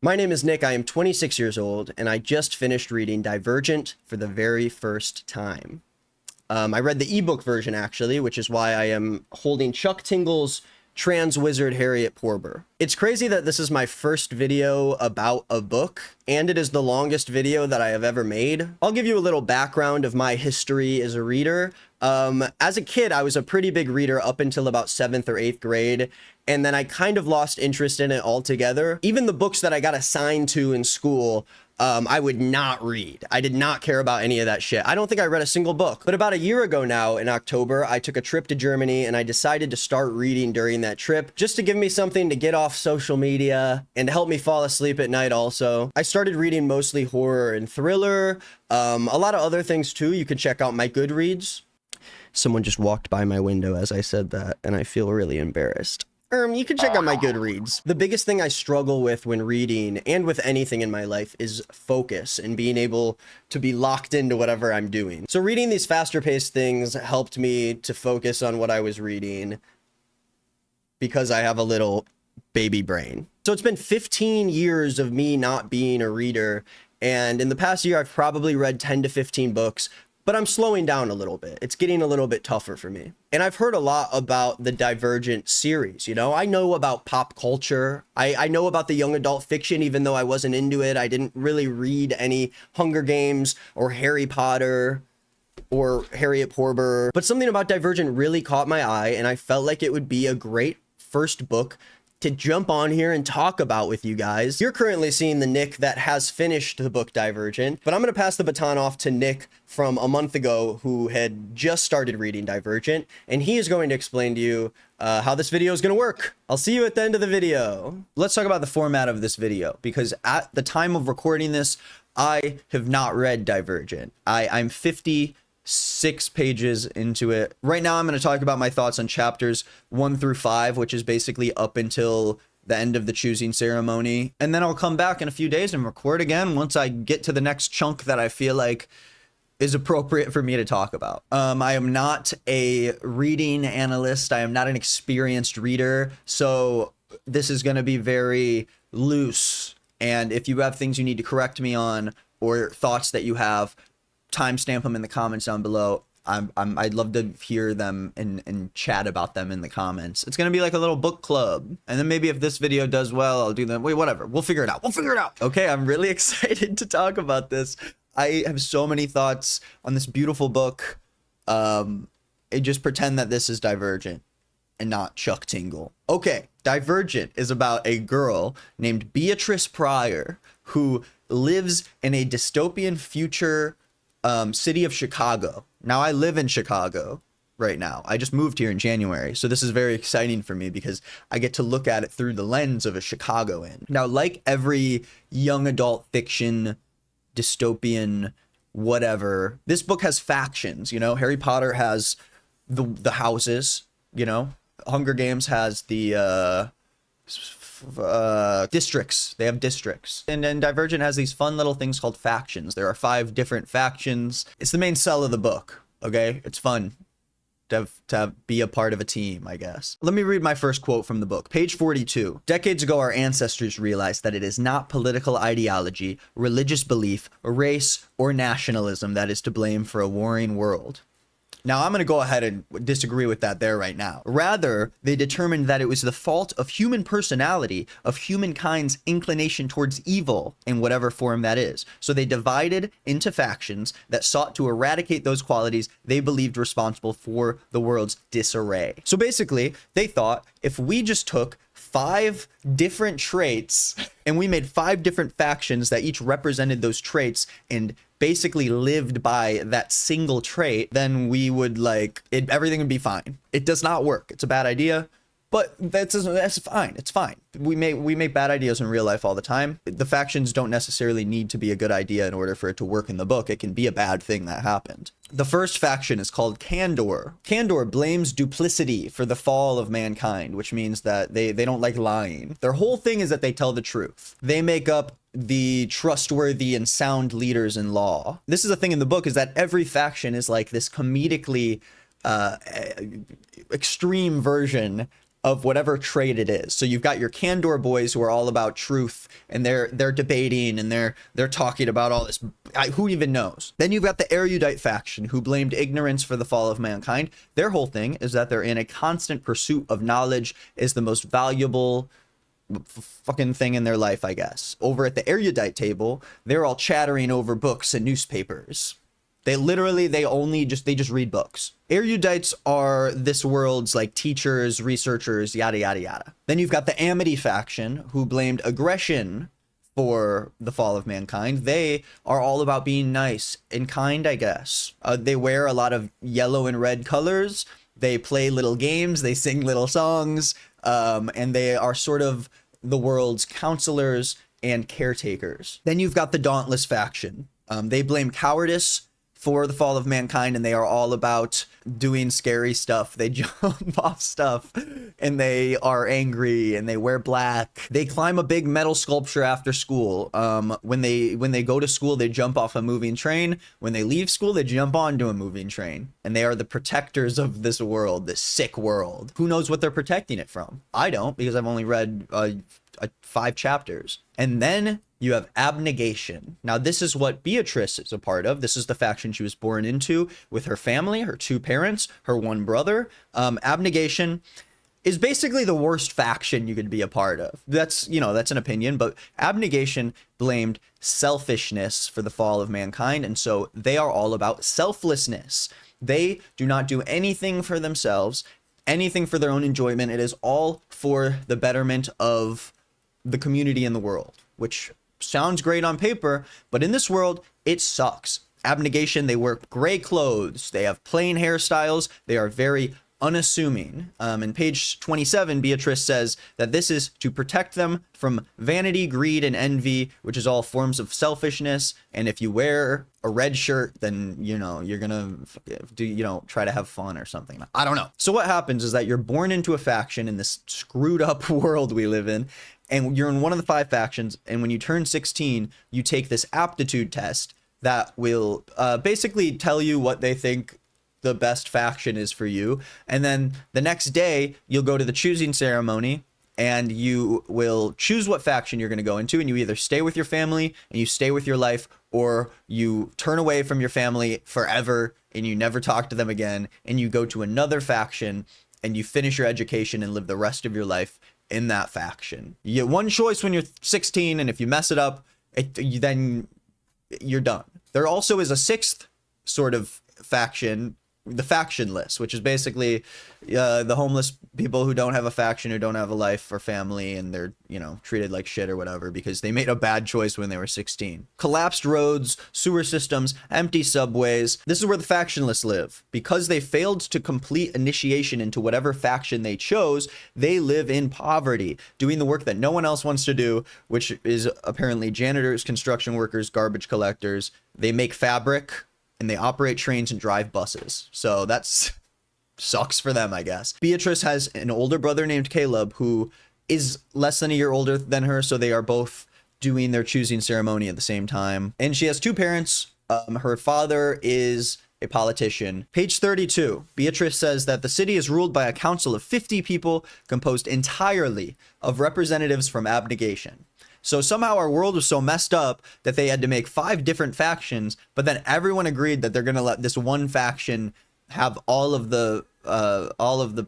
My name is Nick, I am 26 years old, and I just finished reading Divergent for the very first time. I read the ebook version, actually, which is why I am holding Chuck Tingle's Trans Wizard Harriet Porber. It's crazy that this is my first video about a book, and it is the longest video that I have ever made. I'll give you a little background of my history as a reader. As a kid, I was a pretty big reader up until about 7th or 8th grade, and then I kind of lost interest in it altogether. Even the books that I got assigned to in school, I would not read. I did not care about any of that shit. I don't think I read a single book. But about a year ago now, in October, I took a trip to Germany and I decided to start reading during that trip just to give me something to get off social media and to help me fall asleep at night also. I started reading mostly horror and thriller, a lot of other things too. You can check out my Goodreads. Someone just walked by my window as I said that, and I feel really embarrassed. You can check out my Goodreads. The biggest thing I struggle with when reading and with anything in my life is focus and being able to be locked into whatever I'm doing. So reading these faster paced things helped me to focus on what I was reading because I have a little baby brain. So it's been 15 years of me not being a reader. And in the past year, I've probably read 10 to 15 books. But I'm slowing down a little bit. It's getting a little bit tougher for me. And I've heard a lot about the Divergent series, you know? I know about pop culture. I know about the young adult fiction, even though I wasn't into it. I didn't really read any Hunger Games or Harry Potter or Harriet Porber. But something about Divergent really caught my eye, and I felt like it would be a great first book to jump on here and talk about with you guys. You're currently seeing the Nick that has finished the book Divergent, but I'm going to pass the baton off to Nick from a month ago who had just started reading Divergent, and he is going to explain to you how this video is going to work. I'll see you at the end of the video. Let's talk about the format of this video, because at the time of recording this, I have not read Divergent. I'm 56 pages into it. Right now, I'm going to talk about my thoughts on chapters 1 through 5, which is basically up until the end of the choosing ceremony. And then I'll come back in a few days and record again once I get to the next chunk that I feel like is appropriate for me to talk about. I am not a reading analyst. I am not an experienced reader. So this is going to be very loose. And if you have things you need to correct me on or thoughts that you have, timestamp them in the comments down below. I'd love to hear them and chat about them in the comments. It's gonna be like a little book club, and then maybe if this video does well, I'll do them. Wait, whatever. We'll figure it out. We'll figure it out. Okay, I'm really excited to talk about this. I have so many thoughts on this beautiful book. Just pretend that this is Divergent and not Chuck Tingle. Okay, Divergent is about a girl named Beatrice Pryor who lives in a dystopian future city of Chicago. Now I live in Chicago right now. I just moved here in January. So this is very exciting for me because I get to look at it through the lens of a Chicagoan. Now, like every young adult fiction, dystopian, whatever, this book has factions, you know? Harry Potter has the houses, you know? Hunger Games has the districts. They have districts. And then Divergent has these fun little things called factions. There are 5 different factions. It's the main sell of the book, okay? It's fun to be a part of a team, I guess. Let me read my first quote from the book. Page 42. Decades ago, our ancestors realized that it is not political ideology, religious belief, race, or nationalism that is to blame for a warring world. Now, I'm going to go ahead and disagree with that there right now. Rather, they determined that it was the fault of human personality, of humankind's inclination towards evil in whatever form that is. So they divided into factions that sought to eradicate those qualities they believed responsible for the world's disarray. So basically, they thought if we just took 5 different traits and we made 5 different factions that each represented those traits and basically lived by that single trait, then we would everything would be fine. It does not work. It's a bad idea, but that's fine. It's fine. We make bad ideas in real life all the time. The factions don't necessarily need to be a good idea in order for it to work in the book. It can be a bad thing that happened. The first faction is called Candor. Candor blames duplicity for the fall of mankind, which means that they don't like lying. Their whole thing is that they tell the truth. They make up the trustworthy and sound leaders in law. This is a thing in the book, is that every faction is like this comedically extreme version of whatever trait it is. So you've got your Candor boys who are all about truth, and they're debating and they're talking about all this. Who even knows? Then you've got the erudite faction who blamed ignorance for the fall of mankind. Their whole thing is that they're in a constant pursuit of knowledge is the most valuable fucking thing in their life, I guess. Over at the erudite table, they're all chattering over books and newspapers. They just read books. Erudites are this world's like teachers, researchers, yada, yada, yada. Then you've got the Amity faction who blamed aggression for the fall of mankind. They are all about being nice and kind, I guess. They wear a lot of yellow and red colors. They play little games. They sing little songs. And they are sort of the world's counselors and caretakers. Then you've got the Dauntless faction. They blame cowardice for the fall of mankind, and they are all about doing scary stuff. They jump off stuff, and they are angry, and they wear black. They climb a big metal sculpture after school. When they go to school, they jump off a moving train. When they leave school, they jump onto a moving train. And they are the protectors of this world, this sick world. Who knows what they're protecting it from? I don't, because I've only read 5 chapters. And then you have abnegation. Now, this is what Beatrice is a part of. This is the faction she was born into with her family, her 2 parents, her 1 brother. Abnegation is basically the worst faction you could be a part of. That's an opinion, but abnegation blamed selfishness for the fall of mankind. And so they are all about selflessness. They do not do anything for themselves, anything for their own enjoyment. It is all for the betterment of the community and the world, which sounds great on paper, but in this world, it sucks. Abnegation, they wear gray clothes, they have plain hairstyles, they are very unassuming. In page 27, Beatrice says that this is to protect them from vanity, greed, and envy, which is all forms of selfishness. And if you wear a red shirt, then, you're gonna try to have fun or something. I don't know. So what happens is that you're born into a faction in this screwed up world we live in, and you're in one of the 5 factions, and when you turn 16, you take this aptitude test that will basically tell you what they think the best faction is for you. And then the next day, you'll go to the choosing ceremony, and you will choose what faction you're going to go into, and you either stay with your family, and you stay with your life, or you turn away from your family forever, and you never talk to them again, and you go to another faction, and you finish your education and live the rest of your life in that faction. You get one choice when you're 16, and if you mess it up, then you're done. There also is a 6th sort of faction, the factionless, which is basically the homeless people who don't have a faction, who don't have a life or family, and they're treated like shit or whatever because they made a bad choice when they were 16. Collapsed roads, sewer systems, empty subways. This is where the factionless live. Because they failed to complete initiation into whatever faction they chose, they live in poverty, doing the work that no one else wants to do, which is apparently janitors, construction workers, garbage collectors. They make fabric, and they operate trains and drive buses. So that's sucks for them, I guess. Beatrice has an older brother named Caleb who is less than a year older than her. So they are both doing their choosing ceremony at the same time. And she has 2 parents. Her father is a politician. Page 32, Beatrice says that the city is ruled by a council of 50 people composed entirely of representatives from abnegation. So somehow our world was so messed up that they had to make 5 different factions, but then everyone agreed that they're going to let this one faction have all of the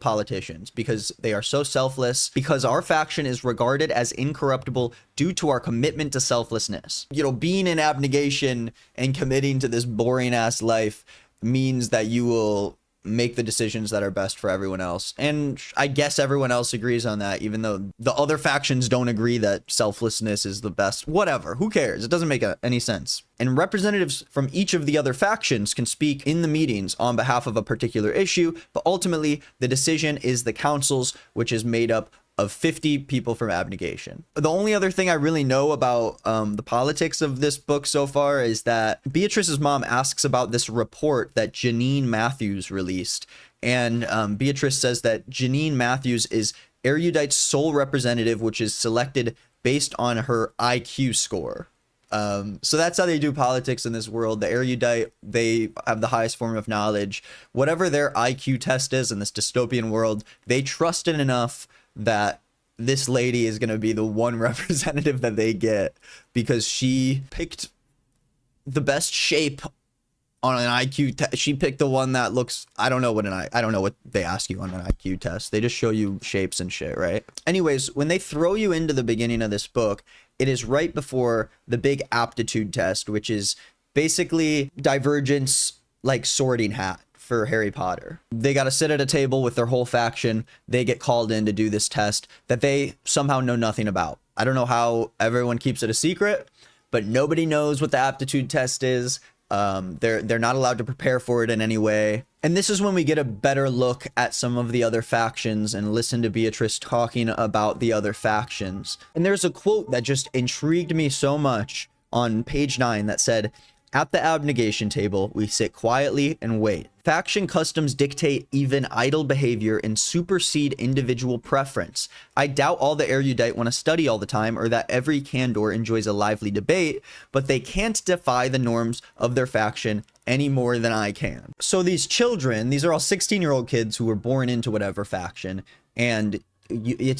politicians because they are so selfless, because our faction is regarded as incorruptible due to our commitment to selflessness. Being in abnegation and committing to this boring ass life means that you will make the decisions that are best for everyone else. And I guess everyone else agrees on that, even though the other factions don't agree that selflessness is the best. Whatever, who cares? It doesn't make any sense. And representatives from each of the other factions can speak in the meetings on behalf of a particular issue, but ultimately the decision is the council's, which is made up of 50 people from abnegation. The only other thing I really know about the politics of this book so far is that Beatrice's mom asks about this report that Janine Matthews released. And Beatrice says that Janine Matthews is Erudite's sole representative, which is selected based on her IQ score. So that's how they do politics in this world. The erudite, they have the highest form of knowledge. Whatever their IQ test is in this dystopian world, they trust it enough that this lady is going to be the one representative that they get because she picked the best shape on an IQ test. She picked the one that looks, I don't know what they ask you on an IQ test. They just show you shapes and shit, right? Anyways, when they throw you into the beginning of this book, it is right before the big aptitude test, which is basically Divergent's like sorting hat for Harry Potter. They got to sit at a table with their whole faction. They get called in to do this test that they somehow know nothing about. I don't know how everyone keeps it a secret, but nobody knows what the aptitude test is. They're not allowed to prepare for it in any way. And this is when we get a better look at some of the other factions and listen to Beatrice talking about the other factions. And there's a quote that just intrigued me so much on page 9 that said, "At the abnegation table, we sit quietly and wait. Faction customs dictate even idle behavior and supersede individual preference. I doubt all the erudite want to study all the time or that every candor enjoys a lively debate, but they can't defy the norms of their faction any more than I can." So these children, these are all 16-year-old kids who were born into whatever faction, and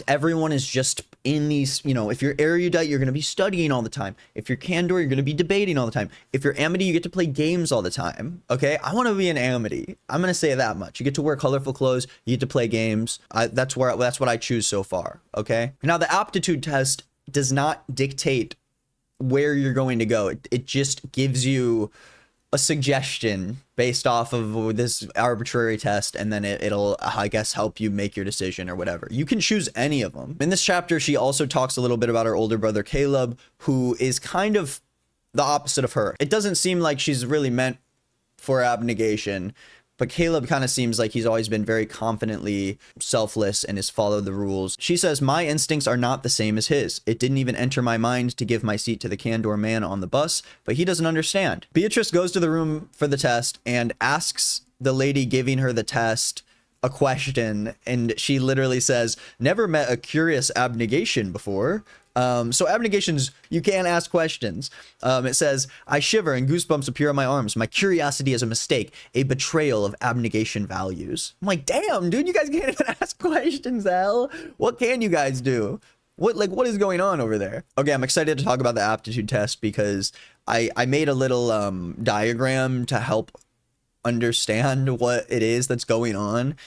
everyone is just in these, if you're erudite, you're going to be studying all the time. If you're candor, you're going to be debating all the time. If you're amity, you get to play games all the time. Okay, I want to be an amity. I'm going to say that much. You get to wear colorful clothes, you get to play games. That's what I choose so far. Okay, now the aptitude test does not dictate where you're going to go. It just gives you a suggestion based off of this arbitrary test, and then it'll, I guess, help you make your decision or whatever. You can choose any of them. In this chapter, she also talks a little bit about her older brother, Caleb, who is kind of the opposite of her. It doesn't seem like she's really meant for abnegation, but Caleb kind of seems like he's always been very confidently selfless and has followed the rules. She says, "My instincts are not the same as his. It didn't even enter my mind to give my seat to the candor man on the bus, but he doesn't understand." Beatrice goes to the room for the test and asks the lady giving her the test a question, and she literally says, "Never met a curious abnegation before." So abnegations, you can ask questions. It says, "I shiver and goosebumps appear on my arms. My curiosity is a mistake, a betrayal of abnegation values." I'm like, damn, dude, you guys can't even ask questions, hell. What can you guys do? What is going on over there? Okay, I'm excited to talk about the aptitude test because I made a little diagram to help understand what it is that's going on.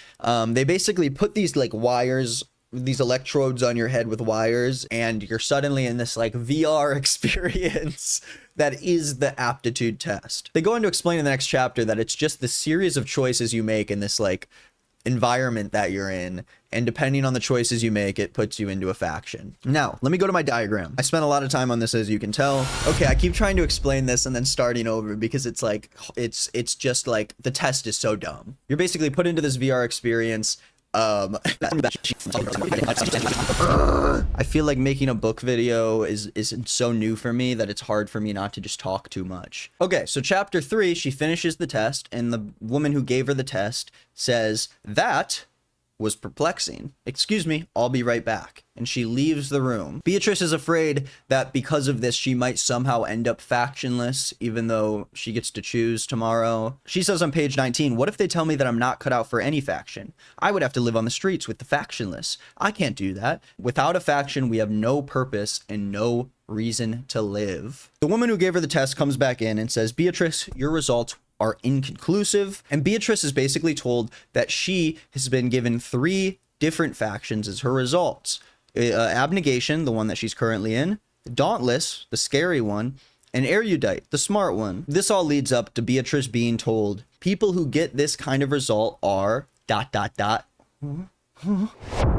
They basically put these like wires, these electrodes on your head with wires, and you're suddenly in this like VR experience that is the aptitude test. They go on to explain in the next chapter that it's just the series of choices you make in this like environment that you're in, and depending on the choices you make, it puts you into a faction. Now, let me go to my diagram. I spent a lot of time on this, as you can tell. Okay, I keep trying to explain this and then starting over because it's like, it's just like the test is so dumb. You're basically put into this VR experience. I feel like making a book video is so new for me that it's hard for me not to just talk too much. Okay, so chapter 3, she finishes the test, and the woman who gave her the test says, "That was perplexing. Excuse me, I'll be right back." And she leaves the room. Beatrice is afraid that because of this, she might somehow end up factionless, even though she gets to choose tomorrow. She says on page 19, "What if they tell me that I'm not cut out for any faction? I would have to live on the streets with the factionless. I can't do that. Without a faction, we have no purpose and no reason to live." The woman who gave her the test comes back in and says, "Beatrice, your results are inconclusive." And Beatrice is basically told that she has been given 3 different factions as her results. Abnegation, the one that she's currently in, Dauntless, the scary one, and Erudite, the smart one. This all leads up to Beatrice being told people who get this kind of result are ...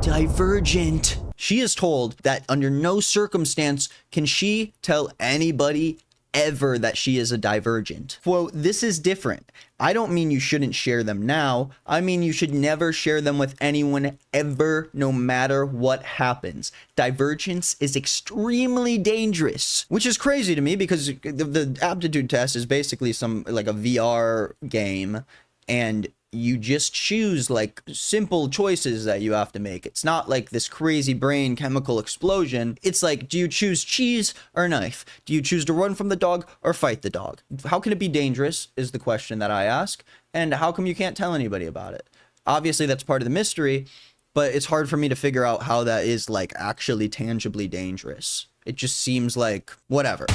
Divergent. She is told that under no circumstance can she tell anybody ever that she is a divergent. Quote, "This is different. I don't mean you shouldn't share them now. I mean you should never share them with anyone ever, no matter what happens. Divergence is extremely dangerous." Which is crazy to me because the aptitude test is basically some like a VR game, and you just choose like simple choices that you have to make. It's not like this crazy brain chemical explosion. It's like, do you choose cheese or knife? Do you choose to run from the dog or fight the dog? How can it be dangerous is the question that I ask. And how come you can't tell anybody about it? Obviously, that's part of the mystery, but it's hard for me to figure out how that is like actually tangibly dangerous. It just seems like whatever.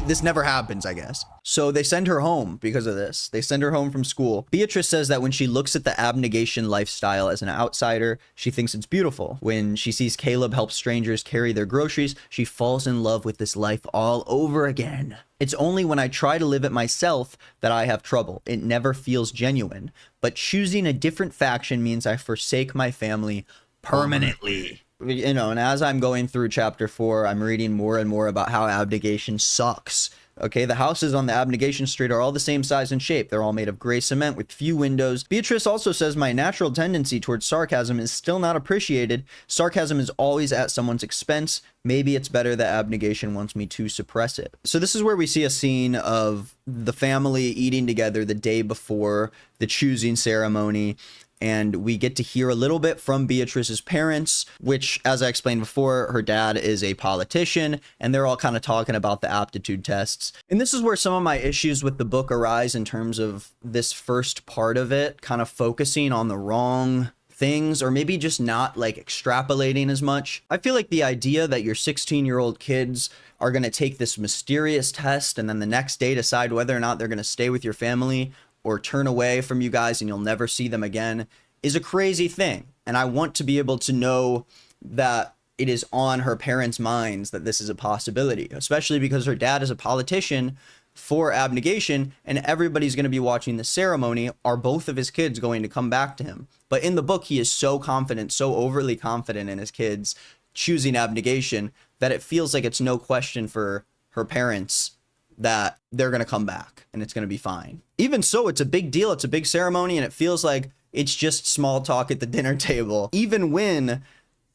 This never happens, I guess. So they send her home because of this. They send her home from school. Beatrice says that when she looks at the abnegation lifestyle as an outsider, she thinks it's beautiful. When she sees Caleb help strangers carry their groceries, she falls in love with this life all over again. It's only when I try to live it myself that I have trouble. It never feels genuine. But choosing a different faction means I forsake my family permanently. You know, and as I'm going through chapter 4, I'm reading more and more about how abnegation sucks. Okay, the houses on the abnegation street are all the same size and shape. They're all made of gray cement with few windows. Beatrice also says my natural tendency towards sarcasm is still not appreciated. Sarcasm is always at someone's expense. Maybe it's better that abnegation wants me to suppress it. So this is where we see a scene of the family eating together the day before the choosing ceremony. And we get to hear a little bit from Beatrice's parents, which, as I explained before, her dad is a politician, and they're all kind of talking about the aptitude tests. And this is where some of my issues with the book arise in terms of this first part of it, kind of focusing on the wrong things, or maybe just not like extrapolating as much. I feel like the idea that your 16-year-old kids are going to take this mysterious test and then the next day decide whether or not they're going to stay with your family or turn away from you guys and you'll never see them again is a crazy thing. And I want to be able to know that it is on her parents' minds that this is a possibility, especially because her dad is a politician for abnegation and everybody's going to be watching the ceremony. Are both of his kids going to come back to him? But in the book, he is so confident, so overly confident in his kids choosing abnegation that it feels like it's no question for her parents that they're going to come back and it's going to be fine. Even so, it's a big deal. It's a big ceremony and it feels like it's just small talk at the dinner table. Even when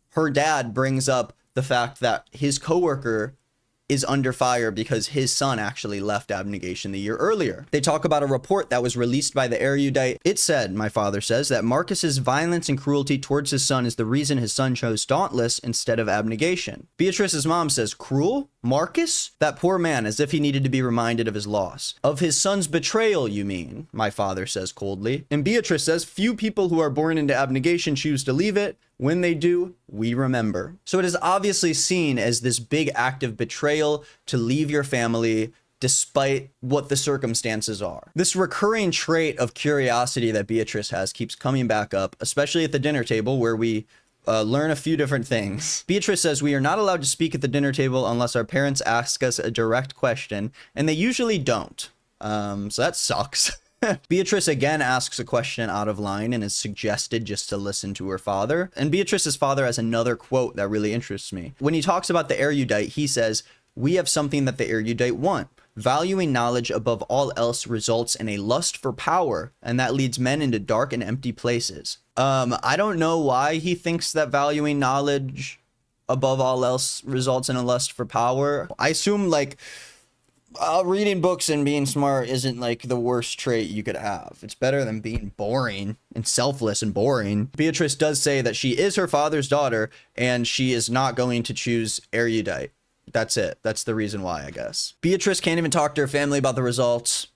her dad brings up the fact that his coworker is under fire because his son actually left abnegation the year earlier. They talk about a report that was released by the erudite. It said, my father says, that Marcus's violence and cruelty towards his son is the reason his son chose Dauntless instead of abnegation. Beatrice's mom says, cruel? Marcus? That poor man, as if he needed to be reminded of his loss. Of his son's betrayal, you mean? My father says coldly. And Beatrice says, few people who are born into abnegation choose to leave it. When they do, we remember. So it is obviously seen as this big act of betrayal to leave your family despite what the circumstances are. This recurring trait of curiosity that Beatrice has keeps coming back up, especially at the dinner table where we learn a few different things. Beatrice says we are not allowed to speak at the dinner table unless our parents ask us a direct question, and they usually don't. So that sucks. Beatrice again asks a question out of line and is suggested just to listen to her father. And Beatrice's father has another quote that really interests me. When he talks about the erudite, he says, we have something that the erudite want. Valuing knowledge above all else results in a lust for power, and that leads men into dark and empty places. I don't know why he thinks that valuing knowledge above all else results in a lust for power. I assume like reading books and being smart isn't like the worst trait you could have. It's better than being boring and selfless and boring. Beatrice does say that she is her father's daughter and she is not going to choose erudite. That's it. That's the reason why, I guess. Beatrice can't even talk to her family about the results.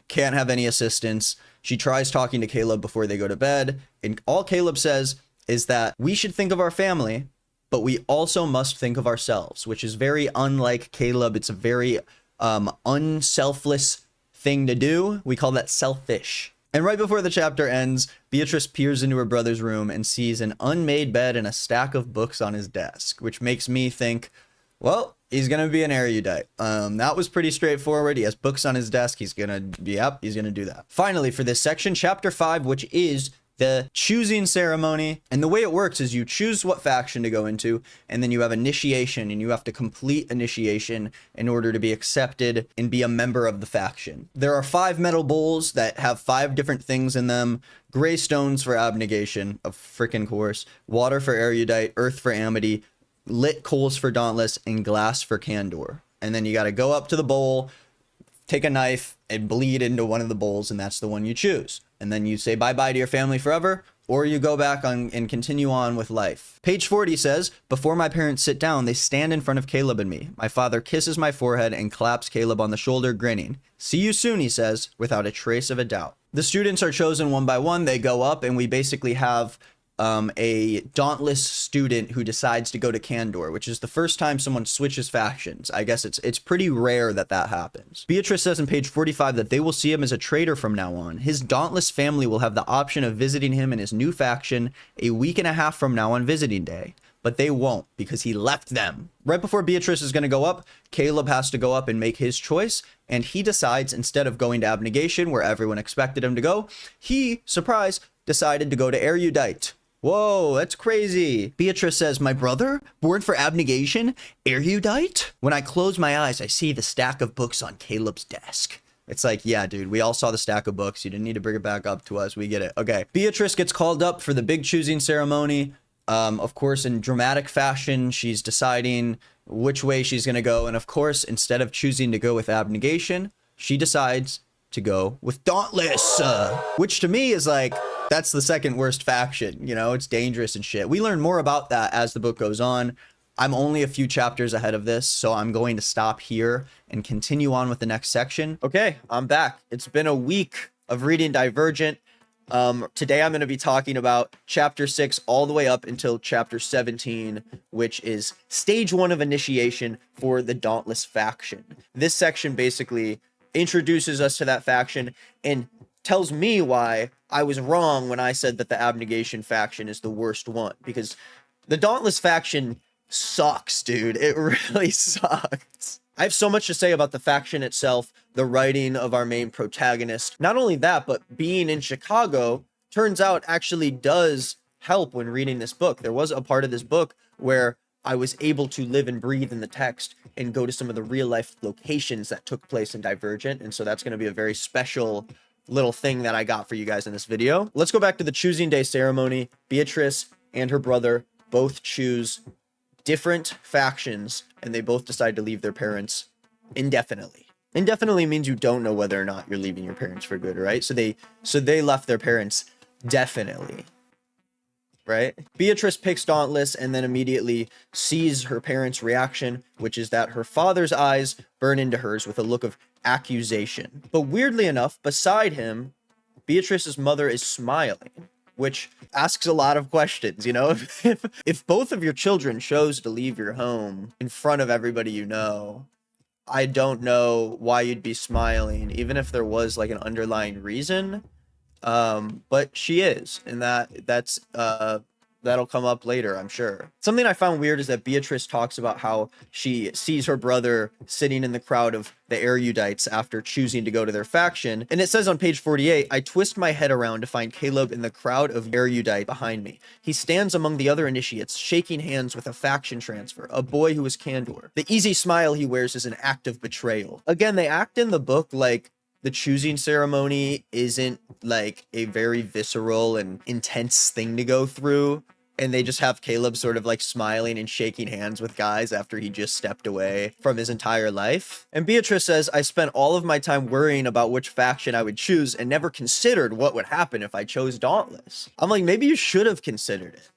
Can't have any assistance. She tries talking to Caleb before they go to bed. And all Caleb says is that we should think of our family, but we also must think of ourselves, which is very unlike Caleb. It's a very unselfless thing to do. We call that selfish. And right before the chapter ends, Beatrice peers into her brother's room and sees an unmade bed and a stack of books on his desk, which makes me think, well, he's going to be an erudite. That was pretty straightforward. He has books on his desk. He's going to be up. He's going to do that. Finally, for this section, chapter 5, which is the choosing ceremony. And the way it works is you choose what faction to go into, and then you have initiation, and you have to complete initiation in order to be accepted and be a member of the faction. There are 5 metal bowls that have 5 different things in them. Gray stones for abnegation, of frickin' course. Water for erudite, earth for amity, lit coals for dauntless, and glass for candor. And then you got to go up to the bowl, take a knife, and bleed into one of the bowls, and that's the one you choose. and then you say bye-bye to your family forever, or you go back on and continue on with life. Page 40 says, before my parents sit down, they stand in front of Caleb and me. My father kisses my forehead and claps Caleb on the shoulder, grinning. See you soon, he says, without a trace of a doubt. The students are chosen one by one. They go up, and we basically have a dauntless student who decides to go to Candor, which is the first time someone switches factions. I guess it's pretty rare that happens. Beatrice says in page 45 that they will see him as a traitor from now on. His dauntless family will have the option of visiting him in his new faction a week and a half from now on visiting day, but they won't because he left them. Right before Beatrice is going to go up, Caleb has to go up and make his choice, and he decides, instead of going to Abnegation where everyone expected him to go, he, surprise, decided to go to Erudite. Whoa, that's crazy. Beatrice says, my brother, born for abnegation, erudite? When I close my eyes, I see the stack of books on Caleb's desk. It's like, yeah, dude, we all saw the stack of books. You didn't need to bring it back up to us. We get it. Okay. Beatrice gets called up for the big choosing ceremony. Of course, in dramatic fashion, she's deciding which way she's going to go. And of course, instead of choosing to go with abnegation, she decides to go with Dauntless, which to me is like, that's the second worst faction. You know, it's dangerous and shit. We learn more about that as the book goes on. I'm only a few chapters ahead of this, so I'm going to stop here and continue on with the next section. Okay, I'm back. It's been a week of reading Divergent. Today I'm going to be talking about chapter 6 all the way up until chapter 17, which is stage 1 of initiation for the Dauntless faction. This section basically introduces us to that faction and tells me why I was wrong when I said that the Abnegation faction is the worst one, because the Dauntless faction sucks, dude. It really sucks. I have so much to say about the faction itself, the writing of our main protagonist. Not only that, but being in Chicago turns out actually does help when reading this book. There was a part of this book where I was able to live and breathe in the text and go to some of the real life locations that took place in Divergent. And so that's going to be a very special little thing that I got for you guys in this video. Let's go back to the choosing day ceremony. Beatrice and her brother both choose different factions, and they both decide to leave their parents indefinitely. Indefinitely means you don't know whether or not you're leaving your parents for good, right? So they left their parents definitely, right? Beatrice picks Dauntless and then immediately sees her parents' reaction, which is that her father's eyes burn into hers with a look of accusation. But weirdly enough, beside him, Beatrice's mother is smiling, which asks a lot of questions. You know, if both of your children chose to leave your home in front of everybody you know, I don't know why you'd be smiling, even if there was like an underlying reason. But she is, and that's that'll come up later, I'm sure. Something I found weird is that Beatrice talks about how she sees her brother sitting in the crowd of the erudites after choosing to go to their faction. And it says on page 48, I twist my head around to find Caleb in the crowd of erudite behind me. He stands among the other initiates, shaking hands with a faction transfer, a boy who is Candor. The easy smile he wears is an act of betrayal. Again, they act in the book like the choosing ceremony isn't like a very visceral and intense thing to go through. And they just have Caleb sort of like smiling and shaking hands with guys after he just stepped away from his entire life. And Beatrice says, I spent all of my time worrying about which faction I would choose and never considered what would happen if I chose Dauntless. I'm like, maybe you should have considered it.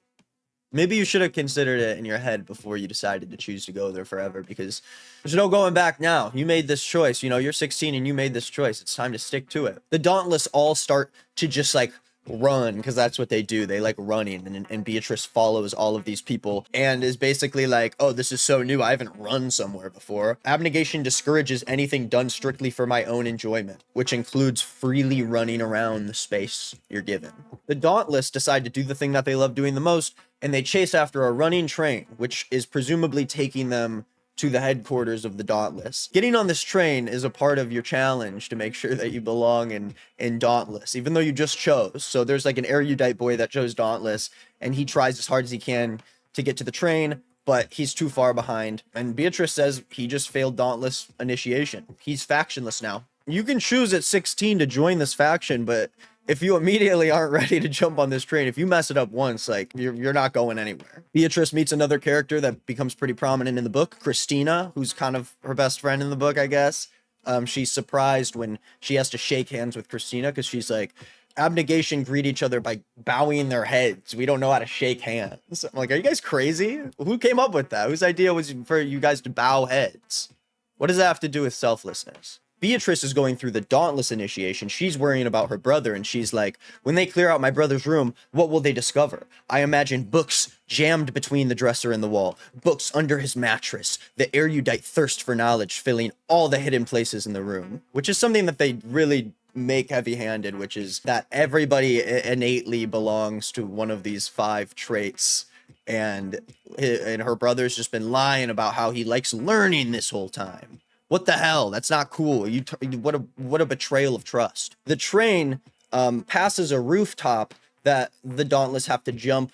Maybe you should have considered it in your head before you decided to choose to go there forever, because there's no going back now. You made this choice. You know, you're 16 and you made this choice. It's time to stick to it. The Dauntless all start to just like run, because that's what they do. They like running, and Beatrice follows all of these people and is basically like, oh, this is so new. I haven't run somewhere before. Abnegation discourages anything done strictly for my own enjoyment, which includes freely running around the space you're given. The Dauntless decide to do the thing that they love doing the most, and they chase after a running train, which is presumably taking them to the headquarters of the Dauntless. Getting on this train is a part of your challenge to make sure that you belong in Dauntless, even though you just chose. So there's like an erudite boy that chose Dauntless, and he tries as hard as he can to get to the train, but he's too far behind. And Beatrice says he just failed Dauntless initiation. He's factionless now. You can choose at 16 to join this faction, but if you immediately aren't ready to jump on this train, if you mess it up once, like you're not going anywhere. Beatrice meets another character that becomes pretty prominent in the book, Christina, who's kind of her best friend in the book, I guess. She's surprised when she has to shake hands with Christina, because she's like, Abnegation greet each other by bowing their heads. We don't know how to shake hands. I'm like, are you guys crazy? Who came up with that? Whose idea was for you guys to bow heads? What does that have to do with selflessness? Beatrice is going through the Dauntless initiation. She's worrying about her brother, and she's like, when they clear out my brother's room, what will they discover? I imagine books jammed between the dresser and the wall, books under his mattress, the erudite thirst for knowledge filling all the hidden places in the room, which is something that they really make heavy-handed, which is that everybody innately belongs to one of these 5 traits. And her brother's just been lying about how he likes learning this whole time. What the hell? That's not cool. What a betrayal of trust. The train passes a rooftop that the Dauntless have to jump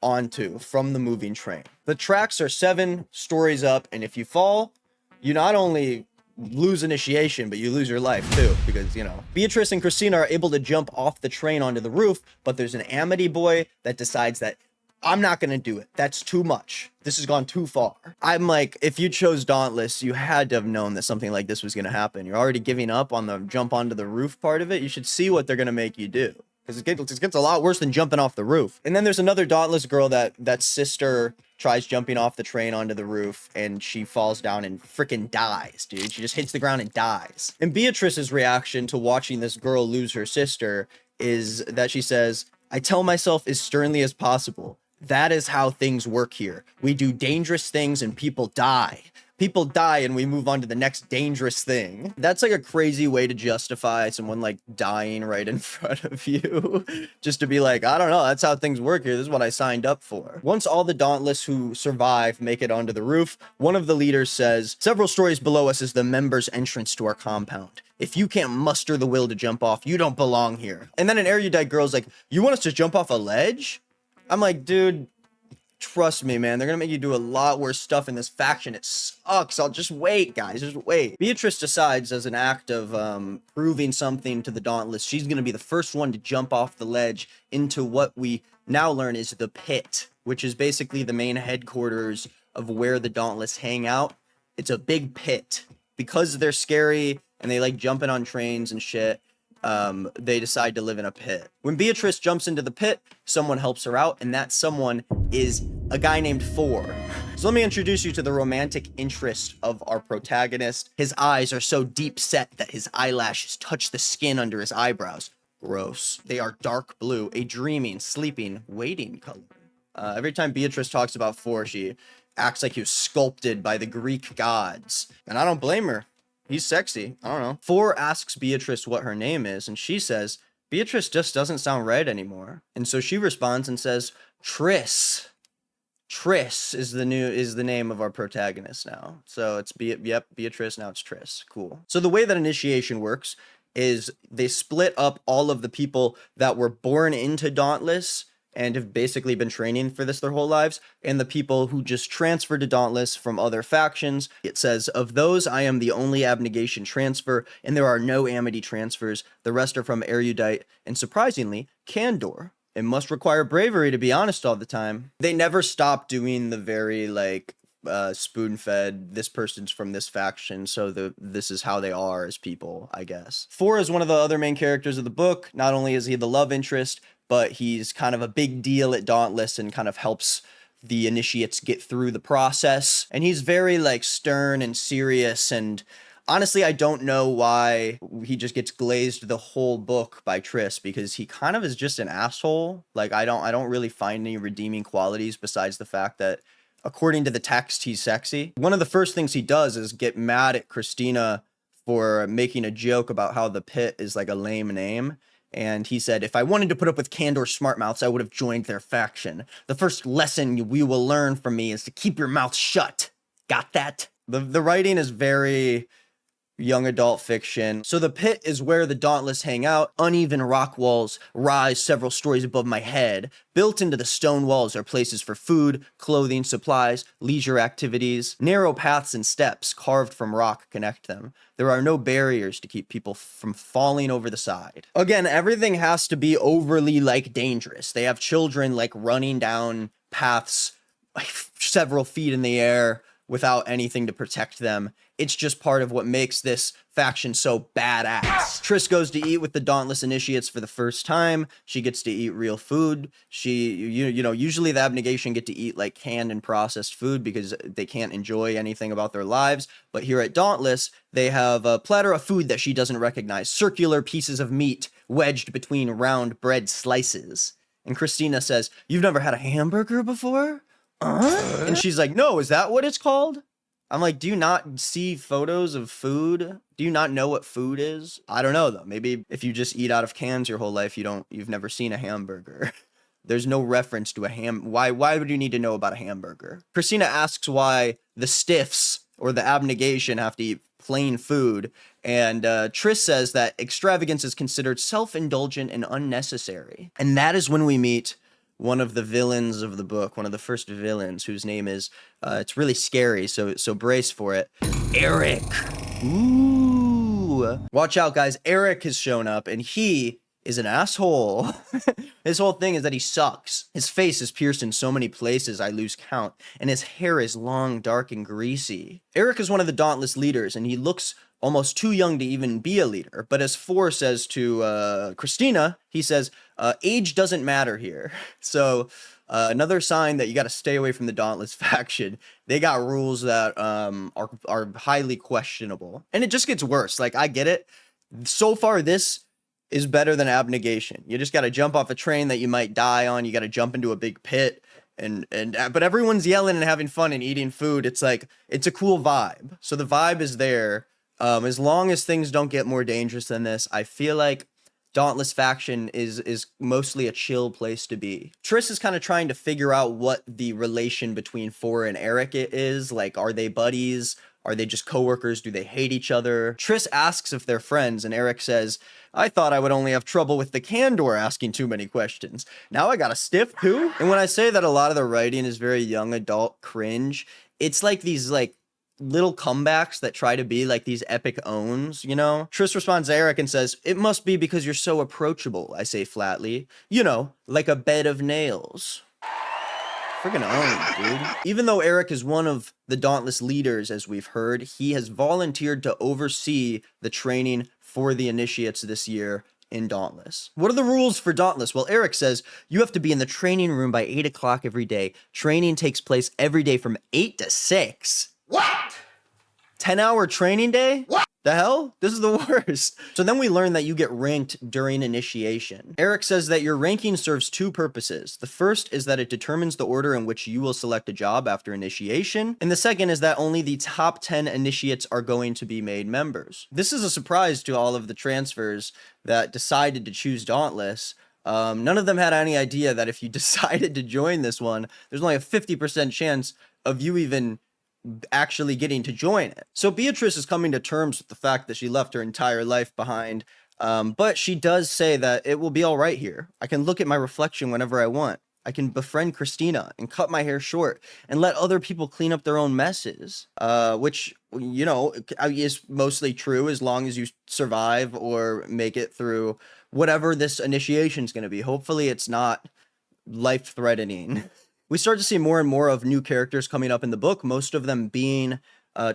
onto from the moving train. The tracks are 7 stories up, and if you fall, you not only lose initiation, but you lose your life too, because, you know, Beatrice and Christina are able to jump off the train onto the roof, but there's an Amity boy that decides that I'm not going to do it. That's too much. This has gone too far. I'm like, if you chose Dauntless, you had to have known that something like this was going to happen. You're already giving up on the jump onto the roof part of it. You should see what they're going to make you do, because it gets a lot worse than jumping off the roof. And then there's another Dauntless girl that sister tries jumping off the train onto the roof, and she falls down and freaking dies, dude. She just hits the ground and dies. And Beatrice's reaction to watching this girl lose her sister is that she says, I tell myself as sternly as possible, that is how things work here. We do dangerous things and people die. People die and we move on to the next dangerous thing. That's like a crazy way to justify someone like dying right in front of you. Just to be like, I don't know, that's how things work here. This is what I signed up for. Once all the Dauntless who survive make it onto the roof, one of the leaders says, several stories below us is the members' entrance to our compound. If you can't muster the will to jump off, you don't belong here. And then an erudite girl's like, you want us to jump off a ledge? I'm like, dude, trust me, man. They're going to make you do a lot worse stuff in this faction. It sucks. I'll just wait, guys. Just wait. Beatrice decides as an act of proving something to the Dauntless, she's going to be the first one to jump off the ledge into what we now learn is the pit, which is basically the main headquarters of where the Dauntless hang out. It's a big pit. Because they're scary and they like jumping on trains and shit, they decide to live in a pit. When Beatrice jumps into the pit, someone helps her out, and that someone is a guy named Four. So let me introduce you to the romantic interest of our protagonist. His eyes are so deep set that his eyelashes touch the skin under his eyebrows. Gross. They are dark blue, a dreaming, sleeping, waiting color. Every time Beatrice talks about Four, she acts like he was sculpted by the Greek gods. And I don't blame her. He's sexy. I don't know. Four asks Beatrice what her name is, and she says, Beatrice just doesn't sound right anymore. And so she responds and says, Triss. Triss is the name of our protagonist now. So it's Beatrice, now it's Triss. Cool. So the way that initiation works is they split up all of the people that were born into Dauntless and have basically been training for this their whole lives, and the people who just transferred to Dauntless from other factions. It says, of those, I am the only abnegation transfer, and there are no amity transfers. The rest are from erudite, and surprisingly, candor. It must require bravery to be honest all the time. They never stop doing the very, like, spoon-fed, this person's from this faction, so this is how they are as people, I guess. Four is one of the other main characters of the book. Not only is he the love interest, but he's kind of a big deal at Dauntless and kind of helps the initiates get through the process. And he's very like stern and serious, and honestly, I don't know why he just gets glazed the whole book by Triss, because he kind of is just an asshole. Like I don't really find any redeeming qualities besides the fact that according to the text, he's sexy. One of the first things he does is get mad at Christina for making a joke about how the pit is like a lame name. And he said, if I wanted to put up with Candor Smartmouths, I would have joined their faction. The first lesson we will learn from me is to keep your mouth shut. Got that? The writing is very young adult fiction. So the pit is where the Dauntless hang out. Uneven rock walls rise several stories above my head. Built into the stone walls are places for food, clothing, supplies, leisure activities. Narrow paths and steps carved from rock connect them. There are no barriers to keep people from falling over the side. Again, everything has to be overly like dangerous. They have children like running down paths like several feet in the air without anything to protect them. It's just part of what makes this faction so badass. Triss goes to eat with the Dauntless Initiates for the first time. She gets to eat real food. You know, usually the Abnegation get to eat like canned and processed food because they can't enjoy anything about their lives. But here at Dauntless, they have a platter of food that she doesn't recognize. Circular pieces of meat wedged between round bread slices. And Christina says, "You've never had a hamburger before?" And she's like, "No, is that what it's called?" I'm like, "Do you not see photos of food? Do you not know what food is?" I don't know though. Maybe if you just eat out of cans your whole life, you've never seen a hamburger. There's no reference to a why would you need to know about a hamburger? Christina asks why the stiffs or the Abnegation have to eat plain food, and Triss says that extravagance is considered self-indulgent and unnecessary. And that is when we meet one of the villains of the book, one of the first villains, whose name is, it's really scary, so brace for it, Eric. Ooh. Watch out, guys. Eric has shown up, and he is an asshole. His whole thing is that he sucks. His face is pierced in so many places I lose count, and his hair is long, dark, and greasy. Eric is one of the Dauntless leaders, and he looks almost too young to even be a leader. But as Four says to Christina, he says, age doesn't matter here. So another sign that you got to stay away from the Dauntless faction. They got rules that are highly questionable. And it just gets worse. Like, I get it. So far, this is better than Abnegation. You just got to jump off a train that you might die on. You got to jump into a big pit. But everyone's yelling and having fun and eating food. It's like, it's a cool vibe. So the vibe is there. As long as things don't get more dangerous than this, I feel like Dauntless faction is mostly a chill place to be. Triss is kind of trying to figure out what the relation between Four and Eric is. Like, are they buddies? Are they just coworkers? Do they hate each other? Triss asks if they're friends, and Eric says, "I thought I would only have trouble with the Candor asking too many questions. Now I got a stiff too?" And when I say that a lot of the writing is very young adult cringe, it's like these like little comebacks that try to be like these epic owns, you know? Triss responds to Eric and says, "It must be because you're so approachable," I say flatly. "You know, like a bed of nails." Friggin' owned, dude. Even though Eric is one of the Dauntless leaders, as we've heard, he has volunteered to oversee the training for the initiates this year in Dauntless. What are the rules for Dauntless? Well, Eric says you have to be in the training room by 8 o'clock every day. Training takes place every day from 8 to 6. What? 10-hour training day? What the hell? This is the worst. So then we learn that you get ranked during initiation. Eric says that your ranking serves two purposes. The first is that it determines the order in which you will select a job after initiation. And the second is that only the top 10 initiates are going to be made members. This is a surprise to all of the transfers that decided to choose Dauntless. None of them had any idea that if you decided to join this one, there's only a 50% chance of you even actually getting to join it. So Beatrice is coming to terms with the fact that she left her entire life behind, but she does say that it will be all right here. I can look at my reflection whenever I want. I can befriend Christina and cut my hair short and let other people clean up their own messes, which, you know, is mostly true as long as you survive or make it through whatever this initiation is going to be. Hopefully it's not life-threatening. We start to see more and more of new characters coming up in the book, most of them being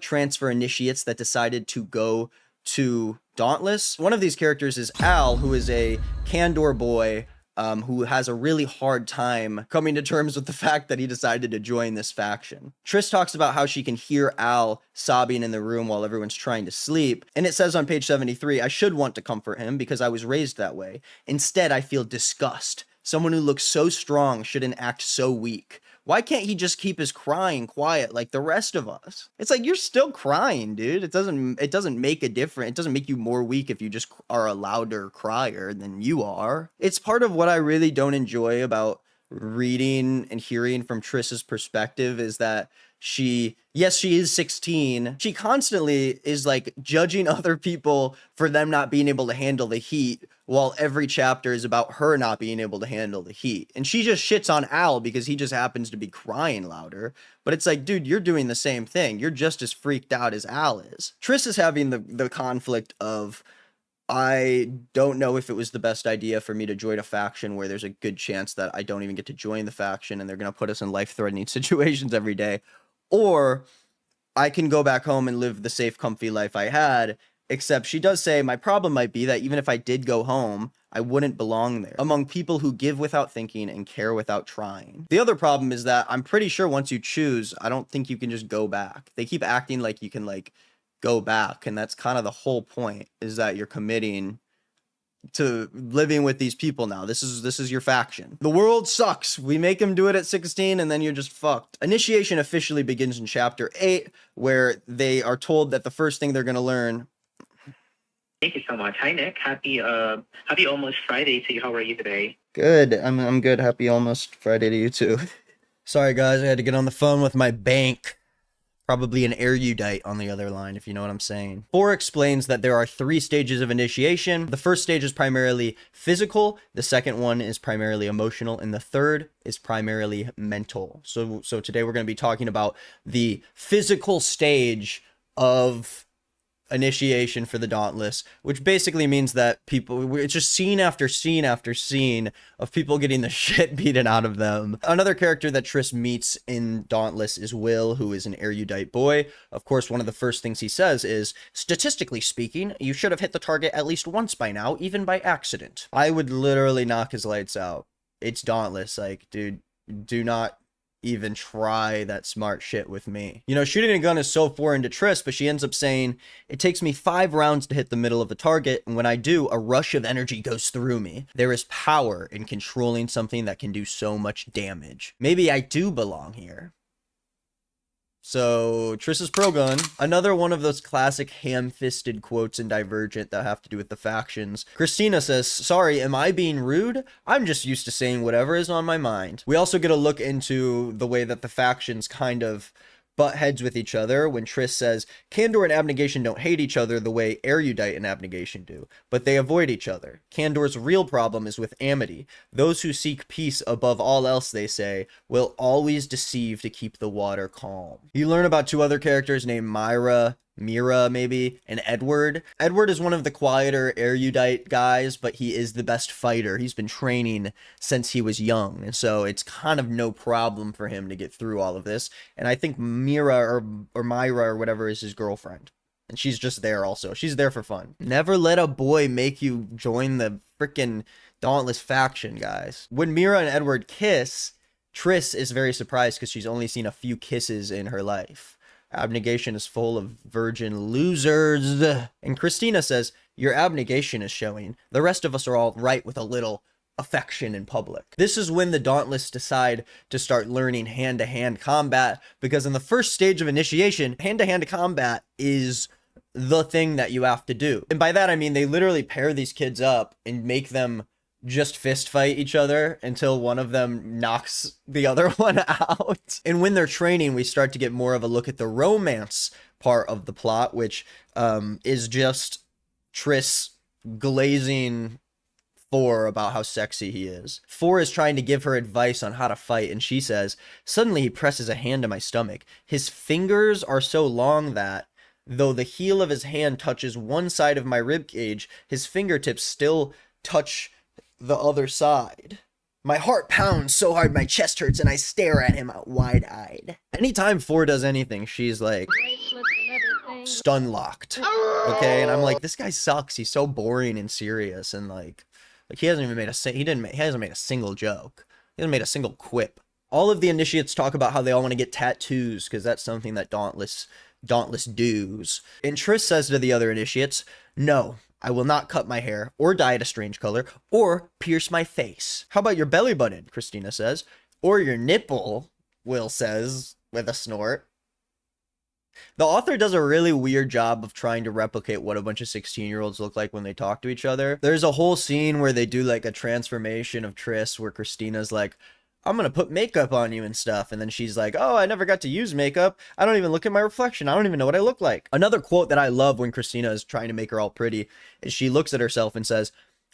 transfer initiates that decided to go to Dauntless. One of these characters is Al, who is a Candor boy who has a really hard time coming to terms with the fact that he decided to join this faction. Triss talks about how she can hear Al sobbing in the room while everyone's trying to sleep. And it says on page 73, "I should want to comfort him because I was raised that way. Instead, I feel disgust. Someone who looks so strong shouldn't act so weak. Why can't he just keep his crying quiet like the rest of us?" It's like, you're still crying, dude. It doesn't make a difference. It doesn't make you more weak if you just are a louder crier than you are. It's part of what I really don't enjoy about reading and hearing from Triss's perspective is that she is 16. She constantly is like judging other people for them not being able to handle the heat, while every chapter is about her not being able to handle the heat. And she just shits on Al because he just happens to be crying louder. But it's like, dude, you're doing the same thing. You're just as freaked out as Al is. Triss is having the conflict of, I don't know if it was the best idea for me to join a faction where there's a good chance that I don't even get to join the faction and they're going to put us in life-threatening situations every day. Or I can go back home and live the safe, comfy life I had. Except she does say, my problem might be that even if I did go home, I wouldn't belong there among people who give without thinking and care without trying. The other problem is that I'm pretty sure once you choose, I don't think you can just go back. They keep acting like you can like go back. And that's kind of the whole point, is that you're committing to living with these people now. This is your faction. The world sucks. We make them do it at 16 and then you're just fucked. Initiation officially begins in chapter 8, where they are told that the first thing they're going to learn. Thank you so much. Hi, Nick. Happy almost Friday to you. How are you today? Good. I'm good. Happy almost Friday to you too. Sorry guys, I had to get on the phone with my bank. Probably an erudite on the other line, if you know what I'm saying. 4 explains that there are 3 stages of initiation. The first stage is primarily physical, the second one is primarily emotional, and the third is primarily mental. So today we're going to be talking about the physical stage of initiation for the Dauntless, which basically means that it's just scene after scene after scene of people getting the shit beaten out of them. Another character that Triss meets in Dauntless is Will, who is an erudite boy. Of course, one of the first things he says is, statistically speaking, you should have hit the target at least once by now, even by accident. I would literally knock his lights out. It's Dauntless. Like, dude, do not even try that smart shit with me. You know, shooting a gun is so foreign to Triss, but she ends up saying, it takes me 5 rounds to hit the middle of the target, and when I do, a rush of energy goes through me. There is power in controlling something that can do so much damage. Maybe I do belong here. So, Triss's pro gun, another one of those classic ham-fisted quotes in Divergent that have to do with the factions. Christina says, sorry, am I being rude? I'm just used to saying whatever is on my mind. We also get a look into the way that the factions kind of butt heads with each other when Triss says, Candor and Abnegation don't hate each other the way Erudite and Abnegation do, but they avoid each other. Candor's real problem is with Amity. Those who seek peace above all else, they say, will always deceive to keep the water calm. You learn about 2 other characters named Mira maybe, and Edward. Edward is one of the quieter erudite guys, but he is the best fighter. He's been training since he was young, and so it's kind of no problem for him to get through all of this. And I think Mira or Myra or whatever is his girlfriend. And she's just there also. She's there for fun. Never let a boy make you join the freaking Dauntless faction, guys. When Mira and Edward kiss, Triss is very surprised because she's only seen a few kisses in her life. Abnegation is full of virgin losers. And Christina says, your abnegation is showing. The rest of us are all right with a little affection in public. This is when the Dauntless decide to start learning hand-to-hand combat, because in the first stage of initiation, hand-to-hand combat is the thing that you have to do. And by that, I mean they literally pair these kids up and make them just fist fight each other until one of them knocks the other one out. And when they're training, we start to get more of a look at the romance part of the plot, which is just Triss glazing 4 about how sexy he is. 4 is trying to give her advice on how to fight, and she says, suddenly he presses a hand to my stomach. His fingers are so long that, though the heel of his hand touches one side of my rib cage, his fingertips still touch the other side. My heart pounds so hard my chest hurts and I stare at him wide-eyed. Anytime 4 does anything, she's like stun locked. Okay, and I'm like, this guy sucks. He's so boring and serious, and like he hasn't even made he hasn't made a single joke. He hasn't made a single quip. All of the initiates talk about how they all want to get tattoos because that's something that Dauntless do's. And Triss says to the other initiates, no, I will not cut my hair, or dye it a strange color, or pierce my face. How about your belly button, Christina says. Or your nipple, Will says, with a snort. The author does a really weird job of trying to replicate what a bunch of 16-year-olds look like when they talk to each other. There's a whole scene where they do like a transformation of Triss where Christina's like, I'm gonna put makeup on you and stuff. And then she's like, oh, I never got to use makeup. I don't even look at my reflection. I don't even know what I look like. Another quote that I love when Christina is trying to make her all pretty is she looks at herself and says,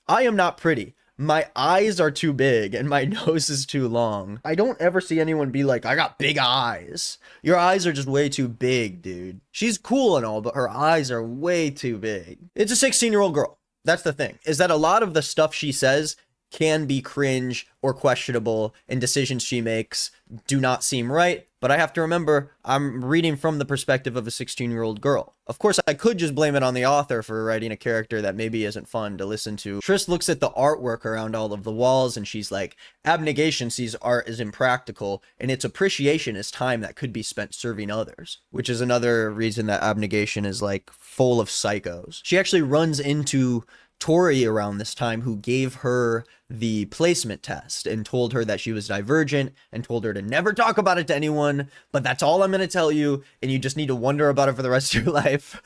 I am not pretty. My eyes are too big and my nose is too long. I don't ever see anyone be like, I got big eyes. Your eyes are just way too big, dude. She's cool and all, but her eyes are way too big. It's a 16-year-old girl. That's the thing, is that a lot of the stuff she says can be cringe or questionable, and decisions she makes do not seem right, but I have to remember I'm reading from the perspective of a 16-year-old girl. Of course, I could just blame it on the author for writing a character that maybe isn't fun to listen to. Triss looks at the artwork around all of the walls and she's like, abnegation sees art as impractical and its appreciation is time that could be spent serving others, which is another reason that abnegation is like full of psychos. She actually runs into Tori around this time, who gave her the placement test and told her that she was divergent and told her to never talk about it to anyone, but that's all I'm going to tell you, and you just need to wonder about it for the rest of your life.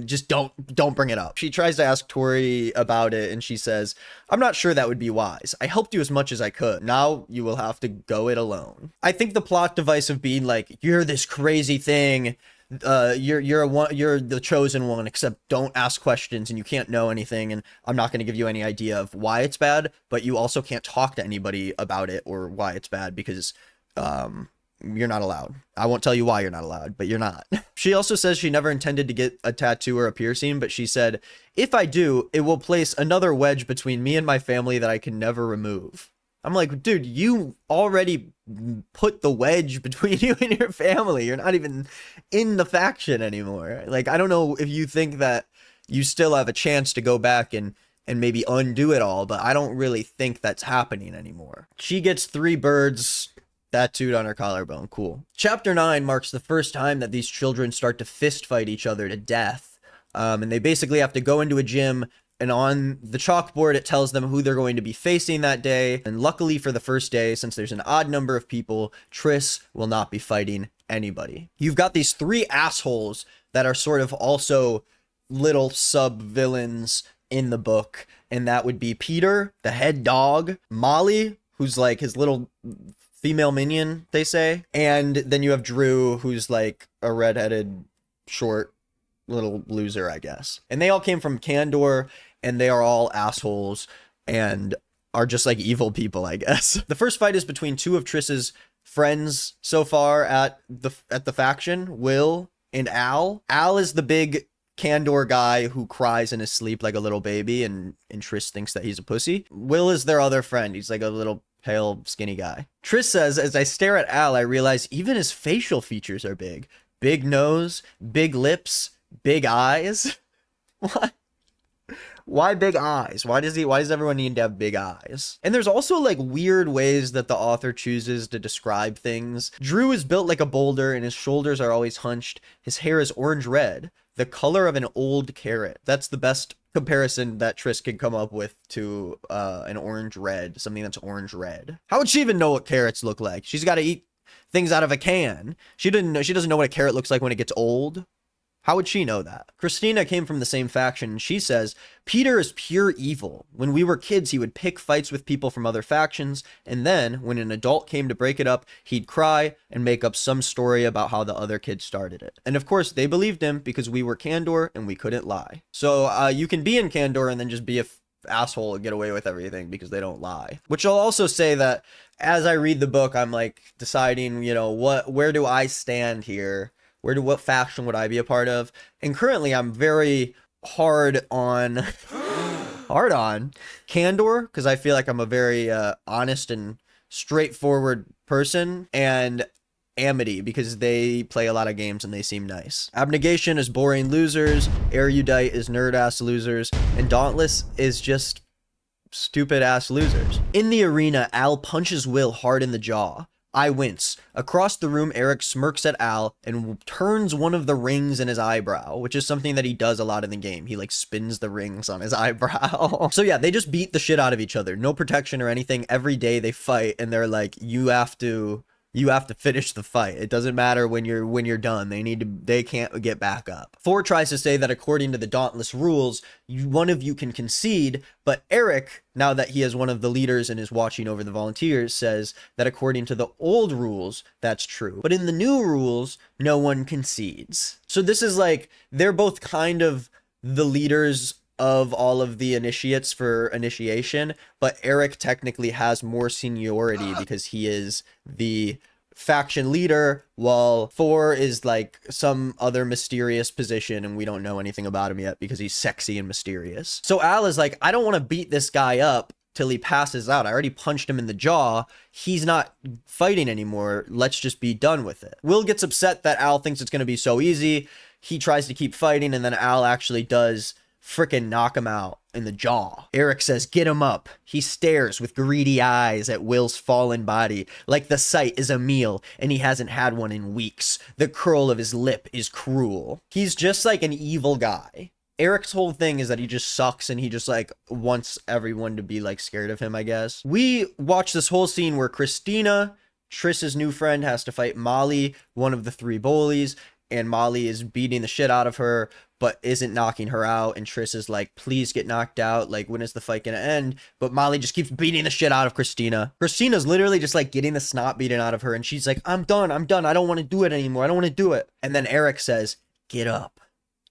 Just don't bring it up. She tries to ask Tori about it and she says, I'm not sure that would be wise. I helped you as much as I could. Now you will have to go it alone. I think the plot device of being like, you're this crazy thing, you're the chosen one, except don't ask questions and you can't know anything, and I'm not going to give you any idea of why it's bad, but you also can't talk to anybody about it or why it's bad because you're not allowed. I won't tell you why you're not allowed, but you're not. She also says she never intended to get a tattoo or a piercing, but she said, if I do, it will place another wedge between me and my family that I can never remove. I'm like, dude, you already put the wedge between you and your family. You're not even in the faction anymore. Like, I don't know if you think that you still have a chance to go back and maybe undo it all, but I don't really think that's happening anymore. She gets 3 birds tattooed on her collarbone. Cool. Chapter 9 marks the first time that these children start to fist fight each other to death. And they basically have to go into a gym, and on the chalkboard, it tells them who they're going to be facing that day. And luckily for the first day, since there's an odd number of people, Triss will not be fighting anybody. You've got these 3 assholes that are sort of also little sub-villains in the book. And that would be Peter, the head dog, Molly, who's like his little female minion, they say. And then you have Drew, who's like a redheaded, short little loser, I guess. And they all came from Kandor, and they are all assholes and are just like evil people, I guess. The first fight is between 2 of Triss's friends so far at the faction, Will and Al. Al is the big Kandor guy who cries in his sleep like a little baby, and Triss thinks that he's a pussy. Will is their other friend. He's like a little pale, skinny guy. Triss says, as I stare at Al, I realize even his facial features are big. Big nose, big lips, big eyes. What? Why big eyes? Why does everyone need to have big eyes? And there's also like weird ways that the author chooses to describe things. Drew is built like a boulder and his shoulders are always hunched. His hair is orange red, the color of an old carrot. That's the best comparison that Triss can come up with to an orange red, something that's orange red. How would she even know what carrots look like? She's got to eat things out of a can. She doesn't know what a carrot looks like when it gets old. How would she know that? Christina came from the same faction, and she says, Peter is pure evil. When we were kids, he would pick fights with people from other factions, and then, when an adult came to break it up, he'd cry and make up some story about how the other kids started it. And of course, they believed him because we were Kandor and we couldn't lie. So you can be in Kandor and then just be a asshole and get away with everything because they don't lie. Which I'll also say that as I read the book, I'm like deciding, where do I stand here? What faction would I be a part of? And currently I'm very hard on Kandor, because I feel like I'm a very honest and straightforward person, and Amity, because they play a lot of games and they seem nice. Abnegation is boring losers, Erudite is nerd ass losers, and Dauntless is just stupid ass losers. In the arena, Al punches Will hard in the jaw. I wince. Across the room, Eric smirks at Al and turns one of the rings in his eyebrow, which is something that he does a lot in the game. He like spins the rings on his eyebrow. So yeah, they just beat the shit out of each other. No protection or anything. Every day they fight and they're like, you have to finish the fight. It doesn't matter when you're done. They can't get back up. Thor tries to say that according to the Dauntless rules, one of you can concede, but Eric, now that he is one of the leaders and is watching over the volunteers, says that according to the old rules, that's true. But in the new rules, no one concedes. So this is like, they're both kind of the leaders of all of the initiates for initiation, but Eric technically has more seniority because he is the faction leader, while Thor is like some other mysterious position and we don't know anything about him yet because he's sexy and mysterious. So Al is like, I don't want to beat this guy up till he passes out. I already punched him in the jaw. He's not fighting anymore. Let's just be done with it. Will gets upset that Al thinks it's going to be so easy. He tries to keep fighting, and then Al actually does frickin' knock him out in the jaw. Eric says, get him up. He stares with greedy eyes at Will's fallen body, like the sight is a meal and he hasn't had one in weeks. The curl of his lip is cruel. He's just like an evil guy. Eric's whole thing is that he just sucks and he just like wants everyone to be like scared of him, I guess. We watch this whole scene where Christina, Triss's new friend, has to fight Molly, one of the 3 bullies, and Molly is beating the shit out of her, but isn't knocking her out. And Triss is like, please get knocked out. Like, when is the fight gonna end? But Molly just keeps beating the shit out of Christina. Christina's literally just like getting the snot beaten out of her. And she's like, I'm done. I don't want to do it anymore. I don't want to do it. And then Eric says, get up.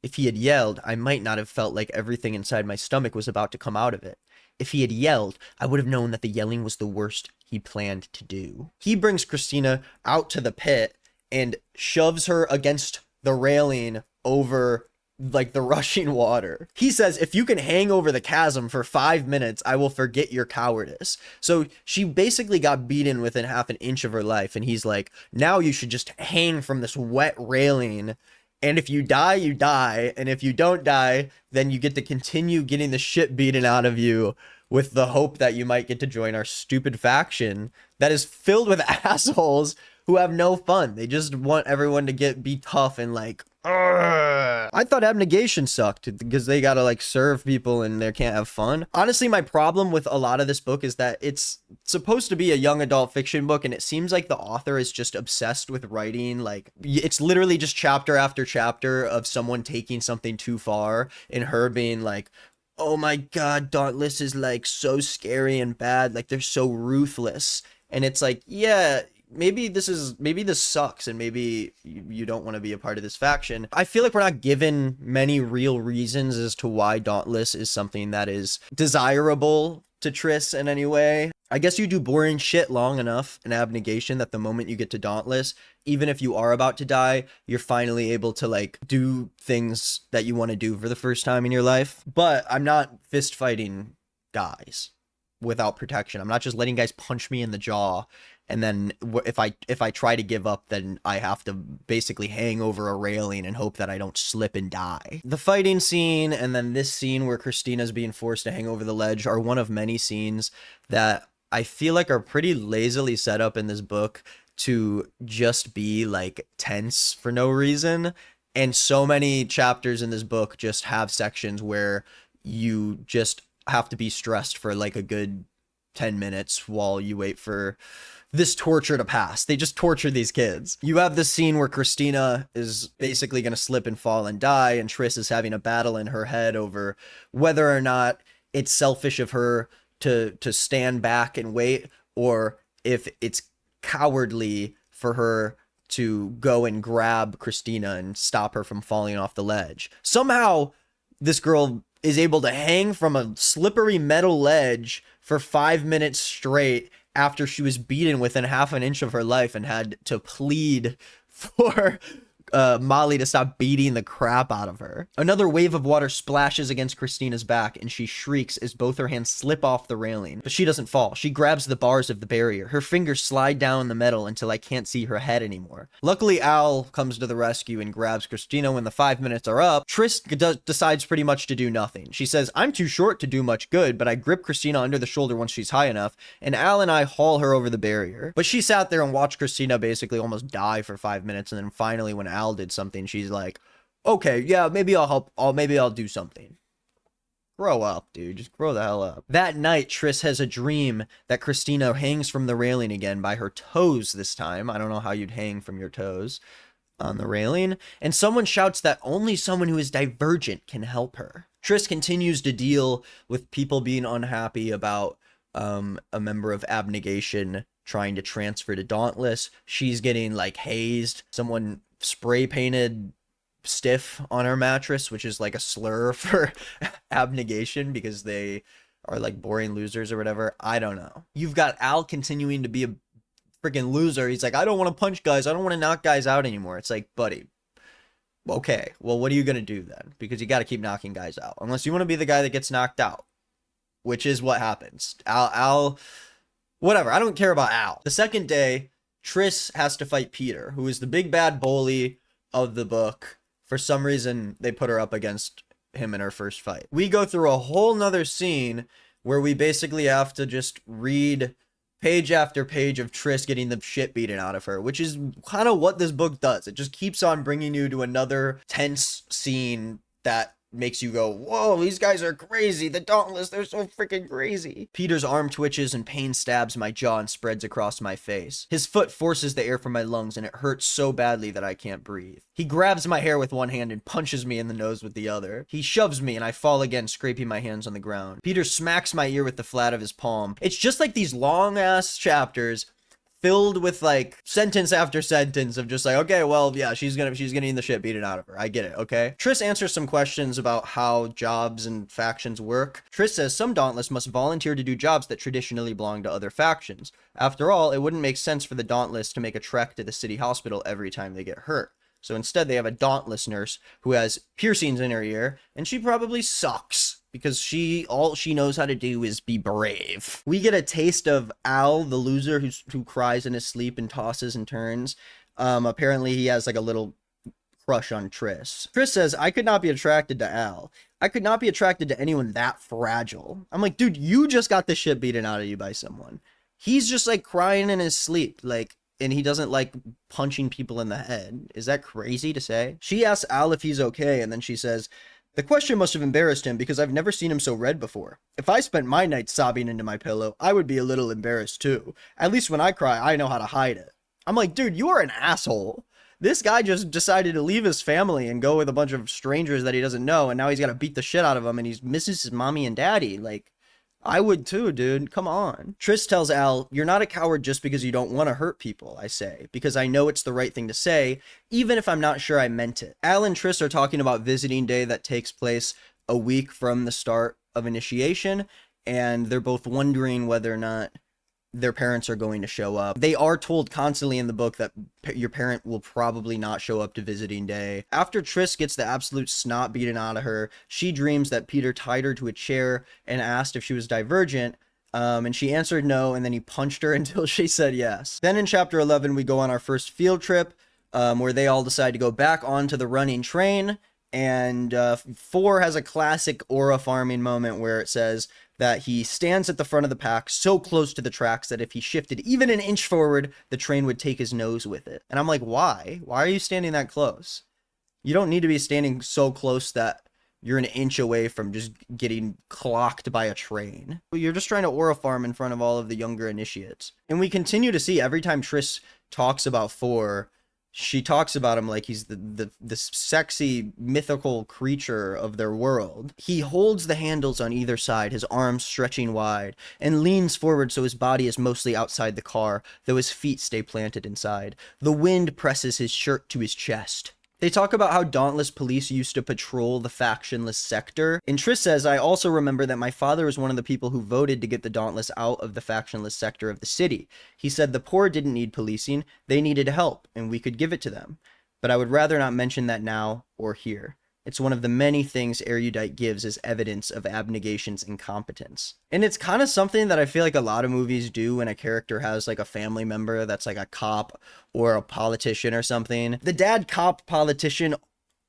If he had yelled, I might not have felt like everything inside my stomach was about to come out of it. If he had yelled, I would have known that the yelling was the worst he planned to do. He brings Christina out to the pit and shoves her against the railing over like the rushing water. He says, if you can hang over the chasm for 5 minutes, I will forget your cowardice. So she basically got beaten within half an inch of her life. And he's like, now you should just hang from this wet railing. And if you die, you die. And if you don't die, then you get to continue getting the shit beaten out of you with the hope that you might get to join our stupid faction that is filled with assholes who have no fun. They just want everyone to be tough and like, "Argh." I thought abnegation sucked because they gotta like serve people and they can't have fun. Honestly, my problem with a lot of this book is that it's supposed to be a young adult fiction book, and it seems like the author is just obsessed with writing. Like, it's literally just chapter after chapter of someone taking something too far and her being like, oh my god, Dauntless is like so scary and bad, like they're so ruthless. And it's like, yeah, maybe this sucks, and maybe you don't want to be a part of this faction. I feel like we're not given many real reasons as to why Dauntless is something that is desirable to Triss in any way. I guess you do boring shit long enough in abnegation that the moment you get to Dauntless, even if you are about to die, you're finally able to like do things that you want to do for the first time in your life. But I'm not fist fighting guys without protection. I'm not just letting guys punch me in the jaw, and then if I try to give up, then I have to basically hang over a railing and hope that I don't slip and die. The fighting scene and then this scene where Christina's being forced to hang over the ledge are one of many scenes that I feel like are pretty lazily set up in this book to just be like tense for no reason. And so many chapters in this book just have sections where you just have to be stressed for like a good 10 minutes while you wait for this torture to pass. They just torture these kids. You have this scene where Christina is basically going to slip and fall and die, and Triss is having a battle in her head over whether or not it's selfish of her to stand back and wait, or if it's cowardly for her to go and grab Christina and stop her from falling off the ledge. Somehow this girl is able to hang from a slippery metal ledge for 5 minutes straight after she was beaten within half an inch of her life and had to plead for Molly to stop beating the crap out of her. Another wave of water splashes against Christina's back, and she shrieks as both her hands slip off the railing. But she doesn't fall. She grabs the bars of the barrier. Her fingers slide down the metal until I can't see her head anymore. Luckily, Al comes to the rescue and grabs Christina when the 5 minutes are up. Triss decides pretty much to do nothing. She says, I'm too short to do much good, but I grip Christina under the shoulder once she's high enough, and Al and I haul her over the barrier. But she sat there and watched Christina basically almost die for 5 minutes, and then finally when Al did something, she's like, okay, yeah, maybe I'll help. Maybe I'll do something. Grow up, dude. Just grow the hell up. That night, Triss has a dream that Christina hangs from the railing again by her toes this time. I don't know how you'd hang from your toes on the railing. And someone shouts that only someone who is divergent can help her. Triss continues to deal with people being unhappy about a member of Abnegation trying to transfer to Dauntless. She's getting like hazed. Someone spray painted stiff on her mattress, which is like a slur for Abnegation because they are like boring losers or whatever. I don't know. You've got Al continuing to be a freaking loser. He's like, I don't want to punch guys. I don't want to knock guys out anymore. It's like, buddy, okay, well, what are you going to do then? Because you got to keep knocking guys out. Unless you want to be the guy that gets knocked out. which is what happens. Al, whatever. I don't care about Al. The second day, Triss has to fight Peter, who is the big bad bully of the book. For some reason, they put her up against him in her first fight. We go through a whole nother scene where we basically have to just read page after page of Triss getting the shit beaten out of her, which is kind of what this book does. It just keeps on bringing you to another tense scene that makes you go, whoa, these guys are crazy. The Dauntless, they're so freaking crazy. Peter's arm twitches and pain stabs my jaw and spreads across my face. His foot forces the air from my lungs and it hurts so badly that I can't breathe. He grabs my hair with one hand and punches me in the nose with the other. He shoves me and I fall again, scraping my hands on the ground. Peter smacks my ear with the flat of his palm. It's just like these long ass chapters filled with like sentence after sentence of just like, okay, well, yeah, she's getting the shit beaten out of her. I get it, okay? Triss answers some questions about how jobs and factions work. Triss says some Dauntless must volunteer to do jobs that traditionally belong to other factions. After all, it wouldn't make sense for the Dauntless to make a trek to the city hospital every time they get hurt. So instead, they have a Dauntless nurse who has piercings in her ear, and she probably sucks because all she knows how to do is be brave. We get a taste of Al, the loser who cries in his sleep and tosses and turns. Apparently, he has like a little crush on Triss. Triss says, I could not be attracted to Al. I could not be attracted to anyone that fragile. I'm like, dude, you just got the shit beaten out of you by someone. He's just like crying in his sleep, like, and he doesn't like punching people in the head. Is that crazy to say? She asks Al if he's okay, and then she says, the question must have embarrassed him because I've never seen him so red before. If I spent my night sobbing into my pillow, I would be a little embarrassed too. At least when I cry, I know how to hide it. I'm like, dude, you are an asshole. This guy just decided to leave his family and go with a bunch of strangers that he doesn't know, and now he's got to beat the shit out of them, and he misses his mommy and daddy. Like, I would too, dude. Come on. Triss tells Al, you're not a coward just because you don't want to hurt people, I say, because I know it's the right thing to say, even if I'm not sure I meant it. Al and Triss are talking about visiting day that takes place a week from the start of initiation, and they're both wondering whether or not their parents are going to show up. They are told constantly in the book that your parent will probably not show up to visiting day. After Triss gets the absolute snot beaten out of her, she dreams that Peter tied her to a chair and asked if she was divergent, and she answered no, and then he punched her until she said yes. Then in chapter 11, we go on our first field trip, where they all decide to go back onto the running train, and 4 has a classic aura farming moment where it says that he stands at the front of the pack so close to the tracks that if he shifted even an inch forward, the train would take his nose with it. And I'm like, why? Why are you standing that close? You don't need to be standing so close that you're an inch away from just getting clocked by a train. You're just trying to aura farm in front of all of the younger initiates. And we continue to see every time Triss talks about 4, she talks about him like he's the sexy mythical creature of their world. He holds the handles on either side, his arms stretching wide, and leans forward so his body is mostly outside the car, though his feet stay planted inside. The wind presses his shirt to his chest. They talk about how Dauntless police used to patrol the factionless sector, and Triss says, I also remember that my father was one of the people who voted to get the Dauntless out of the factionless sector of the city. He said the poor didn't need policing, they needed help, and we could give it to them. But I would rather not mention that now or here. It's one of the many things Erudite gives as evidence of Abnegation's incompetence. And it's kind of something that I feel like a lot of movies do when a character has like a family member that's like a cop or a politician or something. The dad cop politician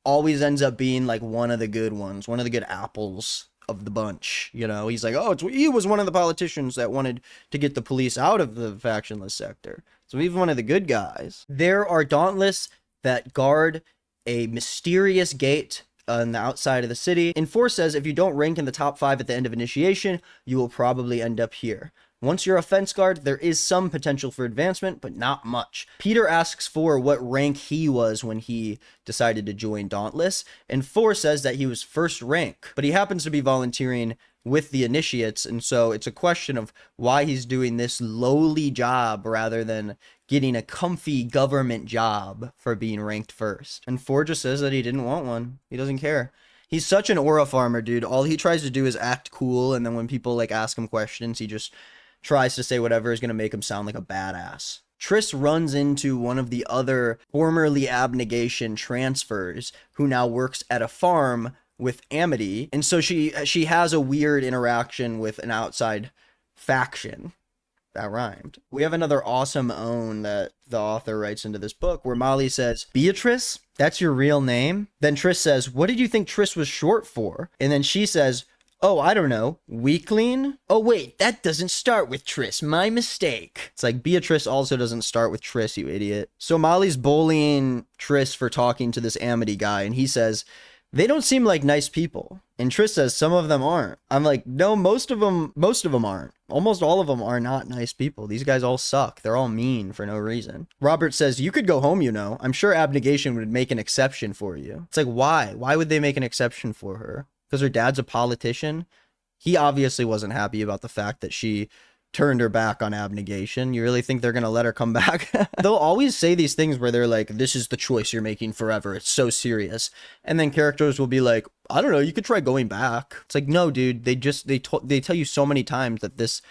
always ends up being like one of the good ones, one of the good apples of the bunch. You know, he's like, oh, he was one of the politicians that wanted to get the police out of the factionless sector. So he's one of the good guys. There are Dauntless that guard a mysterious gate on the outside of the city. And 4 says if you don't rank in the top 5 at the end of initiation, you will probably end up here. Once you're a fence guard, there is some potential for advancement, but not much. Peter asks 4 what rank he was when he decided to join Dauntless, and 4 says that he was first rank, but he happens to be volunteering with the initiates, and so it's a question of why he's doing this lowly job rather than getting a comfy government job for being ranked first. And 4 just says that he didn't want one. He doesn't care. He's such an aura farmer, dude. All he tries to do is act cool, and then when people like ask him questions, he just tries to say whatever is going to make him sound like a badass. Triss runs into one of the other formerly Abnegation transfers who now works at a farm with Amity, and so she has a weird interaction with an outside faction. That rhymed. We have another awesome own that the author writes into this book where Molly says, Beatrice, that's your real name? Then Triss says, what did you think Triss was short for? And then she says, oh, I don't know, weakling? Oh, wait, that doesn't start with Triss. My mistake. It's like Beatrice also doesn't start with Triss, you idiot. So Molly's bullying Triss for talking to this Amity guy, and he says, they don't seem like nice people. And Triss says, some of them aren't. I'm like, no, most of them aren't. Almost all of them are not nice people. These guys all suck. They're all mean for no reason. Robert says, you could go home, you know. I'm sure abnegation would make an exception for you. It's like, why? Why would they make an exception for her? Because her dad's a politician? He obviously wasn't happy about the fact that she turned her back on abnegation. You really think they're going to let her come back? They'll always say these things where they're like, this is the choice you're making forever. It's so serious. And then characters will be like, I don't know, you could try going back. It's like, no, dude, they tell you so many times that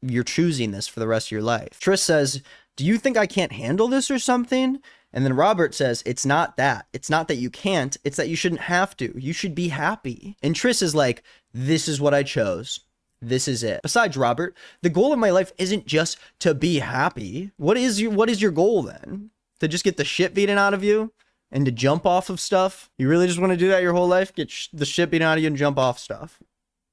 you're choosing this for the rest of your life. Triss says, do you think I can't handle this or something? And then Robert says, it's not that. It's not that you can't. It's that you shouldn't have to. You should be happy. And Triss is like, this is what I chose. This is it. Besides, Robert, the goal of my life isn't just to be happy. What is your goal then? To just get the shit beaten out of you and to jump off of stuff? You really just want to do that your whole life? Get the shit beaten out of you and jump off stuff?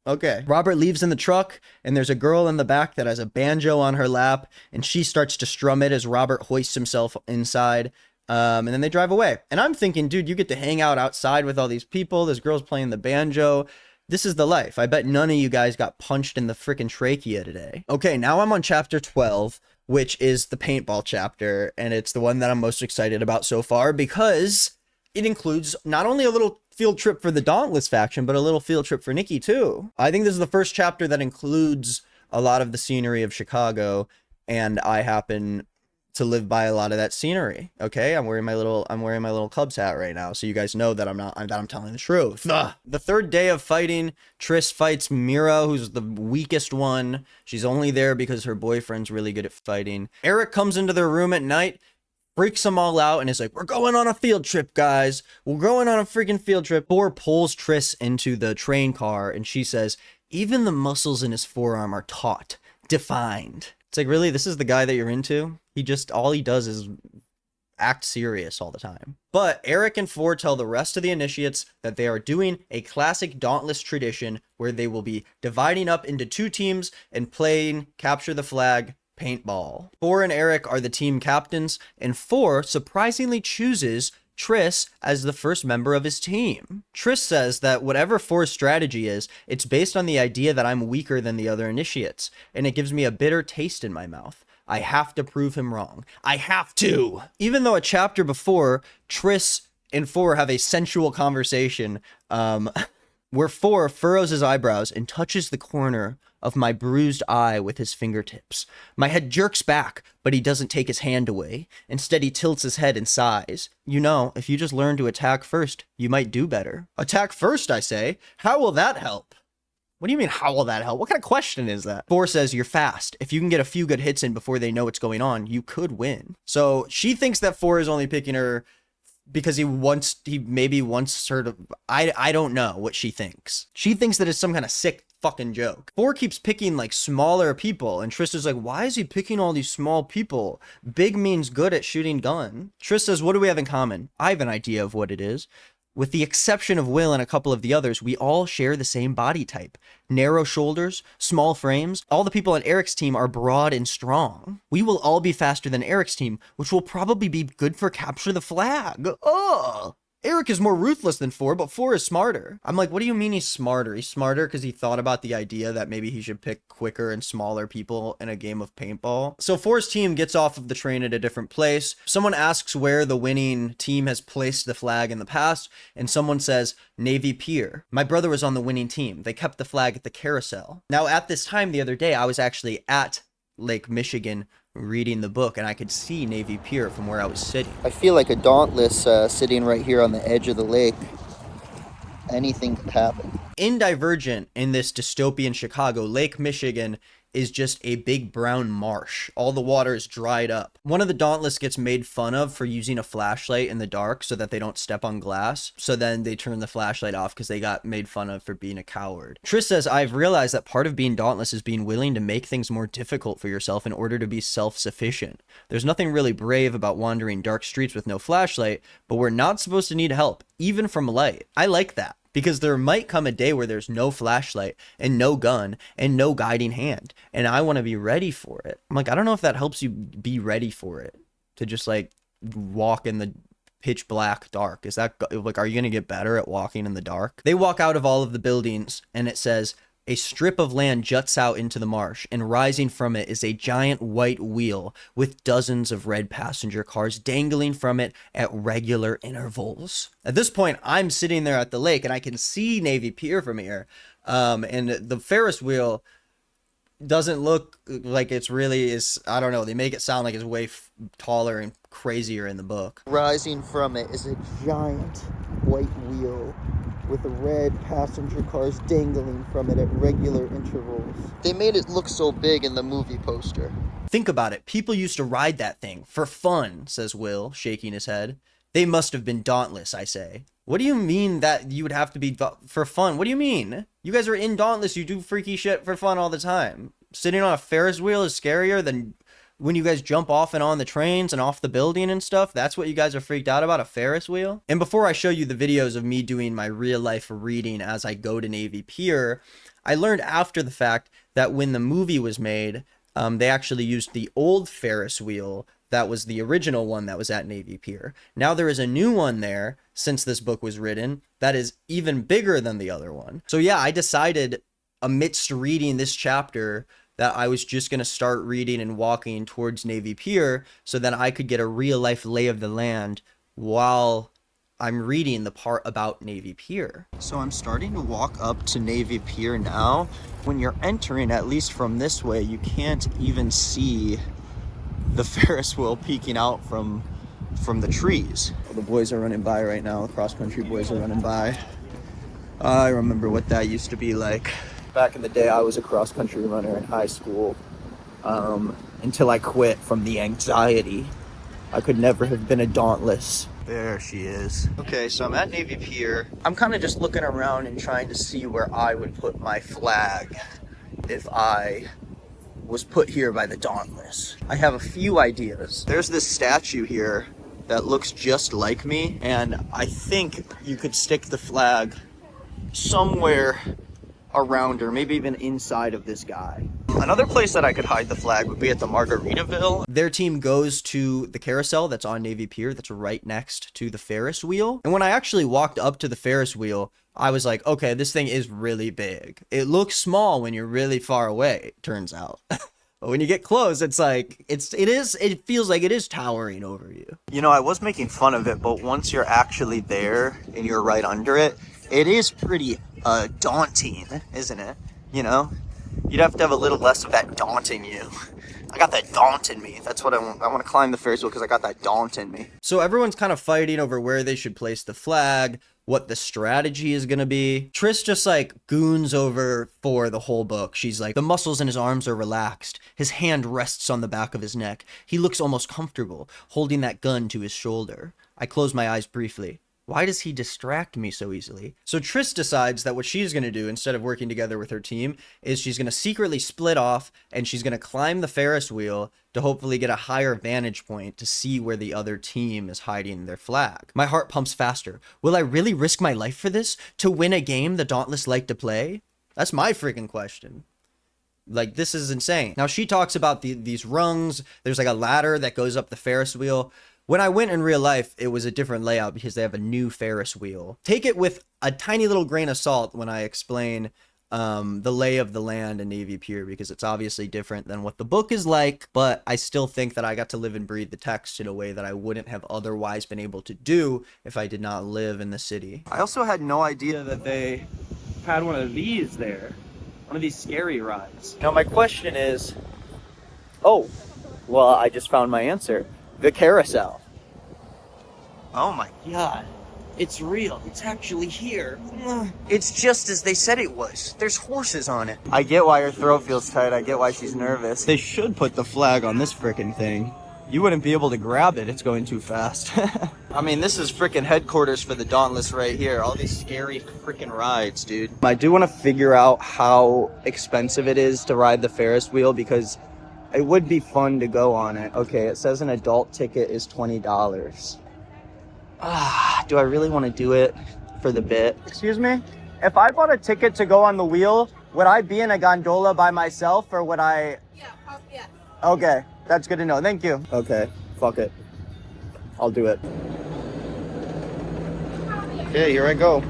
Okay. Robert leaves in the truck, and there's a girl in the back that has a banjo on her lap, and she starts to strum it as Robert hoists himself inside. And then they drive away. And I'm thinking, dude, you get to hang out outside with all these people. This girl's playing the banjo. This is the life. I bet none of you guys got punched in the freaking trachea today. Okay, now I'm on chapter 12, which is the paintball chapter, and it's the one that I'm most excited about so far because it includes not only a little field trip for the Dauntless faction, but a little field trip for Nikki too. I think this is the first chapter that includes a lot of the scenery of Chicago, and I happen to live by a lot of that scenery. Okay, I'm wearing my little Cubs hat right now, so you guys know that I'm telling the truth. Ugh. The third day of fighting, Triss fights Mira, who's the weakest one. She's only there because her boyfriend's really good at fighting. Eric comes into their room at night, freaks them all out, and is like, we're going on a field trip, guys. We're going on a freaking field trip. Thor pulls Triss into the train car, and she says, even the muscles in his forearm are taut, defined. It's like, really? This is the guy that you're into? All he does is act serious all the time. But Eric and Thor tell the rest of the initiates that they are doing a classic Dauntless tradition where they will be dividing up into two teams and playing capture the flag paintball. Thor and Eric are the team captains, and Thor surprisingly chooses Triss as the first member of his team. Triss says that whatever Thor's strategy is, it's based on the idea that I'm weaker than the other initiates, and it gives me a bitter taste in my mouth. I have to prove him wrong. I have to! Even though a chapter before, Triss and Thor have a sensual conversation, where Thor furrows his eyebrows and touches the corner of my bruised eye with his fingertips. My head jerks back, but he doesn't take his hand away. Instead, he tilts his head and sighs. You know, if you just learn to attack first, you might do better. Attack first, I say? How will that help? What do you mean, how will that help? What kind of question is that? Thor says, you're fast. If you can get a few good hits in before they know what's going on, you could win. So she thinks that Thor is only picking her because he maybe wants her to, I don't know what she thinks. She thinks that it's some kind of sick fucking joke. Thor keeps picking like smaller people, and Triss is like, why is he picking all these small people? Big means good at shooting gun. Triss says, what do we have in common? I have an idea of what it is. With the exception of Will and a couple of the others, we all share the same body type. Narrow shoulders, small frames. All the people on Eric's team are broad and strong. We will all be faster than Eric's team, which will probably be good for capture the flag. Ugh! Eric is more ruthless than Thor, but Thor is smarter. I'm like, what do you mean he's smarter? He's smarter because he thought about the idea that maybe he should pick quicker and smaller people in a game of paintball. So Thor's team gets off of the train at a different place. Someone asks where the winning team has placed the flag in the past, and someone says, Navy Pier. My brother was on the winning team. They kept the flag at the carousel. Now, at this time the other day, I was actually at Lake Michigan reading the book, and I could see Navy Pier from where I was sitting. I feel like a Dauntless sitting right here on the edge of the lake. Anything could happen. In Divergent, in this dystopian Chicago, Lake Michigan is just a big brown marsh. All the water is dried up. One of the Dauntless gets made fun of for using a flashlight in the dark so that they don't step on glass. So then they turn the flashlight off because they got made fun of for being a coward. Triss says, I've realized that part of being Dauntless is being willing to make things more difficult for yourself in order to be self-sufficient. There's nothing really brave about wandering dark streets with no flashlight, but we're not supposed to need help, even from light. I like that. Because there might come a day where there's no flashlight and no gun and no guiding hand. And I want to be ready for it. I'm like, I don't know if that helps you be ready for it. To just like walk in the pitch black dark. Is that like, are you going to get better at walking in the dark? They walk out of all of the buildings and it says, a strip of land juts out into the marsh, and rising from it is a giant white wheel with dozens of red passenger cars dangling from it at regular intervals. At this point, I'm sitting there at the lake, and I can see Navy Pier from here. And the Ferris wheel doesn't look like it's really is. I don't know. They make it sound like it's way taller and crazier in the book. Rising from it is a giant white wheel with the red passenger cars dangling from it at regular intervals. They made it look so big in the movie poster. Think about it. People used to ride that thing for fun, says Will, shaking his head. They must have been dauntless, I say. What do you mean that you would have to be for fun? What do you mean? You guys are in Dauntless. You do freaky shit for fun all the time. Sitting on a Ferris wheel is scarier than when you guys jump off and on the trains and off the building and stuff. That's what you guys are freaked out about, a Ferris wheel? And before I show you the videos of me doing my real life reading as I go to Navy Pier, I learned after the fact that when the movie was made, they actually used the old Ferris wheel that was the original one that was at Navy Pier. Now there is a new one there since this book was written that is even bigger than the other one. So yeah, I decided amidst reading this chapter that I was just going to start reading and walking towards Navy Pier so that I could get a real life lay of the land while I'm reading the part about Navy Pier. So I'm starting to walk up to Navy Pier now. When you're entering, at least from this way, you can't even see the Ferris wheel peeking out from the trees. The boys are running by right now. The cross-country boys are running by. I remember what that used to be like. Back in the day, I was a cross-country runner in high school until I quit from the anxiety. I could never have been a dauntless. There she is. Okay, so I'm at Navy Pier. I'm kind of just looking around and trying to see where I would put my flag if I was put here by the Dauntless. I have a few ideas. There's this statue here that looks just like me, and I think you could stick the flag somewhere around her, maybe even inside of this guy. Another place that I could hide the flag would be at the Margaritaville. Their team goes to the carousel that's on Navy Pier that's right next to the Ferris wheel. And when I actually walked up to the Ferris wheel, I was like, okay, this thing is really big. It looks small when you're really far away, it turns out. But when you get close, it's like, it feels like it is towering over you. You know, I was making fun of it, but once you're actually there and you're right under it, it is pretty daunting, isn't it? You know, you'd have to have a little less of that daunting you. I got that daunt in me. That's what I want. I want to climb the Ferris wheel because I got that daunt in me. So everyone's kind of fighting over where they should place the flag, what the strategy is going to be. Triss just like goons over for the whole book. She's like, the muscles in his arms are relaxed. His hand rests on the back of his neck. He looks almost comfortable, holding that gun to his shoulder. I close my eyes briefly. Why does he distract me so easily? So Triss decides that what she's going to do instead of working together with her team is she's going to secretly split off and she's going to climb the Ferris wheel to hopefully get a higher vantage point to see where the other team is hiding their flag. My heart pumps faster. Will I really risk my life for this? To win a game the Dauntless like to play? That's my freaking question. Like, this is insane. Now, she talks about these rungs. There's like a ladder that goes up the Ferris wheel. When I went in real life, it was a different layout because they have a new Ferris wheel. Take it with a tiny little grain of salt when I explain the lay of the land in Navy Pier, because it's obviously different than what the book is like, but I still think that I got to live and breathe the text in a way that I wouldn't have otherwise been able to do if I did not live in the city. I also had no idea that They had one of these there, one of these scary rides. Now my question is, oh, well, I just found my answer. The carousel. Oh my god. It's real. It's actually here. It's just as they said it was. There's horses on it. I get why her throat feels tight. I get why she's nervous. They should put the flag on this frickin' thing. You wouldn't be able to grab it. It's going too fast. I mean, this is frickin' headquarters for the Dauntless right here. All these scary frickin' rides, dude. I do want to figure out how expensive it is to ride the Ferris wheel because it would be fun to go on it. Okay, it says an adult ticket is $20. Do I really want to do it for the bit? Excuse me? If I bought a ticket to go on the wheel, would I be in a gondola by myself or would I... Yeah. Okay, that's good to know. Thank you. Okay, fuck it. I'll do it. Okay, here I go.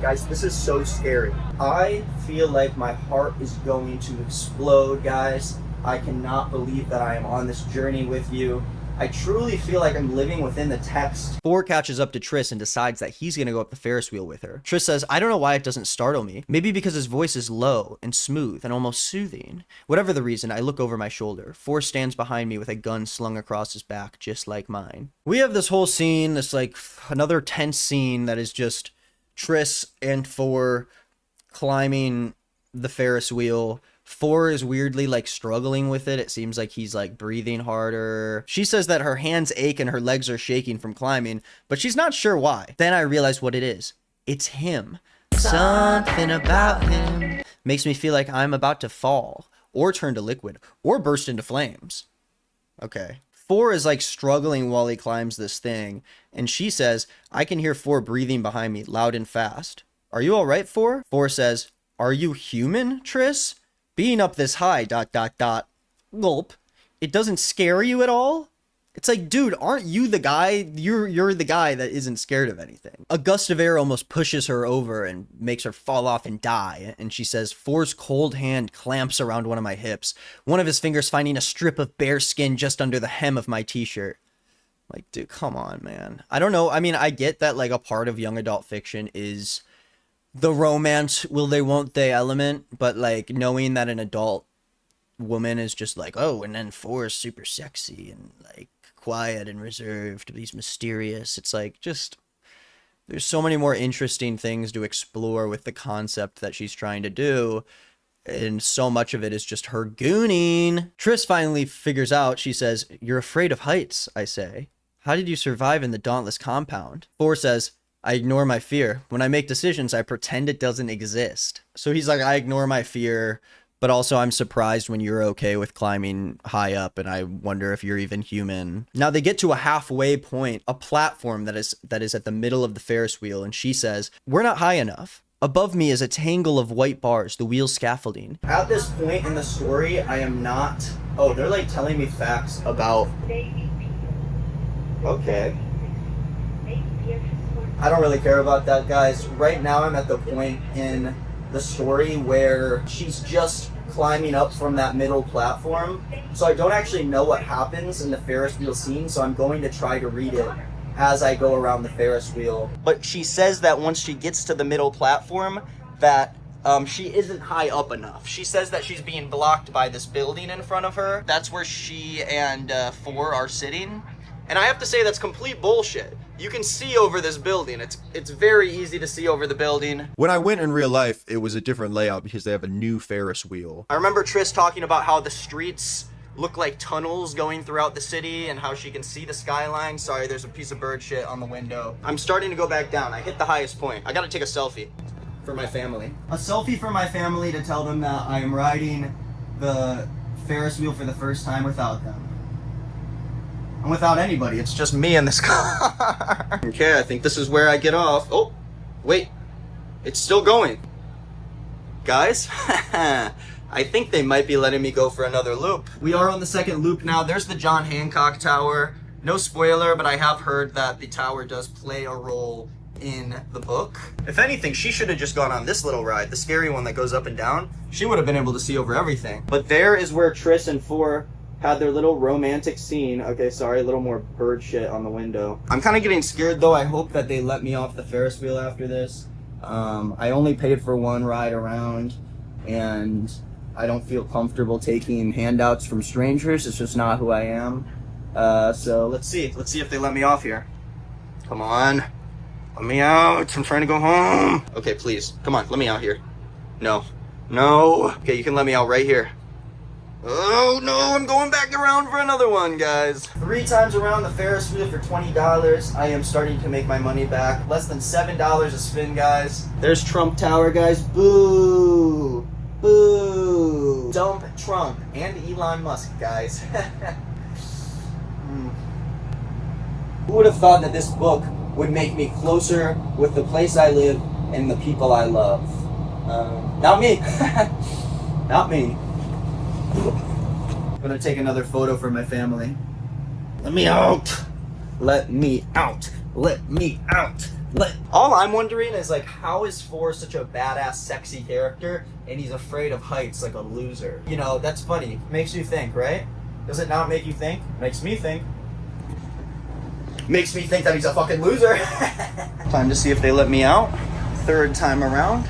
Guys, this is so scary. I feel like my heart is going to explode, guys. I cannot believe that I am on this journey with you. I truly feel like I'm living within the text. Four catches up to Triss and decides that he's gonna go up the Ferris wheel with her. Triss says, I don't know why it doesn't startle me. Maybe because his voice is low and smooth and almost soothing. Whatever the reason, I look over my shoulder. Four stands behind me with a gun slung across his back, just like mine. We have this whole scene, this like another tense scene that is just Triss and Four climbing the Ferris wheel. Four is weirdly like struggling with it. It seems like he's like breathing harder. She says that her hands ache and her legs are shaking from climbing, but she's not sure why. Then I realize what it is. It's him. Something about him makes me feel like I'm about to fall or turn to liquid or burst into flames. Okay. Four is like struggling while he climbs this thing, and she says, I can hear Four breathing behind me loud and fast. Are you all right, Four? Four says, are you human, Triss? Being up this high, ... Gulp. It doesn't scare you at all? It's like, dude, aren't you the guy? You're the guy that isn't scared of anything. A gust of air almost pushes her over and makes her fall off and die. And she says, Four's cold hand clamps around one of my hips, one of his fingers finding a strip of bare skin just under the hem of my t-shirt. Like, dude, come on, man. I don't know. I mean, I get that like a part of young adult fiction is the romance will they won't they element, but like knowing that an adult woman is just like, oh, and then Four is super sexy and like quiet and reserved, he's mysterious, it's like, just there's so many more interesting things to explore with the concept that she's trying to do, and so much of it is just her gooning. Triss finally figures out. She says, you're afraid of heights. I say, how did you survive in the Dauntless compound? Four says, I ignore my fear. When I make decisions, I pretend it doesn't exist. So he's like, I ignore my fear, but also I'm surprised when you're okay with climbing high up, and I wonder if you're even human. Now they get to a halfway point, a platform that is at the middle of the Ferris wheel, and she says, we're not high enough. Above me is a tangle of white bars, the wheel scaffolding. At this point in the story, I am not... Oh, they're like telling me facts about... Okay. I don't really care about that, guys. Right now I'm at the point in the story where she's just climbing up from that middle platform. So I don't actually know what happens in the Ferris wheel scene, so I'm going to try to read it as I go around the Ferris wheel. But she says that once she gets to the middle platform, that she isn't high up enough. She says that she's being blocked by this building in front of her. That's where she and Four are sitting. And I have to say that's complete bullshit. You can see over this building. It's very easy to see over the building. When I went in real life, it was a different layout because they have a new Ferris wheel. I remember Triss talking about how the streets look like tunnels going throughout the city and how she can see the skyline. Sorry, there's a piece of bird shit on the window. I'm starting to go back down. I hit the highest point. I gotta take a selfie for my family. A selfie for my family to tell them that I am riding the Ferris wheel for the first time without them. And without anybody, it's just me in this car. Okay, I think this is where I get off. Oh, wait, it's still going. Guys, I think they might be letting me go for another loop. We are on the second loop now. There's the John Hancock Tower. No spoiler, but I have heard that the tower does play a role in the book. If anything, she should have just gone on this little ride, the scary one that goes up and down. She would have been able to see over everything. But there is where Triss and Four had their little romantic scene. Okay, sorry, a little more bird shit on the window. I'm kind of getting scared though. I hope that they let me off the Ferris wheel after this. I only paid for one ride around, and I don't feel comfortable taking handouts from strangers. It's just not who I am. So let's see. Let's see if they let me off here. Come on. Let me out. I'm trying to go home. Okay, please. Come on, let me out here. No. No. Okay, you can let me out right here. Oh no, I'm going back around for another one, guys. 3 times around the Ferris wheel for $20. I am starting to make my money back. Less than $7 a spin, guys. There's Trump Tower, guys. Boo. Boo. Dump Trump and Elon Musk, guys. Who would have thought that this book would make me closer with the place I live and the people I love? Not me. Not me. I'm gonna take another photo for my family. Let me out. Let me out. Let me out. All I'm wondering is, like, how is Four such a badass, sexy character and he's afraid of heights like a loser? You know, that's funny. Makes you think, right? Does it not make you think? Makes me think. Makes me think that he's a fucking loser. Time to see if they let me out. 3rd time around.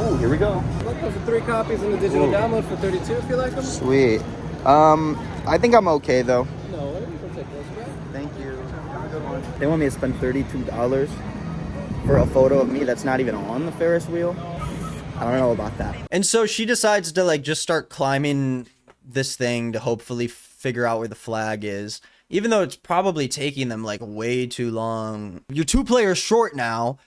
Oh, here we go. Looking for 3 copies in the digital download for 32 if you like them. Sweet. I think I'm okay though. No, whatever, you can take those, bro. Thank you. Have a good one. They want me to spend $32 for a photo of me that's not even on the Ferris wheel. I don't know about that. And so she decides to, like, just start climbing this thing to hopefully figure out where the flag is. Even though it's probably taking them, like, way too long. You're 2 players short now,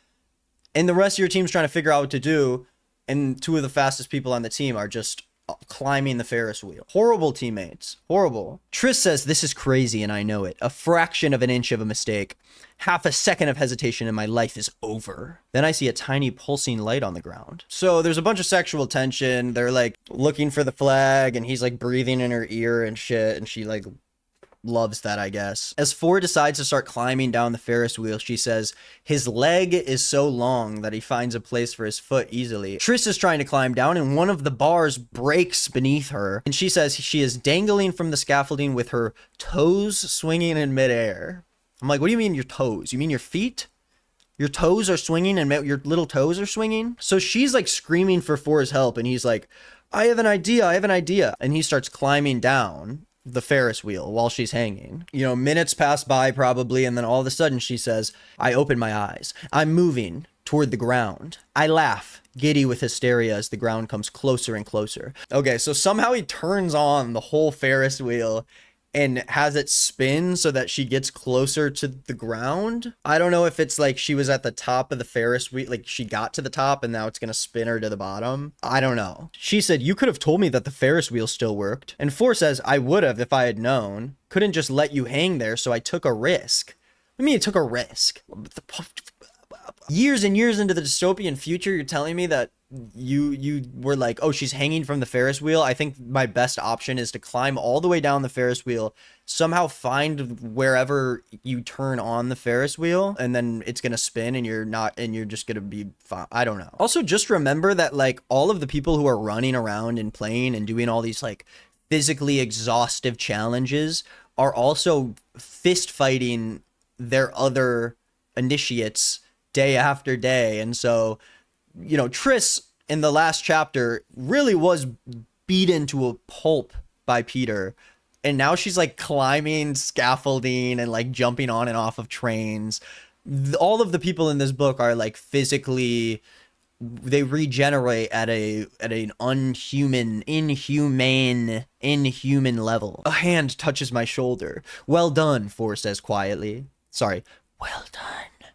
and the rest of your team's trying to figure out what to do, and 2 of the fastest people on the team are just climbing the Ferris wheel. Horrible teammates. Horrible. Triss says, this is crazy and I know it. A fraction of an inch of a mistake. Half a second of hesitation and my life is over. Then I see a tiny pulsing light on the ground. So there's a bunch of sexual tension. They're, like, looking for the flag and he's, like, breathing in her ear and shit, and she, like, loves that, I guess. As Four decides to start climbing down the Ferris wheel, she says his leg is so long that he finds a place for his foot easily. Triss is trying to climb down and one of the bars breaks beneath her, and she says she is dangling from the scaffolding with her toes swinging in midair. I'm like, what do you mean your toes? You mean your feet? Your toes are swinging and your little toes are swinging? So she's, like, screaming for Four's help, and he's like, I have an idea, I have an idea. And he starts climbing down the Ferris wheel while she's hanging. You know, minutes pass by probably, and then all of a sudden she says, I open my eyes. I'm moving toward the ground. I laugh, giddy with hysteria as the ground comes closer and closer. Okay, so somehow he turns on the whole Ferris wheel and has it spin so that she gets closer to the ground. I don't know if it's like she was at the top of the Ferris wheel, like she got to the top and now it's gonna spin her to the bottom. I don't know. She said, you could have told me that the Ferris wheel still worked. And Four says, I would have if I had known. Couldn't just let you hang there, so I took a risk. What do you mean it took a risk? Years and years into the dystopian future, you're telling me that you were like, oh, she's hanging from the Ferris wheel. I think my best option is to climb all the way down the Ferris wheel, somehow find wherever you turn on the Ferris wheel, and then it's gonna spin and you're just gonna be fine. I don't know. Also, just remember that, like, all of the people who are running around and playing and doing all these, like, physically exhaustive challenges are also fist fighting their other initiates day after day. And so, you know, Triss in the last chapter really was beaten to a pulp by Peter, and now she's, like, climbing scaffolding and, like, jumping on and off of trains. All of the people in this book are, like, physically, they regenerate at an inhuman level. A hand touches my shoulder. Well done, Four says quietly. Sorry, well done,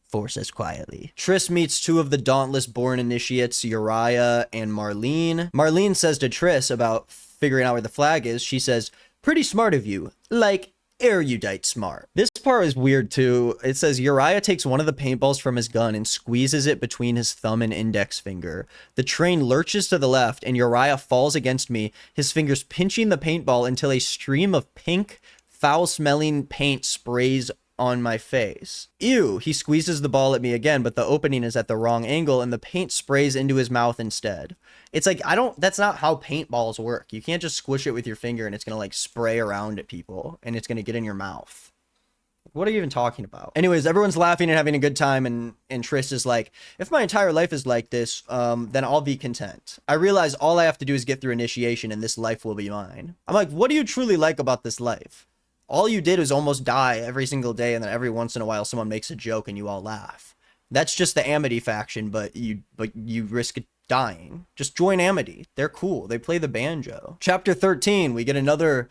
Four says quietly. Triss meets 2 of the Dauntless-born initiates, Uriah and Marlene. Marlene says to Triss about figuring out where the flag is, she says, pretty smart of you. Like, erudite smart. This part is weird too. It says Uriah takes one of the paintballs from his gun and squeezes it between his thumb and index finger. The train lurches to the left and Uriah falls against me, his fingers pinching the paintball until a stream of pink, foul-smelling paint sprays on my face. Ew, he squeezes the ball at me again, but the opening is at the wrong angle and the paint sprays into his mouth instead. It's like, that's not how paintballs work. You can't just squish it with your finger and it's gonna, like, spray around at people and it's gonna get in your mouth. What are you even talking about? Anyways, everyone's laughing and having a good time, and Triss is like, if my entire life is like this, then I'll be content. I realize all I have to do is get through initiation and this life will be mine. I'm like, what do you truly like about this life? All you did was almost die every single day, and then every once in a while someone makes a joke and you all laugh. That's just the Amity faction, but you risk dying. Just join Amity. They're cool. They play the banjo. Chapter 13, we get another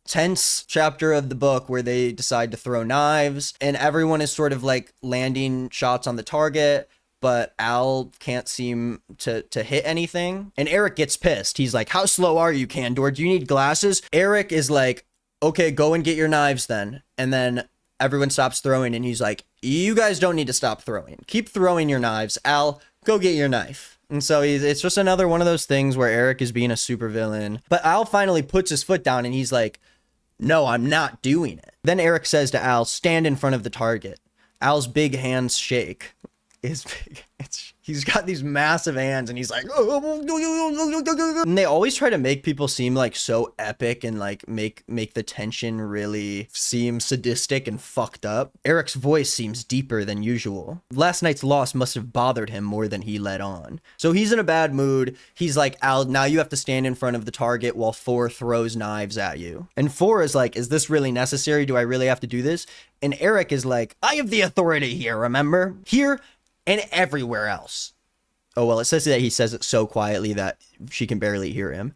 tense chapter of the book where they decide to throw knives, and everyone is sort of like landing shots on the target, but Al can't seem to hit anything. And Eric gets pissed. He's like, how slow are you, Candor? Do you need glasses? Eric is like, okay, go and get your knives then. And then everyone stops throwing, and he's like, you guys don't need to stop throwing. Keep throwing your knives. Al, go get your knife. And so it's just another one of those things where Eric is being a supervillain. But Al finally puts his foot down, and he's like, no, I'm not doing it. Then Eric says to Al, stand in front of the target. Al's big hands shake. He's got these massive hands, and he's like, and they always try to make people seem like so epic and like make the tension really seem sadistic and fucked up. Eric's voice seems deeper than usual. Last night's loss must have bothered him more than he let on. So he's in a bad mood. He's like, Al, now you have to stand in front of the target while 4 throws knives at you. And 4 is like, is this really necessary? Do I really have to do this? And Eric is like, I have the authority here, remember? Here and everywhere else. Oh, well, it says that he says it so quietly that she can barely hear him.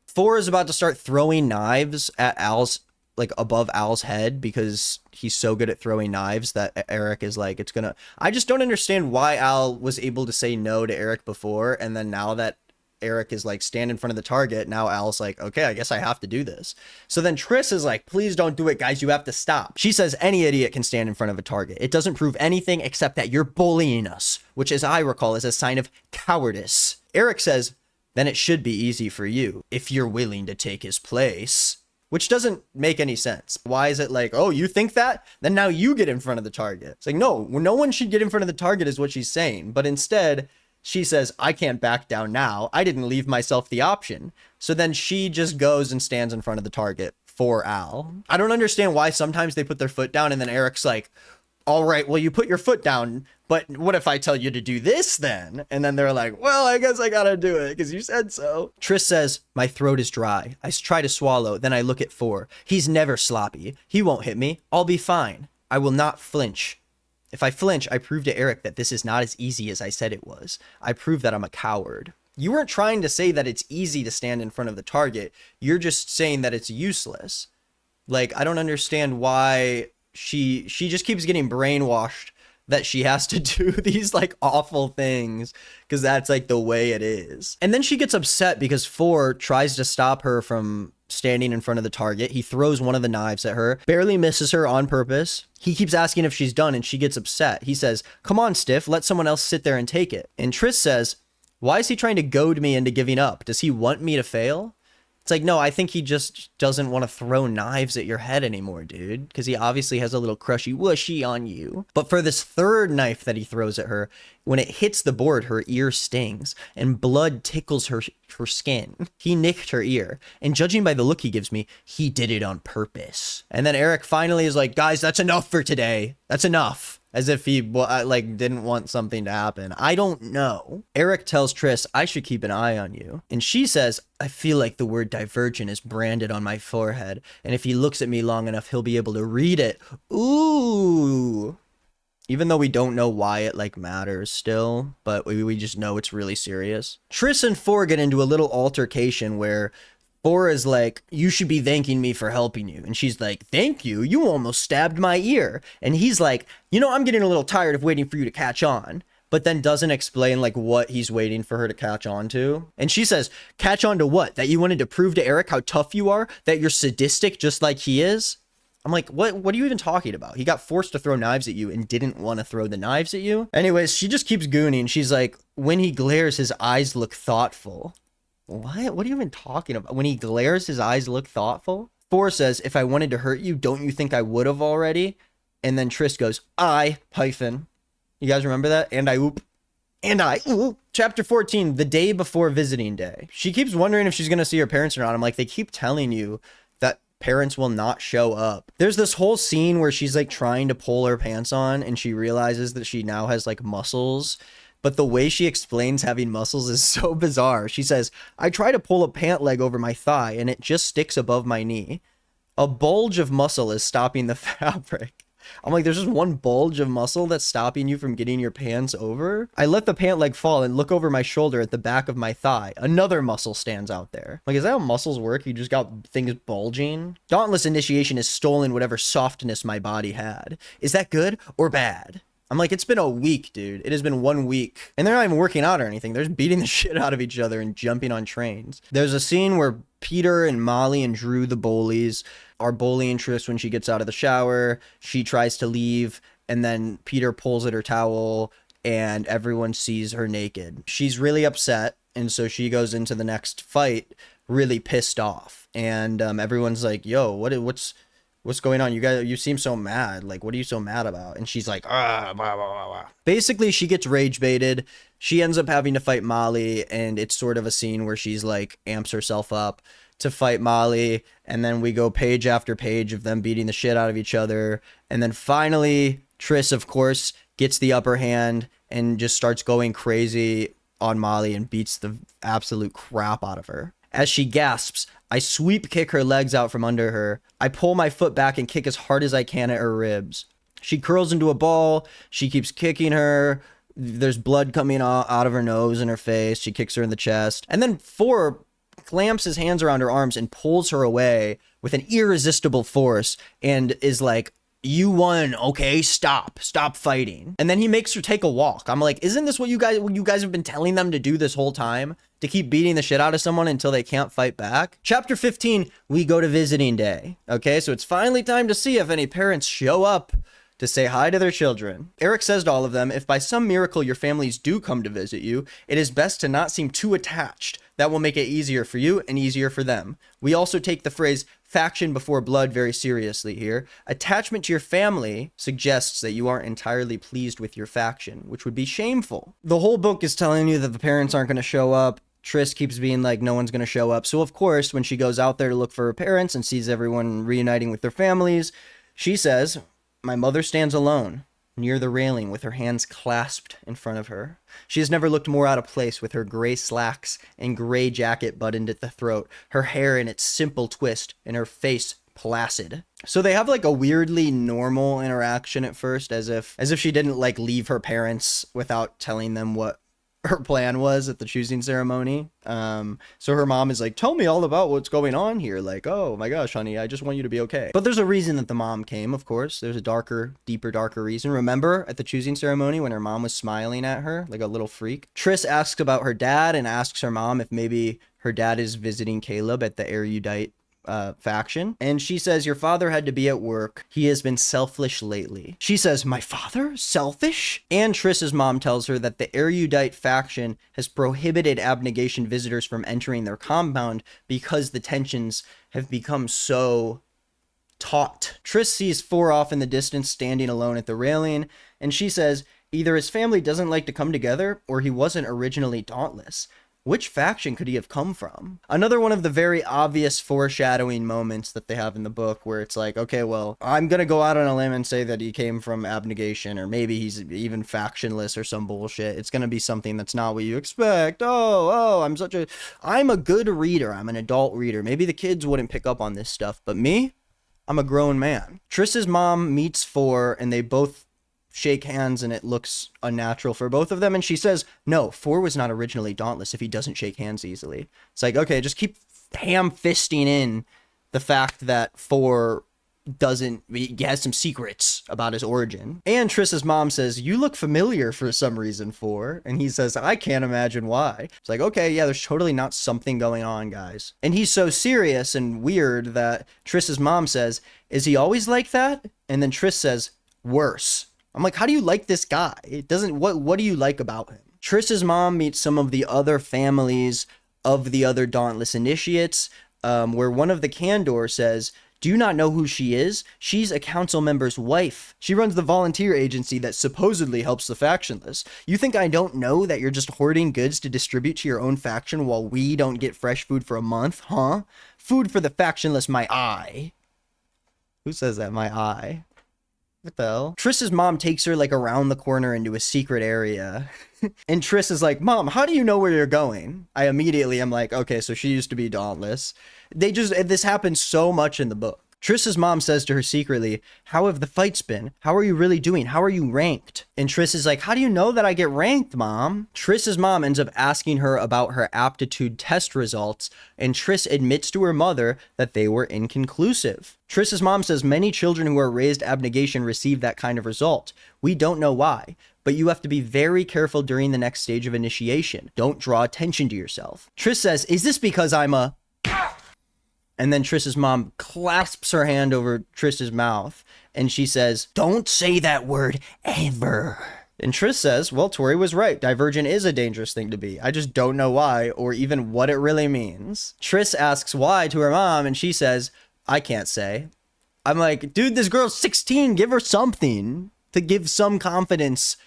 4 is about to start throwing knives at Al's, like above Al's head, because he's so good at throwing knives that Eric is like, it's gonna... I just don't understand why Al was able to say no to Eric before, and then now that Eric is like, stand in front of the target, now Al's like, okay, I guess I have to do this. So then Triss is like, please don't do it, guys, you have to stop. She says any idiot can stand in front of a target. It doesn't prove anything except that you're bullying us, which, as I recall, is a sign of cowardice. Eric says, then it should be easy for you if you're willing to take his place. Which doesn't make any sense. Why is it like, oh, you think that? Then now you get in front of the target. It's like, no one should get in front of the target is what she's saying. But instead, she says, I can't back down now. I didn't leave myself the option. So then she just goes and stands in front of the target for Al. I don't understand why sometimes they put their foot down and then Eric's like, all right, well, you put your foot down, but what if I tell you to do this then? And then they're like, well, I guess I gotta do it because you said so. Triss says, my throat is dry. I try to swallow. Then I look at 4. He's never sloppy. He won't hit me. I'll be fine. I will not flinch. If I flinch, I prove to Eric that this is not as easy as I said it was. I prove that I'm a coward. You weren't trying to say that it's easy to stand in front of the target. You're just saying that it's useless. Like, I don't understand why she just keeps getting brainwashed that she has to do these like awful things because that's like the way it is. And then she gets upset because 4 tries to stop her from standing in front of the target. He throws one of the knives at her, barely misses her on purpose. He keeps asking if she's done and she gets upset. He says, come on, Stiff, let someone else sit there and take it. And Triss says, why is he trying to goad me into giving up? Does he want me to fail? It's like, no, I think he just doesn't want to throw knives at your head anymore, dude. Because he obviously has a little crushy whooshy on you. But for this third knife that he throws at her, when it hits the board, her ear stings and blood tickles her skin. He nicked her ear. And judging by the look he gives me, he did it on purpose. And then Eric finally is like, guys, that's enough for today. That's enough. As if he like didn't want something to happen. I don't know. Eric tells Triss, I should keep an eye on you. And she says, I feel like the word divergent is branded on my forehead. And if he looks at me long enough, he'll be able to read it. Ooh. Even though we don't know why it like matters still, but we just know it's really serious. Triss and 4 get into a little altercation where 4 is like, you should be thanking me for helping you. And she's like, thank you? You almost stabbed my ear. And he's like, you know, I'm getting a little tired of waiting for you to catch on. But then doesn't explain like what he's waiting for her to catch on to. And she says, catch on to what? That you wanted to prove to Eric how tough you are? That you're sadistic just like he is? I'm like, what are you even talking about? He got forced to throw knives at you and didn't want to throw the knives at you? Anyways, she just keeps gooning. She's like, when he glares, his eyes look thoughtful. What? What are you even talking about? When he glares, his eyes look thoughtful? 4 says, if I wanted to hurt you, don't you think I would have already? And then Triss goes, hyphen. You guys remember that? And I oop. And I oop. Chapter 14, the day before visiting day. She keeps wondering if she's going to see her parents or not. I'm like, they keep telling you that parents will not show up. There's this whole scene where she's like trying to pull her pants on and she realizes that she now has like muscles. But the way she explains having muscles is so bizarre. She says, I try to pull a pant leg over my thigh and it just sticks above my knee. A bulge of muscle is stopping the fabric. I'm like, there's just one bulge of muscle that's stopping you from getting your pants over. I let the pant leg fall and look over my shoulder at the back of my thigh. Another muscle stands out there. Like, is that how muscles work? You just got things bulging? Dauntless initiation has stolen whatever softness my body had. Is that good or bad? I'm like, it's been a week, dude. It has been 1 week. And they're not even working out or anything. They're just beating the shit out of each other and jumping on trains. There's a scene where Peter and Molly and Drew, the bullies, are bullying Triss when she gets out of the shower. She tries to leave, and then Peter pulls at her towel, and everyone sees her naked. She's really upset, and so she goes into the next fight really pissed off. And everyone's like, yo, what's going on? You seem so mad. Like, what are you so mad about? And she's like, blah, blah, blah, blah. Basically, she gets rage baited. She ends up having to fight Molly, and it's sort of a scene where she's like amps herself up to fight Molly. And then we go page after page of them beating the shit out of each other. And then finally, Triss, of course, gets the upper hand and just starts going crazy on Molly and beats the absolute crap out of her. As she gasps, I sweep kick her legs out from under her. I pull my foot back and kick as hard as I can at her ribs. She curls into a ball. She keeps kicking her. There's blood coming out of her nose and her face. She kicks her in the chest. And then Four clamps his hands around her arms and pulls her away with an irresistible force and is like, you won, okay? Stop fighting. And then he makes her take a walk. I'm like, isn't this what you guys have been telling them to do this whole time? To keep beating the shit out of someone until they can't fight back? Chapter 15, we go to visiting day. Okay, so it's finally time to see if any parents show up to say hi to their children. Eric says to all of them, if by some miracle your families do come to visit you, it is best to not seem too attached. That will make it easier for you and easier for them. We also take the phrase faction before blood very seriously here. Attachment to your family suggests that you aren't entirely pleased with your faction, which would be shameful. The whole book is telling you that the parents aren't going to show up. Triss keeps being like, no one's going to show up. So of course, when she goes out there to look for her parents and sees everyone reuniting with their families, she says, my mother stands alone near the railing with her hands clasped in front of her. She has never looked more out of place with her gray slacks and gray jacket buttoned at the throat, her hair in its simple twist, and her face placid. So they have like a weirdly normal interaction at first, as if she didn't like leave her parents without telling them what her plan was at the choosing ceremony. So her mom is like, tell me all about what's going on here. Like, oh my gosh, honey, I just want you to be okay. But there's a reason that the mom came, of course. There's a darker reason. Remember at the choosing ceremony when her mom was smiling at her like a little freak? Triss asks about her dad and asks her mom if maybe her dad is visiting Caleb at the erudite faction, and she says, your father had to be at work. He has been selfish lately. She says, my father? Selfish? And Triss's mom tells her that the erudite faction has prohibited abnegation visitors from entering their compound because the tensions have become so taut. Triss sees Four off in the distance standing alone at the railing, and she says, either his family doesn't like to come together or he wasn't originally dauntless. Which faction could he have come from? Another one of the very obvious foreshadowing moments that they have in the book where it's like, okay, well, I'm going to go out on a limb and say that he came from abnegation, or maybe he's even factionless or some bullshit. It's going to be something that's not what you expect. I'm a good reader. I'm an adult reader. Maybe the kids wouldn't pick up on this stuff, but me, I'm a grown man. Triss's mom meets Four and they both shake hands and it looks unnatural for both of them, and she says, no, Four was not originally dauntless if he doesn't shake hands easily. It's like, okay, just keep ham-fisting in the fact that Four he has some secrets about his origin. And Triss's mom says, you look familiar for some reason, Four. And he says, I can't imagine why. It's like, okay, yeah, there's totally not something going on, guys. And he's so serious and weird that Triss's mom says, is he always like that? And then Triss says, worse. I'm like, how do you like this guy? What do you like about him? Triss's mom meets some of the other families of the other Dauntless initiates, where one of the Candor says, Do you not know who she is? She's a council member's wife. She runs the volunteer agency that supposedly helps the factionless. You think I don't know that you're just hoarding goods to distribute to your own faction while we don't get fresh food for a month, huh? Food for the factionless, my eye. Who says that, my eye? What the hell? Triss's mom takes her like around the corner into a secret area. And Triss is like, Mom, how do you know where you're going? I immediately am like, okay, so she used to be Dauntless. This happens so much in the book. Triss's mom says to her secretly, how have the fights been? How are you really doing? How are you ranked? And Triss is like, how do you know that I get ranked, Mom? Triss's mom ends up asking her about her aptitude test results, and Triss admits to her mother that they were inconclusive. Triss's mom says many children who are raised abnegation receive that kind of result. We don't know why, but you have to be very careful during the next stage of initiation. Don't draw attention to yourself. Triss says, is this because I'm a... And then Triss's mom clasps her hand over Triss's mouth, and she says, don't say that word ever. And Triss says, well, Tori was right. Divergent is a dangerous thing to be. I just don't know why, or even what it really means. Triss asks why to her mom, and she says, I can't say. I'm like, dude, this girl's 16. Give her something to give some confidence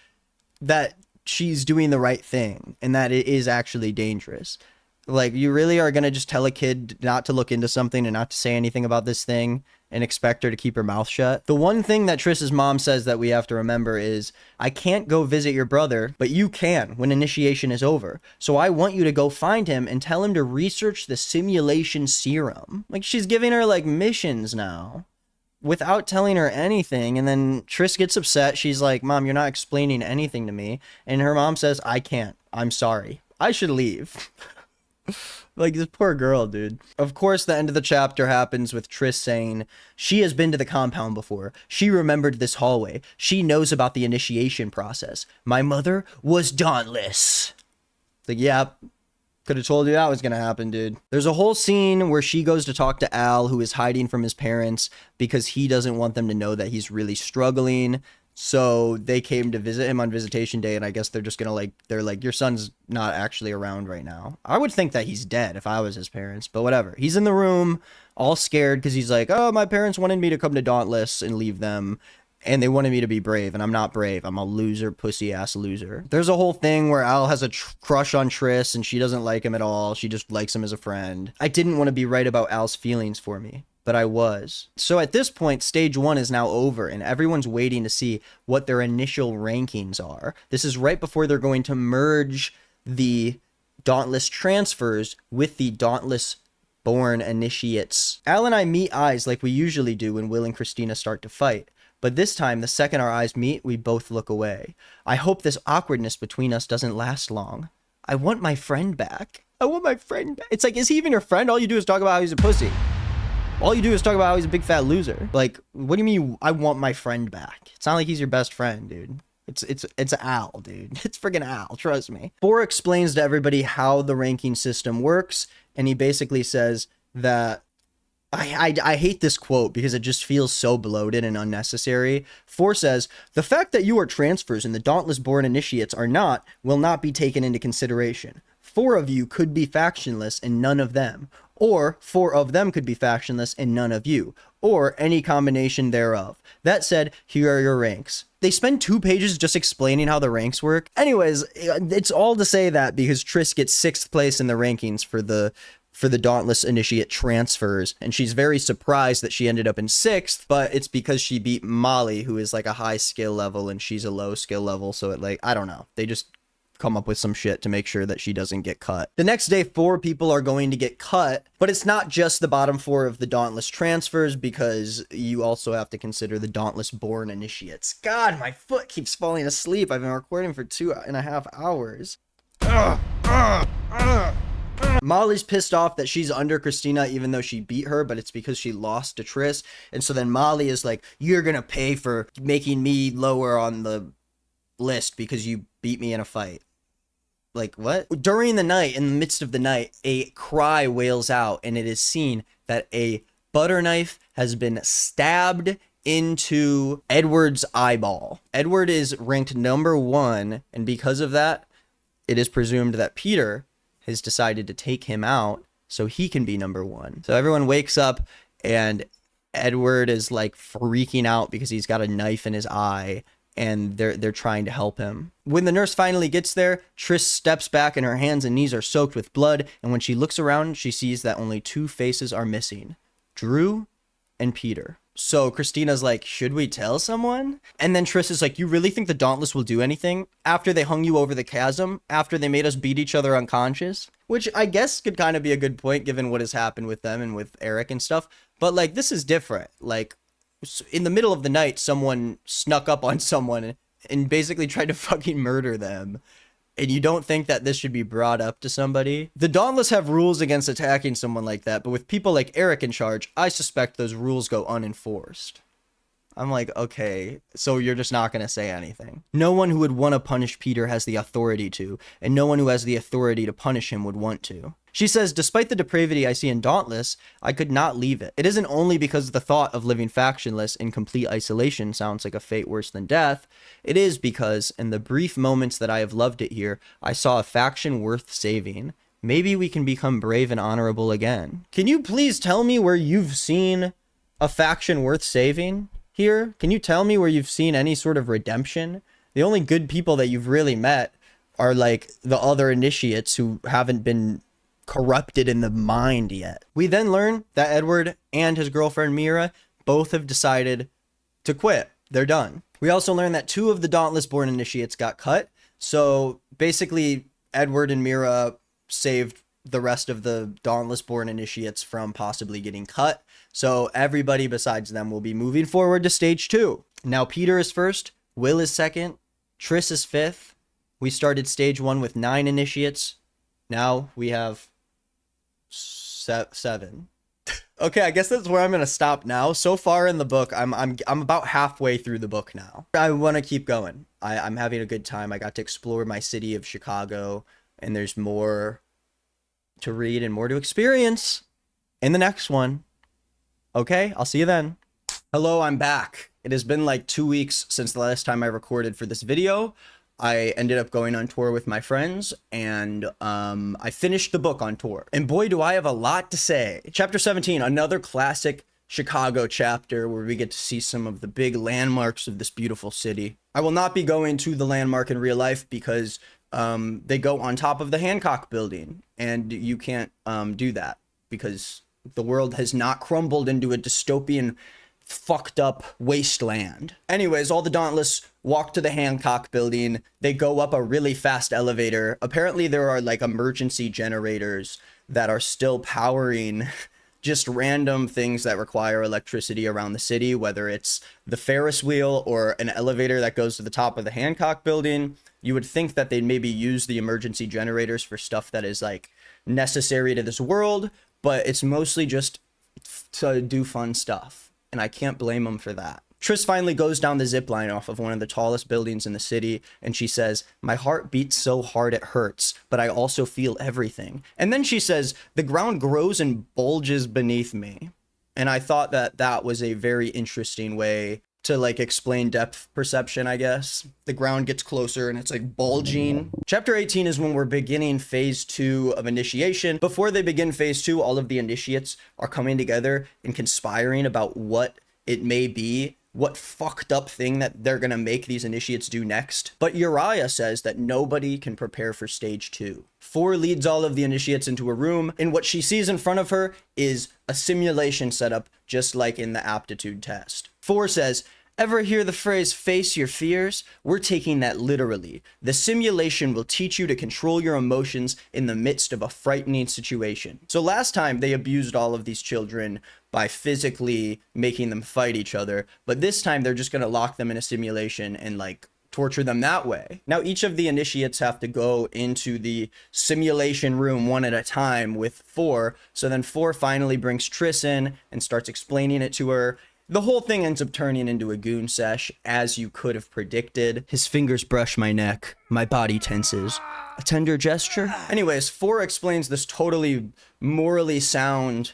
that she's doing the right thing and that it is actually dangerous. Like, you really are going to just tell a kid not to look into something and not to say anything about this thing and expect her to keep her mouth shut? The one thing that Triss's mom says that we have to remember is, I can't go visit your brother, but you can when initiation is over. So I want you to go find him and tell him to research the simulation serum. Like, she's giving her, like, missions now without telling her anything. And then Triss gets upset. She's like, Mom, you're not explaining anything to me. And her mom says, I can't. I'm sorry. I should leave. Like, this poor girl, dude. Of course, the end of the chapter happens with Triss saying she has been to the compound before. She remembered this hallway. She knows about the initiation process. My mother was dauntless. Like, yeah, could have told you that was going to happen, dude. There's a whole scene where she goes to talk to Al, who is hiding from his parents because he doesn't want them to know that he's really struggling. So they came to visit him on visitation day, and I guess they're just gonna they're like, your son's not actually around right now. I would think that he's dead if I was his parents, but whatever. He's in the room, all scared, because he's like, oh, my parents wanted me to come to Dauntless and leave them, and they wanted me to be brave, and I'm not brave. I'm a loser, pussy-ass loser. There's a whole thing where Al has a crush on Triss, and she doesn't like him at all. She just likes him as a friend. I didn't want to be right about Al's feelings for me, but I was. So at this point, stage 1 is now over, and everyone's waiting to see what their initial rankings are. This is right before they're going to merge the Dauntless transfers with the Dauntless born initiates. Al and I meet eyes like we usually do when Will and Christina start to fight. But this time, the second our eyes meet, we both look away. I hope this awkwardness between us doesn't last long. I want my friend back. I want my friend back. It's like, is he even your friend? All you do is talk about how he's a pussy. All you do is talk about how he's a big fat loser. Like, what do you mean I want my friend back? It's not like he's your best friend, dude. It's Al, dude. It's friggin' Al, trust me. Boar explains to everybody how the ranking system works, and he basically says that I hate this quote because it just feels so bloated and unnecessary. Four says, the fact that you are transfers and the Dauntless born initiates are not, will not be taken into consideration. 4 of you could be factionless and none of them. Or 4 of them could be factionless and none of you. Or any combination thereof. That said, here are your ranks. They spend 2 pages just explaining how the ranks work. Anyways, it's all to say that because Triss gets 6th place in the rankings for the Dauntless Initiate transfers, and she's very surprised that she ended up in 6th, but it's because she beat Molly, who is like a high skill level and she's a low skill level, so it like, I don't know. They just come up with some shit to make sure that she doesn't get cut. The next day, 4 people are going to get cut, but it's not just the bottom 4 of the Dauntless transfers, because you also have to consider the Dauntless born initiates. God, my foot keeps falling asleep. I've been recording for 2.5 hours. Molly's pissed off that she's under Christina even though she beat her, but it's because she lost to Triss. And so then Molly is like, you're gonna pay for making me lower on the list because you beat me in a fight. Like, what? During the night, in the midst of the night, a cry wails out, and it is seen that a butter knife has been stabbed into Edward's eyeball. Edward is ranked number 1, and because of that, it is presumed that Peter has decided to take him out so he can be number 1. So everyone wakes up, and Edward is like freaking out because he's got a knife in his eye, and they're trying to help him. When the nurse finally gets there, Tris steps back and her hands and knees are soaked with blood, and when she looks around, she sees that only 2 faces are missing, Drew and Peter. So Christina's like, should we tell someone? And then Tris is like, you really think the Dauntless will do anything after they hung you over the chasm, after they made us beat each other unconscious? Which I guess could kind of be a good point given what has happened with them and with Eric and stuff. But like, this is different. Like, in the middle of the night, someone snuck up on someone and basically tried to fucking murder them. And you don't think that this should be brought up to somebody? The Dauntless have rules against attacking someone like that, but with people like Eric in charge, I suspect those rules go unenforced. I'm like, okay, so you're just not going to say anything. No one who would want to punish Peter has the authority to, and no one who has the authority to punish him would want to. She says, despite the depravity I see in Dauntless, I could not leave it. It isn't only because the thought of living factionless in complete isolation sounds like a fate worse than death. It is because, in the brief moments that I have loved it here, I saw a faction worth saving. Maybe we can become brave and honorable again. Can you please tell me where you've seen a faction worth saving here? Can you tell me where you've seen any sort of redemption? The only good people that you've really met are like the other initiates who haven't been corrupted in the mind yet. We then learn that Edward and his girlfriend Mira both have decided to quit. They're done. We also learn that 2 of the Dauntless born initiates got cut. So basically Edward and Mira saved the rest of the Dauntless born initiates from possibly getting cut. So everybody besides them will be moving forward to stage 2. Now Peter is first, Will is second, Tris is 5th. We started stage 1 with 9 initiates. Now we have 7. Okay, I guess that's where I'm gonna stop now. So far in the book, I'm about halfway through the book now. I want to keep going. I'm having a good time. I got to explore my city of Chicago, and there's more to read and more to experience in the next one. Okay, I'll see you then. Hello, I'm back. It has been like 2 weeks since the last time I recorded for this video. I ended up going on tour with my friends, and I finished the book on tour. And boy, do I have a lot to say. Chapter 17, another classic Chicago chapter where we get to see some of the big landmarks of this beautiful city. I will not be going to the landmark in real life because they go on top of the Hancock building, and you can't do that because the world has not crumbled into a dystopian fucked up wasteland. Anyways, all the Dauntless walk to the Hancock building. They go up a really fast elevator. Apparently there are like emergency generators that are still powering just random things that require electricity around the city, whether it's the Ferris wheel or an elevator that goes to the top of the Hancock building. You would think that they'd maybe use the emergency generators for stuff that is like necessary to this world, but it's mostly just to do fun stuff. And I can't blame them for that. Tris finally goes down the zip line off of one of the tallest buildings in the city, and she says, my heart beats so hard it hurts, but I also feel everything. And then she says, the ground grows and bulges beneath me. And I thought that that was a very interesting way to like explain depth perception, I guess. The ground gets closer and it's like bulging. Chapter 18 is when we're beginning phase 2 of initiation. Before they begin phase 2, all of the initiates are coming together and conspiring about what it may be, what fucked up thing that they're gonna make these initiates do next. But Uriah says that nobody can prepare for stage 2. 4 leads all of the initiates into a room, and what she sees in front of her is a simulation setup, just like in the aptitude test. 4 says, ever hear the phrase, face your fears? We're taking that literally. The simulation will teach you to control your emotions in the midst of a frightening situation. So last time they abused all of these children by physically making them fight each other, but this time they're just gonna lock them in a simulation and like torture them that way. Now each of the initiates have to go into the simulation room one at a time with 4, so then 4 finally brings Tris in and starts explaining it to her. The whole thing ends up turning into a goon sesh, as you could have predicted. His fingers brush my neck, my body tenses. A tender gesture? Anyways, 4 explains this totally morally sound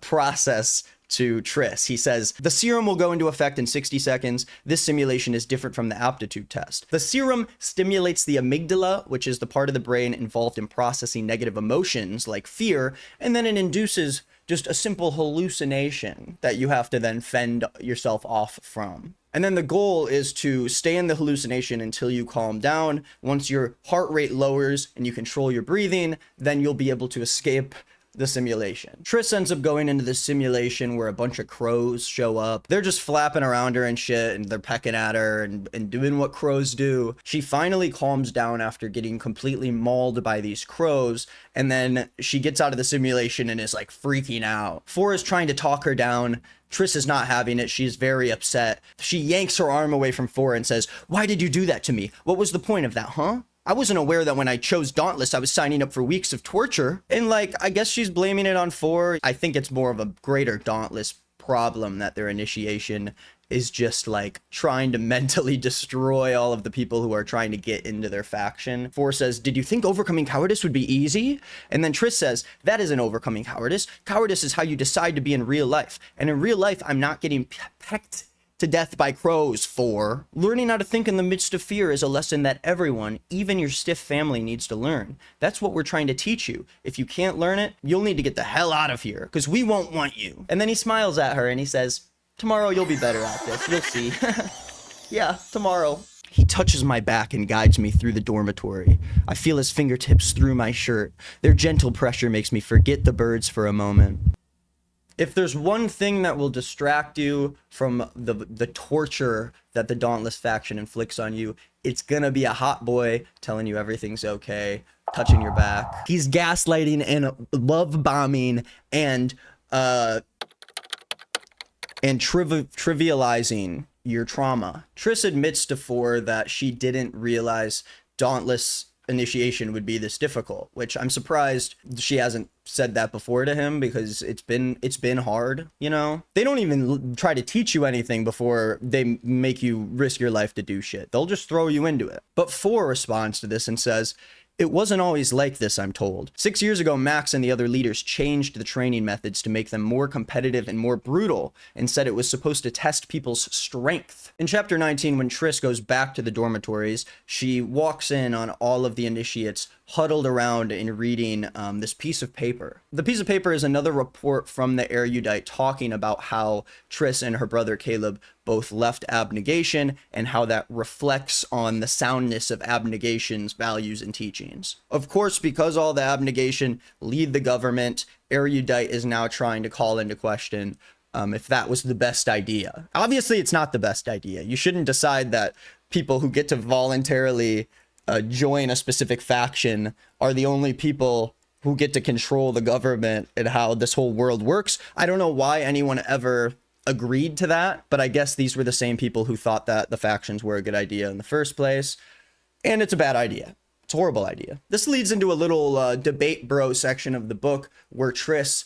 process to Triss. He says, the serum will go into effect in 60 seconds. This simulation is different from the aptitude test. The serum stimulates the amygdala, which is the part of the brain involved in processing negative emotions like fear, and then it induces just a simple hallucination that you have to then fend yourself off from. And then the goal is to stay in the hallucination until you calm down. Once your heart rate lowers and you control your breathing, then you'll be able to escape the simulation. Triss ends up going into the simulation where a bunch of crows show up. They're just flapping around her and shit, and they're pecking at her and doing what crows do. She finally calms down after getting completely mauled by these crows, and then she gets out of the simulation and is like freaking out. 4 is trying to talk her down. Triss is not having it. She's very upset. She yanks her arm away from 4 and says, "Why did you do that to me? What was the point of that, huh? I wasn't aware that when I chose Dauntless, I was signing up for weeks of torture." And like, I guess she's blaming it on 4. I think it's more of a greater Dauntless problem that their initiation is just like trying to mentally destroy all of the people who are trying to get into their faction. 4 says, "Did you think overcoming cowardice would be easy?" And then Triss says, "That isn't overcoming cowardice. Cowardice is how you decide to be in real life. And in real life, I'm not getting pecked to death by crows. 4. Learning how to think in the midst of fear is a lesson that everyone, even your stiff family, needs to learn. That's what we're trying to teach you. If you can't learn it, you'll need to get the hell out of here, because we won't want you." And then he smiles at her and he says, "Tomorrow you'll be better at this. You'll see." Yeah, tomorrow. He touches my back and guides me through the dormitory. I feel his fingertips through my shirt. Their gentle pressure makes me forget the birds for a moment. If there's one thing that will distract you from the torture that the Dauntless faction inflicts on you, it's gonna be a hot boy telling you everything's okay, touching your back. He's gaslighting and love bombing and trivializing your trauma. Triss admits to 4 that she didn't realize Dauntless initiation would be this difficult, which I'm surprised she hasn't said that before to him, because it's been hard, you know? They don't even try to teach you anything before they make you risk your life to do shit. They'll just throw you into it. But 4 responds to this and says, "It wasn't always like this, I'm told. 6 years ago, Max and the other leaders changed the training methods to make them more competitive and more brutal, and said it was supposed to test people's strength." In chapter 19, when Triss goes back to the dormitories, she walks in on all of the initiates huddled around and reading this piece of paper. The piece of paper is another report from the erudite talking about how Triss and her brother Caleb both left abnegation and how that reflects on the soundness of abnegation's values and teachings. Of course, because all the abnegation lead the government, erudite is now trying to call into question if that was the best idea. Obviously, it's not the best idea. You shouldn't decide that people who get to voluntarily join a specific faction are the only people who get to control the government and how this whole world works. I don't know why anyone ever agreed to that, but I guess these were the same people who thought that the factions were a good idea in the first place. And it's a bad idea. It's a horrible idea. This leads into a little debate bro section of the book where Triss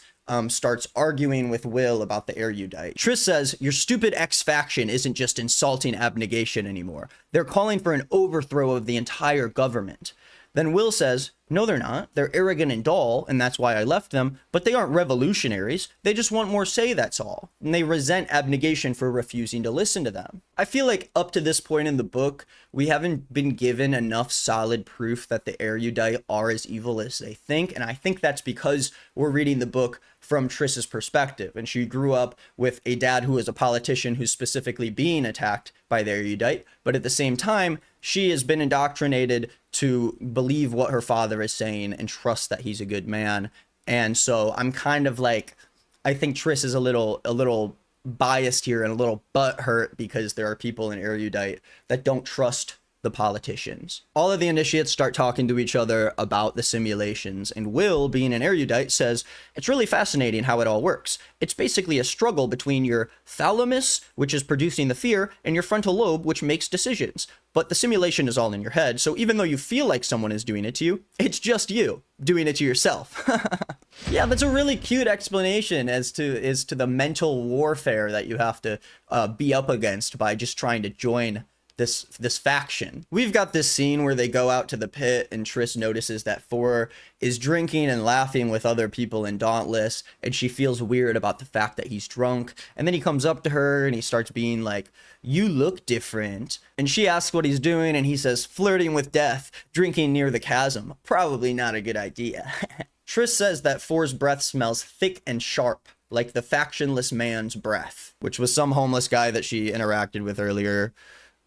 starts arguing with Will about the erudite. Triss says, "Your stupid X-faction isn't just insulting abnegation anymore. They're calling for an overthrow of the entire government." Then Will says, "No, they're not. They're arrogant and dull, and that's why I left them, but they aren't revolutionaries. They just want more say, that's all. And they resent abnegation for refusing to listen to them." I feel like up to this point in the book, we haven't been given enough solid proof that the erudite are as evil as they think, and I think that's because we're reading the book from Triss's perspective, and she grew up with a dad who is a politician who's specifically being attacked by the erudite, but at the same time, she has been indoctrinated to believe what her father is saying and trust that he's a good man. And so I'm kind of like, I think Triss is a little biased here and a little butthurt because there are people in erudite that don't trust the politicians. All of the initiates start talking to each other about the simulations, and Will, being an erudite, says, "It's really fascinating how it all works. It's basically a struggle between your thalamus, which is producing the fear, and your frontal lobe, which makes decisions. But the simulation is all in your head, so even though you feel like someone is doing it to you, it's just you doing it to yourself." Yeah, that's a really cute explanation as to the mental warfare that you have to be up against by just trying to join this faction. We've got this scene where they go out to the pit and Triss notices that Thor is drinking and laughing with other people in Dauntless, and she feels weird about the fact that he's drunk. And then he comes up to her and he starts being like, "You look different." And she asks what he's doing, and he says, "Flirting with death, drinking near the chasm. Probably not a good idea." Triss says that Thor's breath smells thick and sharp, like the factionless man's breath, which was some homeless guy that she interacted with earlier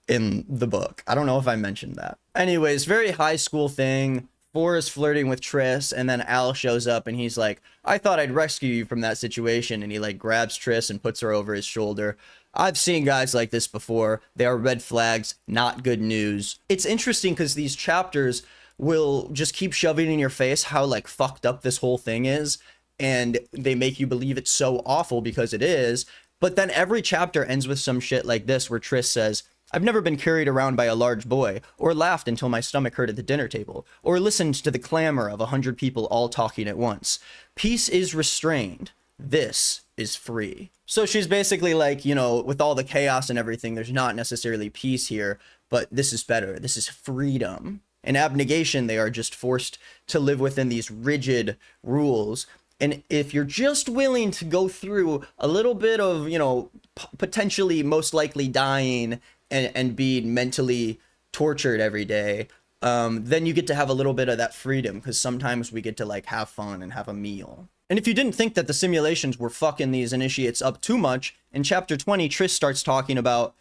in the book. I don't know if I mentioned that. Anyways, very high school thing. Thor is flirting with Triss, and then Al shows up and he's like, "I thought I'd rescue you from that situation." And he like grabs Triss and puts her over his shoulder. I've seen guys like this before. They are red flags, not good news. It's interesting because these chapters will just keep shoving in your face how like fucked up this whole thing is, and they make you believe it's so awful because it is. But then every chapter ends with some shit like this where Triss says, "I've never been carried around by a large boy, or laughed until my stomach hurt at the dinner table, or listened to the clamor of 100 people all talking at once. Peace is restrained. This is free." So she's basically like, you know, with all the chaos and everything, there's not necessarily peace here, but this is better. This is freedom. In abnegation, they are just forced to live within these rigid rules. And if you're just willing to go through a little bit of, you know, potentially most likely dying and being mentally tortured every day, then you get to have a little bit of that freedom, because sometimes we get to like have fun and have a meal. And if you didn't think that the simulations were fucking these initiates up too much, in chapter 20, Triss starts talking about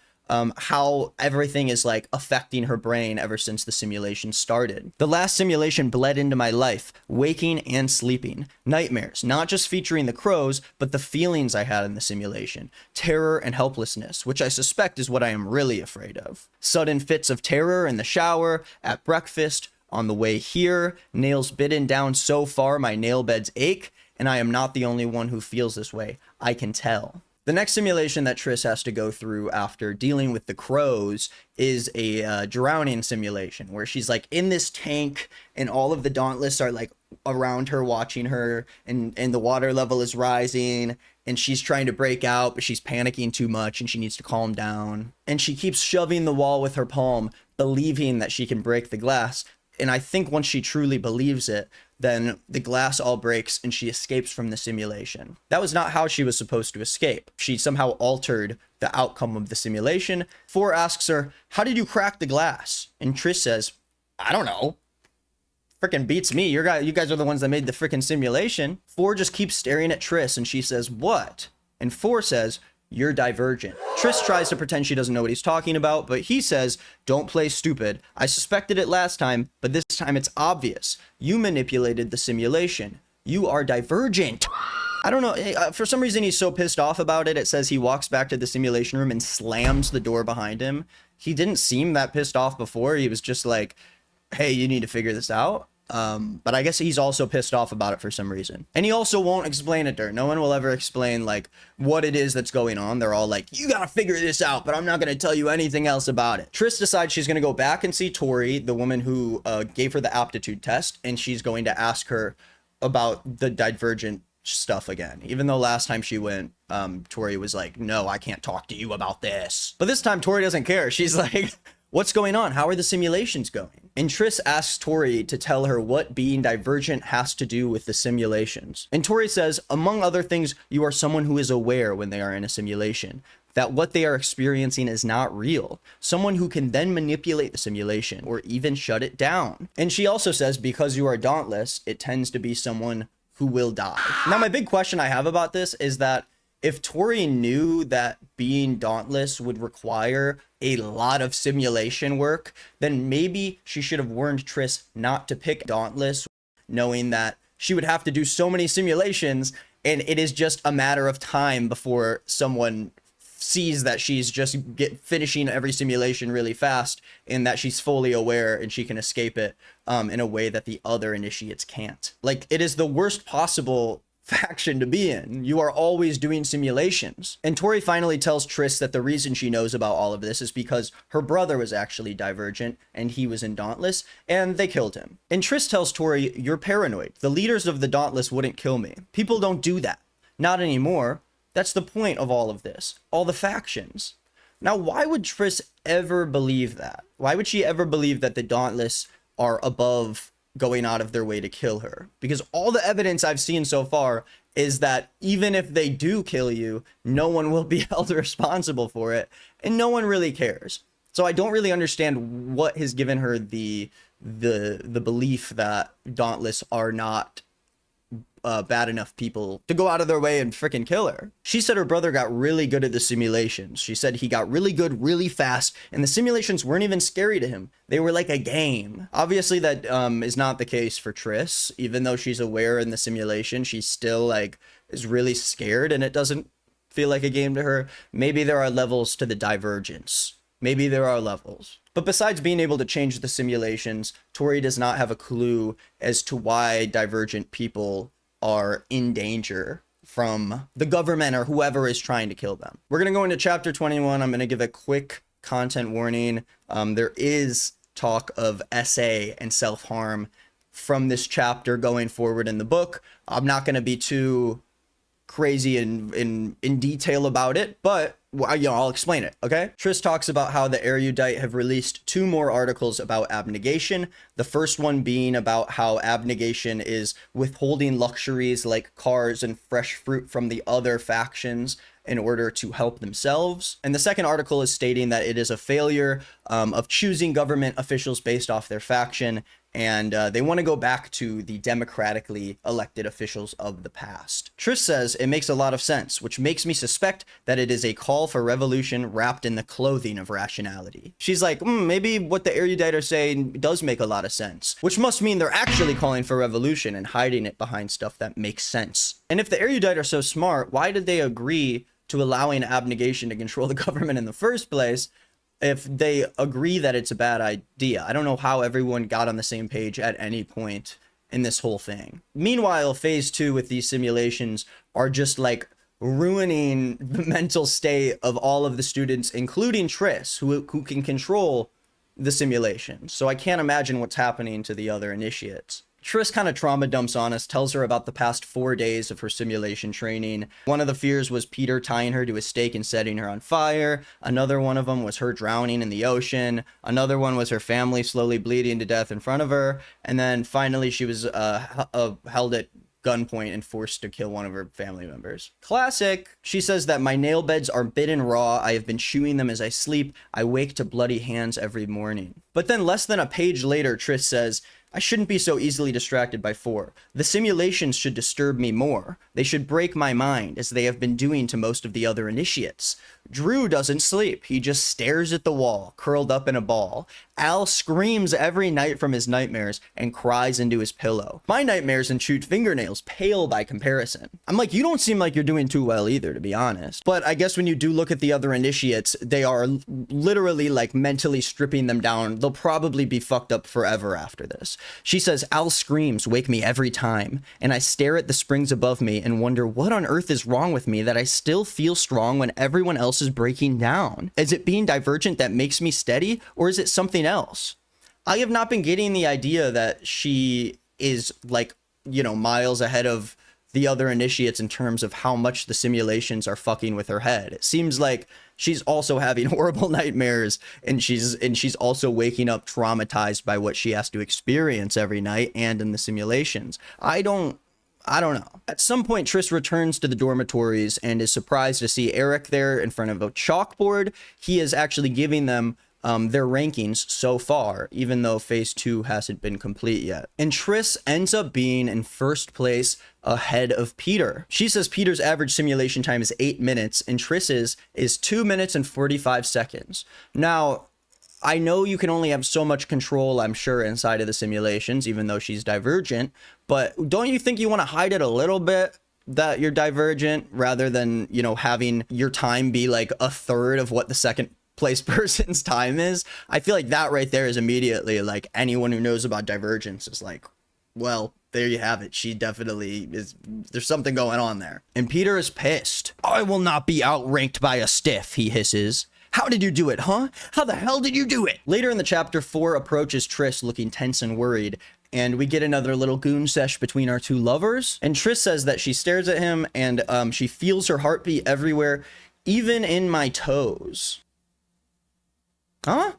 how everything is like affecting her brain ever since the simulation started. "The last simulation bled into my life, waking and sleeping. Nightmares, not just featuring the crows, but the feelings I had in the simulation. Terror and helplessness, which I suspect is what I am really afraid of. Sudden fits of terror in the shower, at breakfast, on the way here, nails bitten down so far my nail beds ache, and I am not the only one who feels this way. I can tell." The next simulation that Triss has to go through after dealing with the crows is a drowning simulation, where she's like in this tank and all of the Dauntless are like around her watching her, and the water level is rising and she's trying to break out, but she's panicking too much and she needs to calm down. And she keeps shoving the wall with her palm, believing that she can break the glass. And I think once she truly believes it, then the glass all breaks and she escapes from the simulation. That was not how she was supposed to escape. She somehow altered the outcome of the simulation. Thor asks her, "How did you crack the glass?" And Triss says, "I don't know. Freaking beats me. You guys are the ones that made the freaking simulation." Thor just keeps staring at Triss and she says, "What?" And Thor says, "You're divergent." Triss tries to pretend she doesn't know what he's talking about, but he says, "Don't play stupid. I suspected it last time, but this time it's obvious. You manipulated the simulation. You are divergent." I don't know. For some reason, he's so pissed off about it. It says he walks back to the simulation room and slams the door behind him. He didn't seem that pissed off before. He was just like, "Hey, you need to figure this out." But I guess he's also pissed off about it for some reason. And he also won't explain it to her. No one will ever explain like what it is that's going on. They're all like, "You gotta figure this out, but I'm not gonna tell you anything else about it." Triss decides she's gonna go back and see Tori, the woman who gave her the aptitude test, and she's going to ask her about the divergent stuff again. Even though last time she went, Tori was like, "No, I can't talk to you about this." But this time Tori doesn't care. She's like, "What's going on? How are the simulations going?" And Triss asks Tori to tell her what being divergent has to do with the simulations. And Tori says, "Among other things, you are someone who is aware when they are in a simulation, that what they are experiencing is not real. Someone who can then manipulate the simulation or even shut it down." And she also says, because you are dauntless, it tends to be someone who will die. Now, my big question I have about this is that if Tori knew that being dauntless would require a lot of simulation work, then maybe she should have warned Triss not to pick dauntless, knowing that she would have to do so many simulations, and it is just a matter of time before someone sees that she's just finishing every simulation really fast, and that she's fully aware and she can escape it in a way that the other initiates can't. Like, it is the worst possible faction to be in. You are always doing simulations. And Tori finally tells Triss that the reason she knows about all of this is because her brother was actually divergent and he was in Dauntless and they killed him. And Triss tells Tori, "You're paranoid. The leaders of the Dauntless wouldn't kill me. People don't do that. Not anymore. That's the point of all of this. All the factions. Now, why would Triss ever believe that? Why would she ever believe that the Dauntless are above going out of their way to kill her? Because all the evidence I've seen so far is that even if they do kill you, no one will be held responsible for it, and no one really cares. So I don't really understand what has given her the belief that Dauntless are not bad enough people to go out of their way and freaking kill her. She said her brother got really good at the simulations. She said he got really good really fast, and the simulations weren't even scary to him. They were like a game. Obviously that is not the case for Triss. Even though she's aware in the simulation, she's still like is really scared, and it doesn't feel like a game to her. Maybe there are levels to the divergence. Maybe there are levels. But besides being able to change the simulations, Tori does not have a clue as to why divergent people are in danger from the government or whoever is trying to kill them. We're going to go into chapter 21. I'm going to give a quick content warning. There is talk of SA and self-harm from this chapter going forward in the book. I'm not going to be too crazy in detail about it, but I'll explain it, okay? Triss talks about how the Erudite have released 2 more articles about abnegation. The first one being about how abnegation is withholding luxuries like cars and fresh fruit from the other factions in order to help themselves. And the second article is stating that it is a failure of choosing government officials based off their faction, and they want to go back to the democratically elected officials of the past. Triss says it makes a lot of sense, which makes me suspect that it is a call for revolution wrapped in the clothing of rationality. She's like, maybe what the Erudite are saying does make a lot of sense, which must mean they're actually calling for revolution and hiding it behind stuff that makes sense. And if the Erudite are so smart, why did they agree to allowing abnegation to control the government in the first place if they agree that it's a bad idea? I don't know how everyone got on the same page at any point in this whole thing. Meanwhile, phase 2 with these simulations are just like ruining the mental state of all of the students, including Triss, who can control the simulations. So I can't imagine what's happening to the other initiates. Triss kind of trauma dumps on us, tells her about the past 4 days of her simulation training. One of the fears was Peter tying her to a stake and setting her on fire. Another one of them was her drowning in the ocean. Another one was her family slowly bleeding to death in front of her. And then finally she was held at gunpoint and forced to kill one of her family members. Classic. She says that my nail beds are bitten raw. I have been chewing them as I sleep. I wake to bloody hands every morning. But then less than a page later, Triss says, I shouldn't be so easily distracted by 4. The simulations should disturb me more. They should break my mind, as they have been doing to most of the other initiates. Drew doesn't sleep. He just stares at the wall, curled up in a ball. Al screams every night from his nightmares and cries into his pillow. My nightmares and chewed fingernails pale by comparison. I'm like, you don't seem like you're doing too well either, to be honest. But I guess when you do look at the other initiates, they are literally like mentally stripping them down. They'll probably be fucked up forever after this. She says, Al's screams wake me every time, and I stare at the springs above me and wonder what on earth is wrong with me that I still feel strong when everyone else is breaking down. Is it being divergent that makes me steady, or is it something else? I have not been getting the idea that she is like, miles ahead of the other initiates in terms of how much the simulations are fucking with her head. It seems like she's also having horrible nightmares, and she's also waking up traumatized by what she has to experience every night and in the simulations. I don't know. At some point, Triss returns to the dormitories and is surprised to see Eric there in front of a chalkboard. He is actually giving them their rankings so far, even though phase 2 hasn't been complete yet. And Triss ends up being in first place ahead of Peter. She says Peter's average simulation time is 8 minutes and Triss's is 2 minutes and 45 seconds. Now, I know you can only have so much control, I'm sure, inside of the simulations, even though she's divergent, but don't you think you want to hide it a little bit that you're divergent rather than, having your time be like a third of what the second place person's time is? I feel like that right there is immediately like anyone who knows about divergence is like, well, there you have it. She definitely is. There's something going on there. And Peter is pissed. I will not be outranked by a stiff, he hisses. How did you do it, huh? How the hell did you do it? Later in the chapter, 4 approaches Triss looking tense and worried, and we get another little goon sesh between our 2 lovers. And Triss says that she stares at him and she feels her heartbeat everywhere, even in my toes. Huh?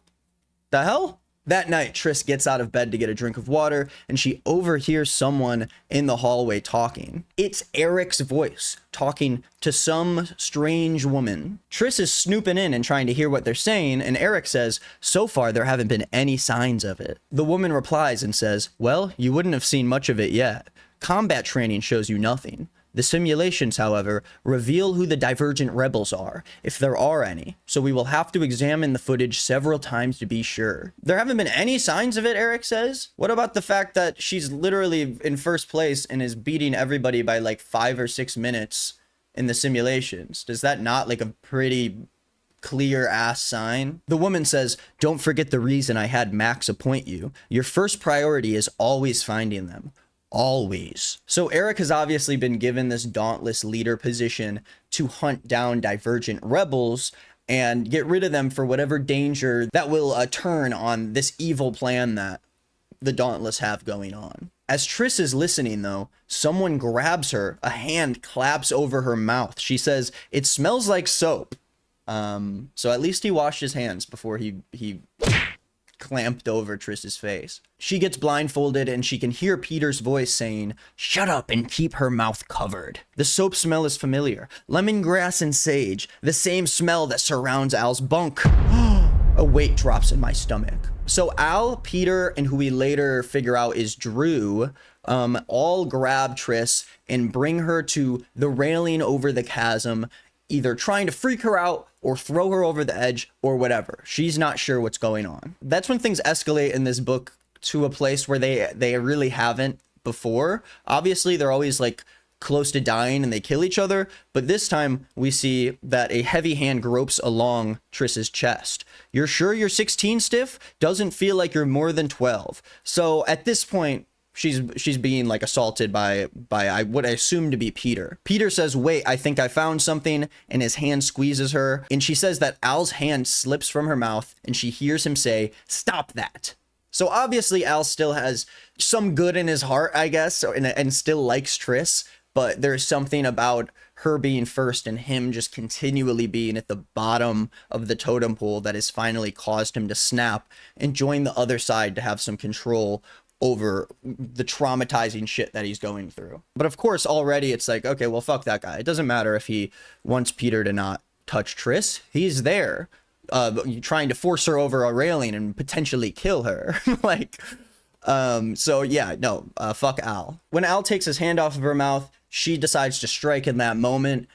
The hell? That night, Triss gets out of bed to get a drink of water, and she overhears someone in the hallway talking. It's Eric's voice, talking to some strange woman. Triss is snooping in and trying to hear what they're saying, and Eric says, so far there haven't been any signs of it. The woman replies and says, well, you wouldn't have seen much of it yet. Combat training shows you nothing. The simulations, however, reveal who the Divergent rebels are, if there are any, so we will have to examine the footage several times to be sure. There haven't been any signs of it, Eric says? What about the fact that she's literally in first place and is beating everybody by like 5 or 6 minutes in the simulations? Does that not like a pretty clear ass sign? The woman says, don't forget the reason I had Max appoint you. Your first priority is always finding them. Always. So Eric has obviously been given this dauntless leader position to hunt down Divergent rebels and get rid of them for whatever danger that will turn on this evil plan that the Dauntless have going on. As Triss is listening, though, someone grabs her. A hand claps over her mouth. She says, it smells like soap. So at least he washed his hands before he clamped over Triss's face. She gets blindfolded and she can hear Peter's voice saying, shut up and keep her mouth covered. The soap smell is familiar. Lemongrass and sage, the same smell that surrounds Al's bunk. A weight drops in my stomach. So Al, Peter, and who we later figure out is Drew, all grab Triss and bring her to the railing over the chasm, either trying to freak her out or throw her over the edge or whatever. She's not sure what's going on. That's when things escalate in this book to a place where they really haven't before. Obviously, they're always like close to dying and they kill each other, but this time we see that a heavy hand gropes along Triss's chest. You're sure you're 16, Stiff? Doesn't feel like you're more than 12. So at this point, she's being like assaulted by what I assume to be Peter. Peter says, wait, I think I found something, and his hand squeezes her, and she says that Al's hand slips from her mouth, and she hears him say, stop that. So obviously Al still has some good in his heart, I guess, and still likes Triss, but there's something about her being first and him just continually being at the bottom of the totem pole that has finally caused him to snap and join the other side to have some control over the traumatizing shit that he's going through. But of course, already it's like, okay, well, fuck that guy. It doesn't matter if he wants Peter to not touch Triss. He's there trying to force her over a railing and potentially kill her. So yeah, no, fuck Al. When Al takes his hand off of her mouth, she decides to strike in that moment.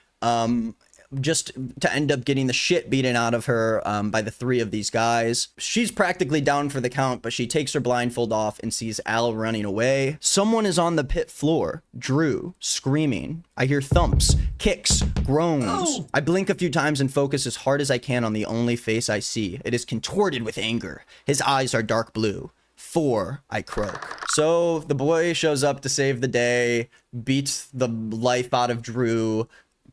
Just to end up getting the shit beaten out of her by the 3 of these guys. She's practically down for the count, but she takes her blindfold off and sees Al running away. Someone is on the pit floor. Drew, screaming. I hear thumps, kicks, groans. Oh! I blink a few times and focus as hard as I can on the only face I see. It is contorted with anger. His eyes are dark blue. 4, I croak. So the boy shows up to save the day, beats the life out of Drew.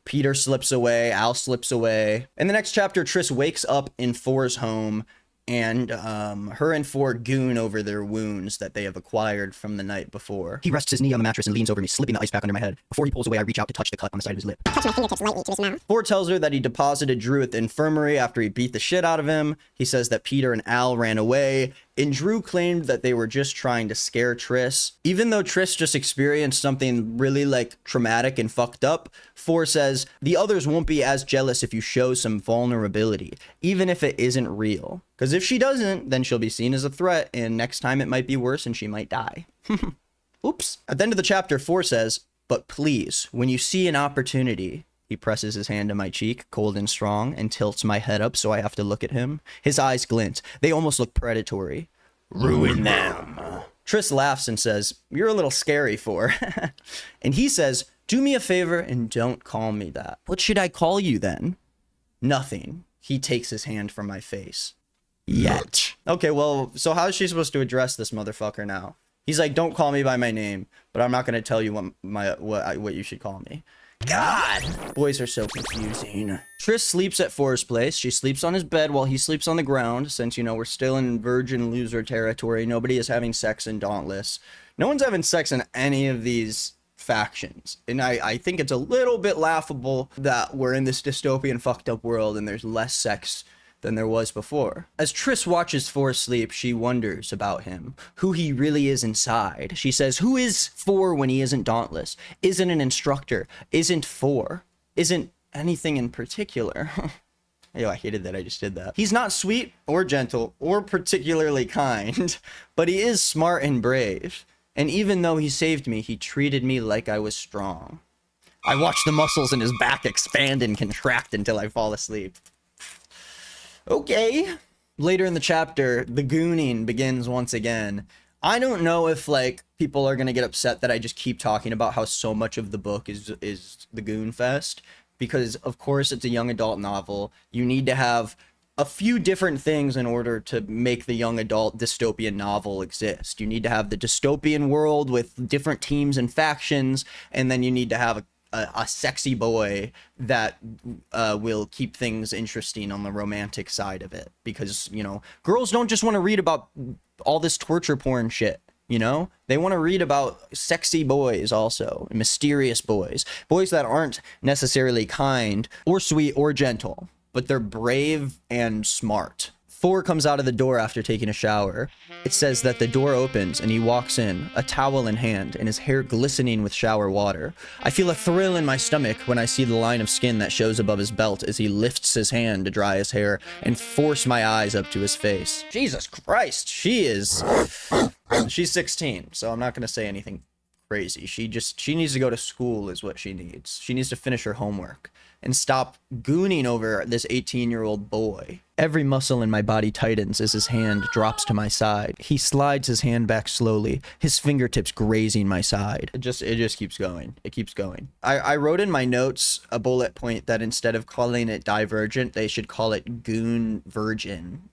Peter slips away, Al slips away. In the next chapter, Triss wakes up in 4's home, and her and 4 goon over their wounds that they have acquired from the night before. He rests his knee on the mattress and leans over me, slipping the ice pack under my head. Before he pulls away, I reach out to touch the cut on the side of his lip. Touch my fingertips lightly to his mouth. 4 tells her that he deposited Drew at the infirmary after he beat the shit out of him. He says that Peter and Al ran away, and Drew claimed that they were just trying to scare Triss. Even though Triss just experienced something really like traumatic and fucked up, 4 says the others won't be as jealous if you show some vulnerability, even if it isn't real. Because if she doesn't, then she'll be seen as a threat, and next time it might be worse and she might die. Oops. At the end of the chapter, 4 says, but please, when you see an opportunity. He presses his hand to my cheek, cold and strong, and tilts my head up so I have to look at him. His eyes glint. They almost look predatory. Ruin them. Triss laughs and says, you're a little scary, 4. And he says, do me a favor and don't call me that. What should I call you then? Nothing. He takes his hand from my face. Yet. Okay, well, so how is she supposed to address this motherfucker now? He's like, don't call me by my name, but I'm not going to tell you what you should call me. God! Boys are so confusing. Triss sleeps at 4's place. She sleeps on his bed while he sleeps on the ground. Since, we're still in virgin loser territory, nobody is having sex in Dauntless. No one's having sex in any of these factions. And I think it's a little bit laughable that we're in this dystopian fucked up world and there's less sex than there was before. As Triss watches Four sleep, she wonders about him, who he really is inside. She says, who is Four when he isn't Dauntless? Isn't an instructor? Isn't Four? Isn't anything in particular? Yo, I hated that I just did that. He's not sweet or gentle or particularly kind, but he is smart and brave. And even though he saved me, he treated me like I was strong. I watch the muscles in his back expand and contract until I fall asleep. Okay. Later in the chapter, the gooning begins once again. I don't know if, like, people are going to get upset that I just keep talking about how so much of the book is the goon fest. Because, of course, it's a young adult novel. You need to have a few different things in order to make the young adult dystopian novel exist. You need to have the dystopian world with different teams and factions, and then you need to have a sexy boy that will keep things interesting on the romantic side of it. Because, you know, girls don't just want to read about all this torture porn shit. You know, they want to read about sexy boys also, mysterious boys that aren't necessarily kind or sweet or gentle, but they're brave and smart. Four comes out of the door after taking a shower. It says that the door opens and he walks in, a towel in hand and his hair glistening with shower water. I feel a thrill in my stomach when I see the line of skin that shows above his belt as he lifts his hand to dry his hair and force my eyes up to his face. Jesus Christ, she's 16, so I'm not going to say anything crazy. She needs to go to school is what she needs. She needs to finish her homework and stop gooning over this 18-year-old boy. Every muscle in my body tightens as his hand drops to my side. He slides his hand back slowly, his fingertips grazing my side. It just keeps going. It keeps going. I wrote in my notes a bullet point that instead of calling it Divergent, they should call it Goon Virgin.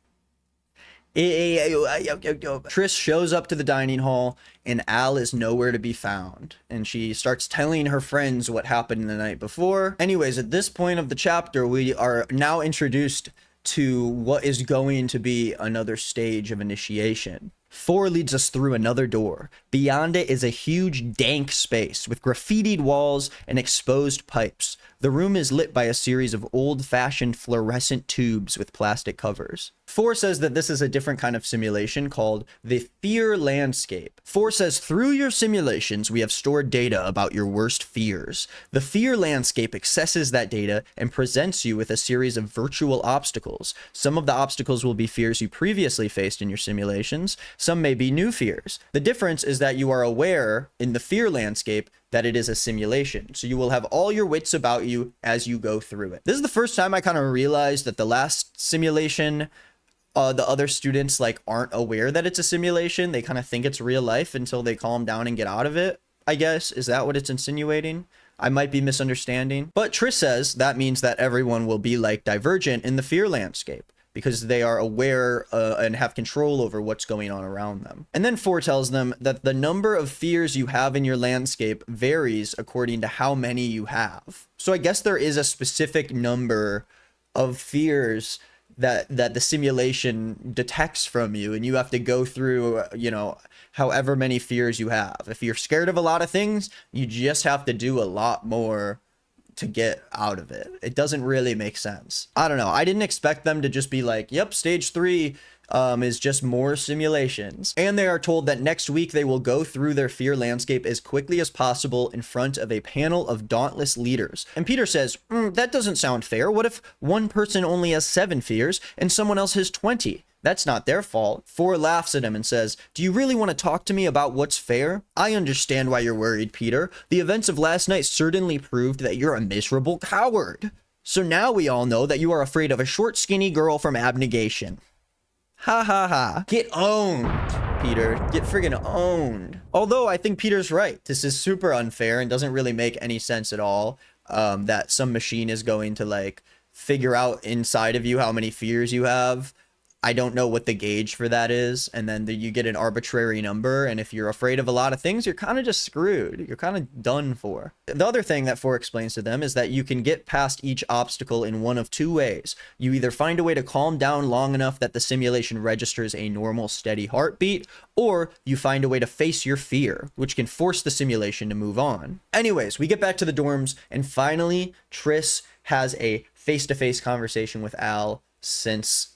Triss shows up to the dining hall and Al is nowhere to be found, and she starts telling her friends what happened the night before. Anyways, at this point of the chapter, we are now introduced to what is going to be another stage of initiation. Four leads us through another door. Beyond it is a huge dank space with graffitied walls and exposed pipes. The room is lit by a series of old-fashioned fluorescent tubes with plastic covers. Four says that this is a different kind of simulation called the fear landscape. Four says through your simulations, we have stored data about your worst fears. The fear landscape accesses that data and presents you with a series of virtual obstacles. Some of the obstacles will be fears you previously faced in your simulations. Some may be new fears. The difference is that you are aware in the fear landscape that it is a simulation. So you will have all your wits about you as you go through it. This is the first time I kind of realized that the last simulation, the other students like aren't aware that it's a simulation. They kind of think it's real life until they calm down and get out of it, I guess. Is that what it's insinuating? I might be misunderstanding. But Triss says that means that everyone will be like Divergent in the fear landscape, because they are aware and have control over what's going on around them. And then Four tells them that the number of fears you have in your landscape varies according to how many you have. So I guess there is a specific number of fears that the simulation detects from you, and you have to go through, you know, however many fears you have. If you're scared of a lot of things, you just have to do a lot more to get out of it. It doesn't really make sense. I don't know. I didn't expect them to just be like, yep, stage 3 is just more simulations. And they are told that next week they will go through their fear landscape as quickly as possible in front of a panel of dauntless leaders. And Peter says, that doesn't sound fair. What if one person only has 7 fears and someone else has 20? That's not their fault. Four laughs at him and says, do you really want to talk to me about what's fair? I understand why you're worried, Peter. The events of last night certainly proved that you're a miserable coward. So now we all know that you are afraid of a short, skinny girl from abnegation. Ha ha ha. Get owned, Peter. Get friggin' owned. Although I think Peter's right. This is super unfair and doesn't really make any sense at all. That some machine is going to like figure out inside of you how many fears you have. I don't know what the gauge for that is. And then you get an arbitrary number. And if you're afraid of a lot of things, you're kind of just screwed. You're kind of done for. The other thing that Four explains to them is that you can get past each obstacle in one of 2 ways. You either find a way to calm down long enough that the simulation registers a normal, steady heartbeat, or you find a way to face your fear, which can force the simulation to move on. Anyways, we get back to the dorms, and finally, Triss has a face-to-face conversation with Al since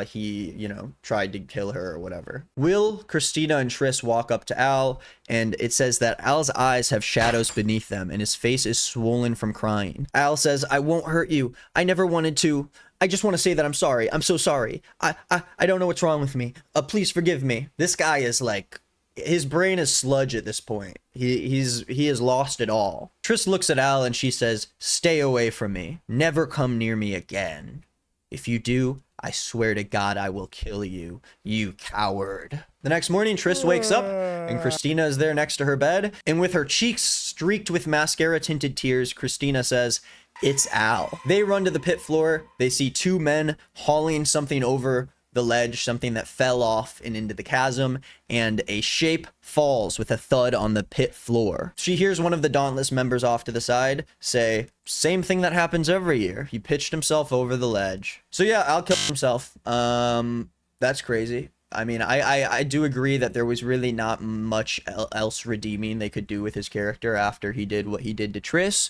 he, you know, tried to kill her or whatever. Will, Christina, and Triss walk up to Al, and it says that Al's eyes have shadows beneath them, and his face is swollen from crying. Al says, I won't hurt you. I never wanted to. I just want to say that I'm sorry. I'm so sorry. I don't know what's wrong with me. Please forgive me. This guy is like, his brain is sludge at this point. He has lost it all. Triss looks at Al and she says, stay away from me. Never come near me again. If you do, I swear to God I will kill you, you coward. The next morning, Triss wakes up and Christina is there next to her bed. And with her cheeks streaked with mascara-tinted tears, Christina says, it's Al. They run to the pit floor. They see two men hauling something over the ledge, something that fell off and into the chasm, and a shape falls with a thud on the pit floor. She hears one of the Dauntless members off to the side say, same thing that happens every year. He pitched himself over the ledge. So yeah, Al killed himself. That's crazy. I mean, I do agree that there was really not much else redeeming they could do with his character after he did what he did to Triss.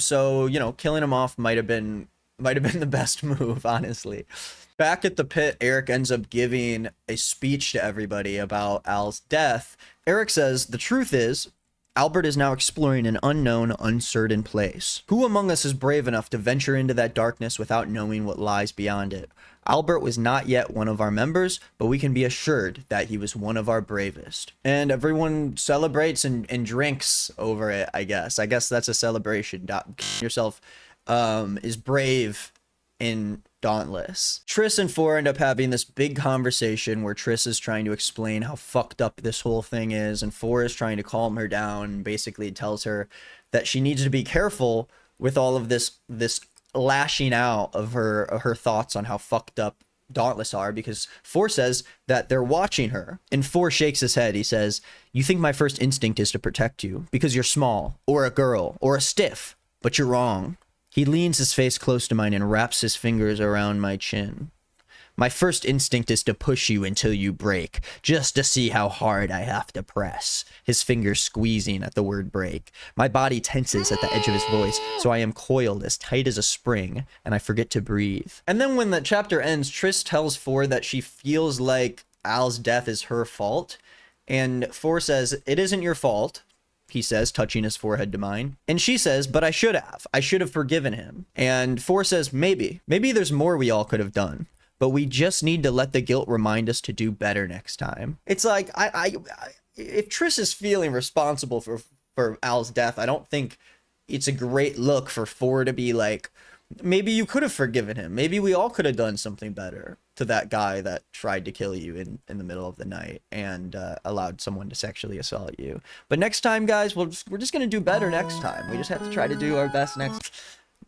So, you know, killing him off might have been the best move, honestly. Back at the pit, Eric ends up giving a speech to everybody about Al's death. Eric says, the truth is, Albert is now exploring an unknown, uncertain place. Who among us is brave enough to venture into that darkness without knowing what lies beyond it? Albert was not yet one of our members, but we can be assured that he was one of our bravest. And everyone celebrates and drinks over it, I guess. I guess that's a celebration. Yourself is brave in Dauntless. Triss and Four end up having this big conversation where Triss is trying to explain how fucked up this whole thing is, and Four is trying to calm her down and basically tells her that she needs to be careful with all of this lashing out of her thoughts on how fucked up Dauntless are, because Four says that they're watching her, and Four shakes his head. He says, you think my first instinct is to protect you because you're small or a girl or a stiff, but you're wrong. He leans his face close to mine and wraps his fingers around my chin. My first instinct is to push you until you break, just to see how hard I have to press. His fingers squeezing at the word break. My body tenses at the edge of his voice, so I am coiled as tight as a spring, and I forget to breathe. And then when the chapter ends, Triss tells Four that she feels like Al's death is her fault, and Four says, it isn't your fault. He says, touching his forehead to mine. And she says, but I should have forgiven him. And Four says, maybe there's more we all could have done, but we just need to let the guilt remind us to do better next time. It's like, if Triss is feeling responsible for Al's death, I don't think it's a great look for Four to be like, maybe you could have forgiven him. Maybe we all could have done something better to that guy that tried to kill you in the middle of the night and allowed someone to sexually assault you. But next time, guys, we're just going to do better next time. We just have to try to do our best next.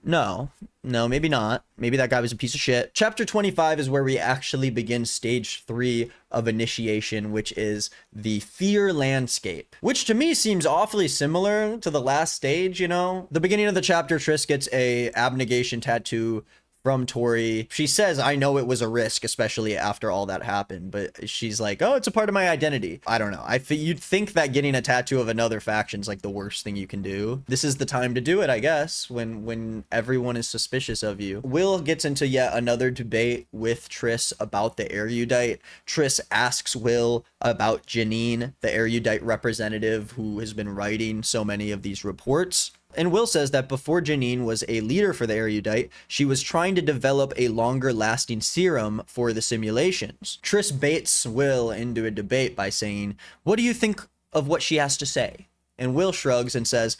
No, maybe not. Maybe that guy was a piece of shit. Chapter 25 is where we actually begin stage 3 of initiation, which is the fear landscape, which to me seems awfully similar to the last stage, you know? The beginning of the chapter, Triss gets a abnegation tattoo from Tori. She says, I know it was a risk, especially after all that happened, but she's like, oh, it's a part of my identity. I don't know. You'd think that getting a tattoo of another faction's like the worst thing you can do. This is the time to do it, I guess, when everyone is suspicious of you. Will gets into yet another debate with Triss about the erudite. Triss asks Will about Janine, the erudite representative who has been writing so many of these reports. And Will says that before Janine was a leader for the erudite, she was trying to develop a longer lasting serum for the simulations. Triss baits Will into a debate by saying, what do you think of what she has to say? And Will shrugs and says,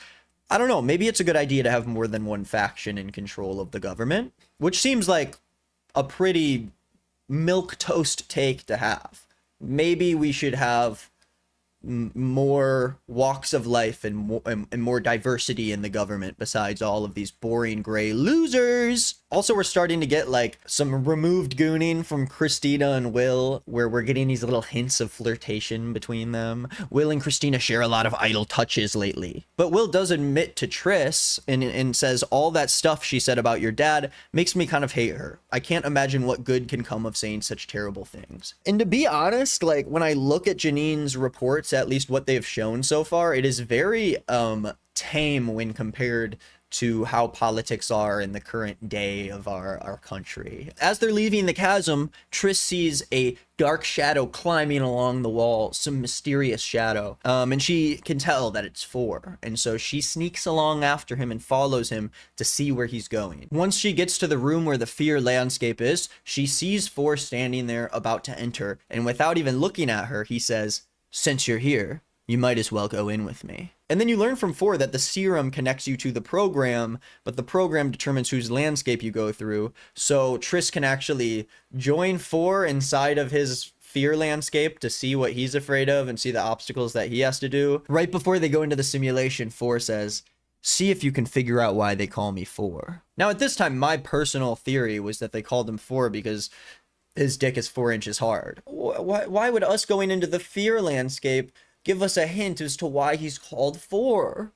I don't know, maybe it's a good idea to have more than one faction in control of the government, which seems like a pretty milquetoast take to have. Maybe we should have more walks of life and more diversity in the government besides all of these boring gray losers. Also, we're starting to get like some removed gooning from Christina and Will, where we're getting these little hints of flirtation between them. Will and Christina share a lot of idle touches lately. But Will does admit to Triss and says all that stuff she said about your dad makes me kind of hate her. I can't imagine what good can come of saying such terrible things. And to be honest, like when I look at Janine's reports, at least what they've shown so far, it is very tame when compared to how politics are in the current day of our country. As they're leaving the chasm, Triss sees a dark shadow climbing along the wall, some mysterious shadow. And she can tell that it's 4. And so she sneaks along after him and follows him to see where he's going. Once she gets to the room where the fear landscape is, she sees 4 standing there about to enter. And without even looking at her, he says, "Since you're here, you might as well go in with me." And then you learn from 4 that the serum connects you to the program, but the program determines whose landscape you go through. So Triss can actually join 4 inside of his fear landscape to see what he's afraid of and see the obstacles that he has to do. Right before they go into the simulation, 4 says, "See if you can figure out why they call me 4." Now, at this time, my personal theory was that they called him 4 because his dick is 4 inches hard. Why would us going into the fear landscape give us a hint as to why he's called 4?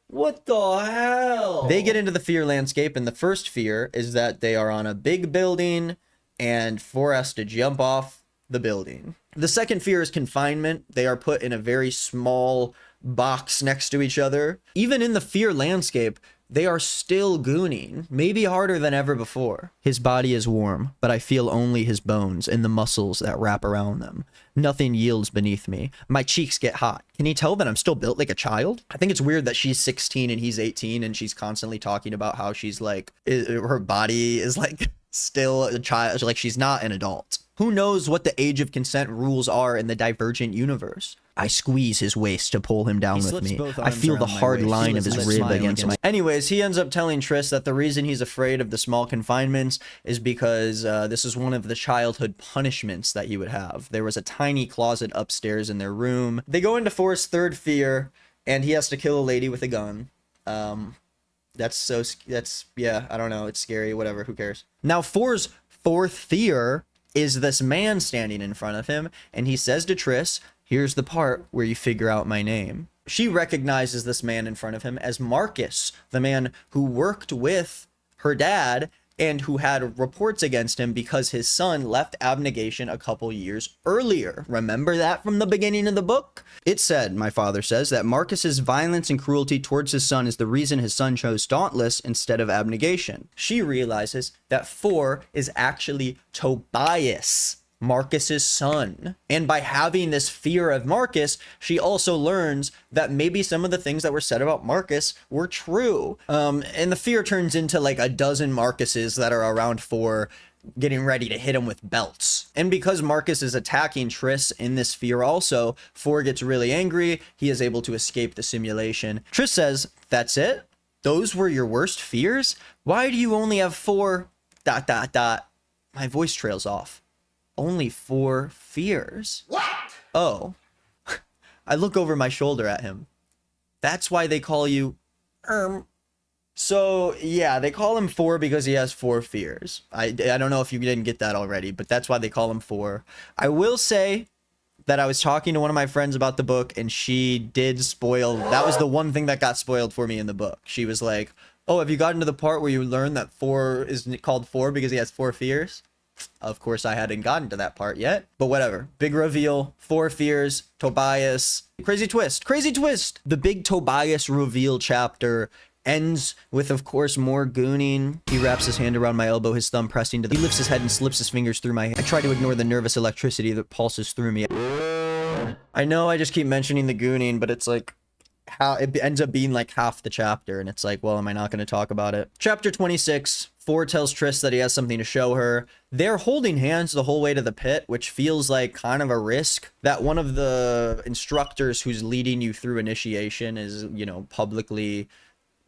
What the hell? They get into the fear landscape, and the first fear is that they are on a big building and 4 has to jump off the building. The second fear is confinement. They are put in a very small box next to each other. Even in the fear landscape, they are still gooning, maybe harder than ever before. His body is warm, but I feel only his bones and the muscles that wrap around them. Nothing yields beneath me. My cheeks get hot. Can you tell that I'm still built like a child? I think it's weird that she's 16 and he's 18 and she's constantly talking about how she's like, her body is like still a child, like she's not an adult. Who knows what the age of consent rules are in the Divergent universe? I squeeze his waist to pull him down with me. I feel the hard line of his rib against my... Anyways, he ends up telling Triss that the reason he's afraid of the small confinements is because this is one of the childhood punishments that he would have. There was a tiny closet upstairs in their room. They go into Forrest's third fear, and he has to kill a lady with a gun. Yeah, I don't know. It's scary, whatever, who cares? Now, Forrest's fourth fear is this man standing in front of him, and he says to Triss, "Here's the part where you figure out my name." She recognizes this man in front of him as Marcus, the man who worked with her dad and who had reports against him because his son left abnegation a couple years earlier. Remember that from the beginning of the book? It said, my father says, that Marcus's violence and cruelty towards his son is the reason his son chose Dauntless instead of abnegation. She realizes that 4 is actually Tobias, Marcus's son. And by having this fear of Marcus, she also learns that maybe some of the things that were said about Marcus were true. And the fear turns into like a dozen Marcuses that are around 4 getting ready to hit him with belts. And because Marcus is attacking Triss in this fear also, 4 gets really angry. He is able to escape the simulation. Triss says, "That's it? Those were your worst fears? Why do you only have 4... ... My voice trails off. Only 4 fears. What? Oh. I look over my shoulder at him. That's why they call you So yeah, they call him 4 because he has 4 fears. I don't know if you didn't get that already, but that's why they call him 4. I will say that I was talking to one of my friends about the book, and she did spoil. That was the one thing that got spoiled for me in the book. She was like, "Oh, have you gotten to the part where you learn that 4 is called 4 because he has 4 fears?" Of course, I hadn't gotten to that part yet, but whatever. Big reveal, 4 fears, Tobias. Crazy twist, crazy twist. The big Tobias reveal chapter ends with, of course, more gooning. He wraps his hand around my elbow, his thumb pressing to the... He lifts his head and slips his fingers through my hand. I try to ignore the nervous electricity that pulses through me. I know I just keep mentioning the gooning, but it's like... how it ends up being like half the chapter, and it's like, well, am I not going to talk about it? Chapter 26. 4 tells Triss that he has something to show her. They're holding hands the whole way to the pit, which feels like kind of a risk. That one of the instructors who's leading you through initiation is, you know, publicly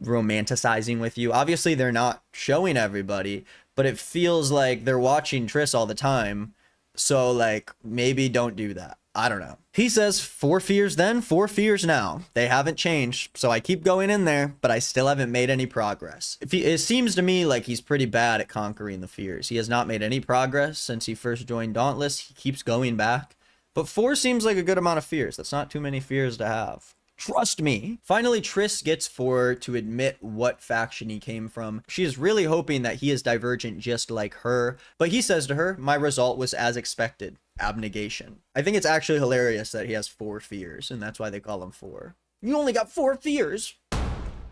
romanticizing with you. Obviously, they're not showing everybody, but it feels like they're watching Triss all the time. So, like, maybe don't do that. I don't know. He says 4 fears then, 4 fears now. They haven't changed, so I keep going in there, but I still haven't made any progress. It seems to me like he's pretty bad at conquering the fears. He has not made any progress since he first joined Dauntless. He keeps going back. But 4 seems like a good amount of fears. That's not too many fears to have. Trust me. Finally, Triss gets 4 to admit what faction he came from. She is really hoping that he is Divergent just like her, but he says to her, "My result was as expected. Abnegation." I think it's actually hilarious that he has 4 fears, and that's why they call him 4. You only got 4 fears?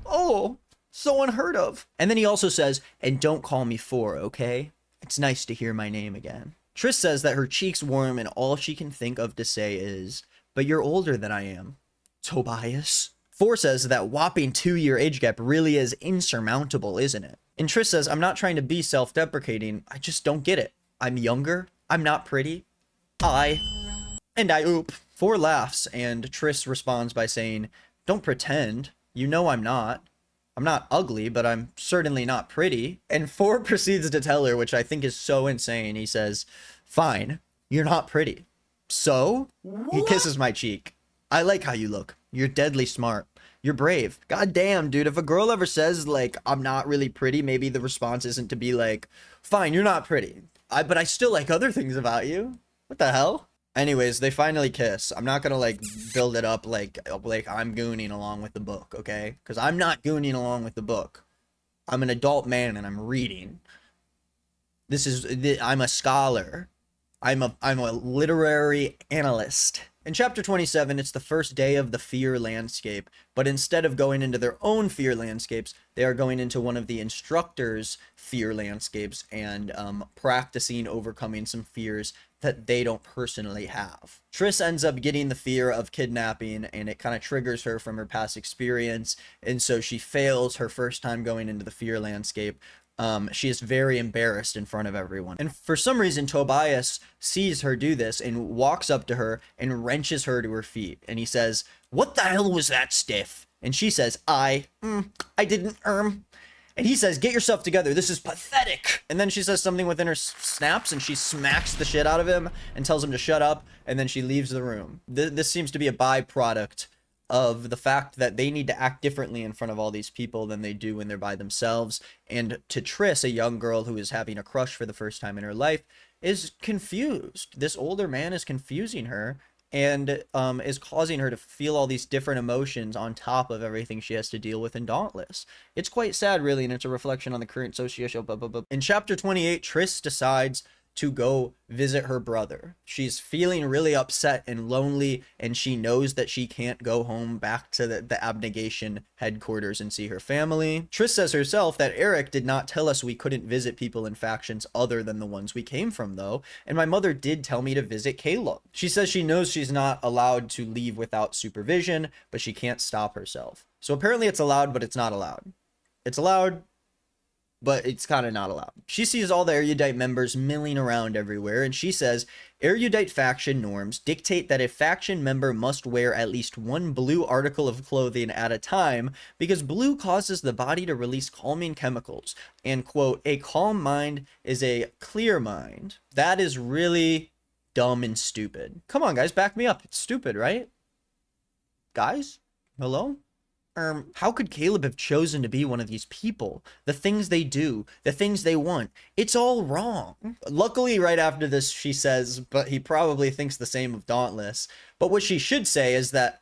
Oh, So unheard of. And then he also says, and don't call me 4, okay? It's nice to hear my name again. Triss says that her cheeks warm and all she can think of to say is, but you're older than I am, Tobias. 4 says that whopping 2-year age gap really is insurmountable, isn't it? And Triss says, I'm not trying to be self-deprecating, I just don't get it. I'm younger, I'm not pretty, and I oop. 4 laughs, and Triss responds by saying, don't pretend, you know I'm not. I'm not ugly, but I'm certainly not pretty. And 4 proceeds to tell her, which I think is so insane. He says, fine, you're not pretty. So? What? He kisses my cheek. I like how you look. You're deadly smart. You're brave. God damn, dude. If a girl ever says, like, I'm not really pretty, maybe the response isn't to be like, fine, you're not pretty. But I still like other things about you. What the hell? Anyways, they finally kiss. I'm not gonna, like, build it up like I'm gooning along with the book, okay? Because I'm not gooning along with the book. I'm an adult man and I'm reading. I'm a scholar. I'm a literary analyst. In chapter 27, it's the first day of the fear landscape, but instead of going into their own fear landscapes, they are going into one of the instructor's fear landscapes and practicing overcoming some fears that they don't personally have. Triss ends up getting the fear of kidnapping, and it kind of triggers her from her past experience, and so she fails her first time going into the fear landscape. She is very embarrassed in front of everyone. And for some reason, Tobias sees her do this and walks up to her and wrenches her to her feet. And he says, what the hell was that, stiff? And she says, I didn't, And he says, get yourself together. This is pathetic. And then she says something within her snaps and she smacks the shit out of him and tells him to shut up. And then she leaves the room. This seems to be a byproduct of the fact that they need to act differently in front of all these people than they do when they're by themselves. And to Triss, a young girl who is having a crush for the first time in her life, is confused. This older man is confusing her and is causing her to feel all these different emotions on top of everything she has to deal with in Dauntless. It's quite sad, really, and it's a reflection on the current socio. In chapter 28, Triss decides to go visit her brother. She's feeling really upset and lonely, and she knows that she can't go home back to the abnegation headquarters and see her family. Triss says herself that Eric did not tell us we couldn't visit people in factions other than the ones we came from, though, and my mother did tell me to visit Caleb. She says she knows she's not allowed to leave without supervision, but she can't stop herself. So apparently it's allowed, but it's not allowed. It's allowed, but it's kind of not allowed. She sees all the erudite members milling around everywhere, and she says, erudite faction norms dictate that a faction member must wear at least one blue article of clothing at a time because blue causes the body to release calming chemicals, and, quote, a calm mind is a clear mind. That is really dumb and stupid. Come on, guys, back me up. It's stupid, right? Guys? Hello? How could Caleb have chosen to be one of these people? The things they do, the things they want, it's all wrong. Luckily, right after this, she says, but he probably thinks the same of Dauntless. But what she should say is that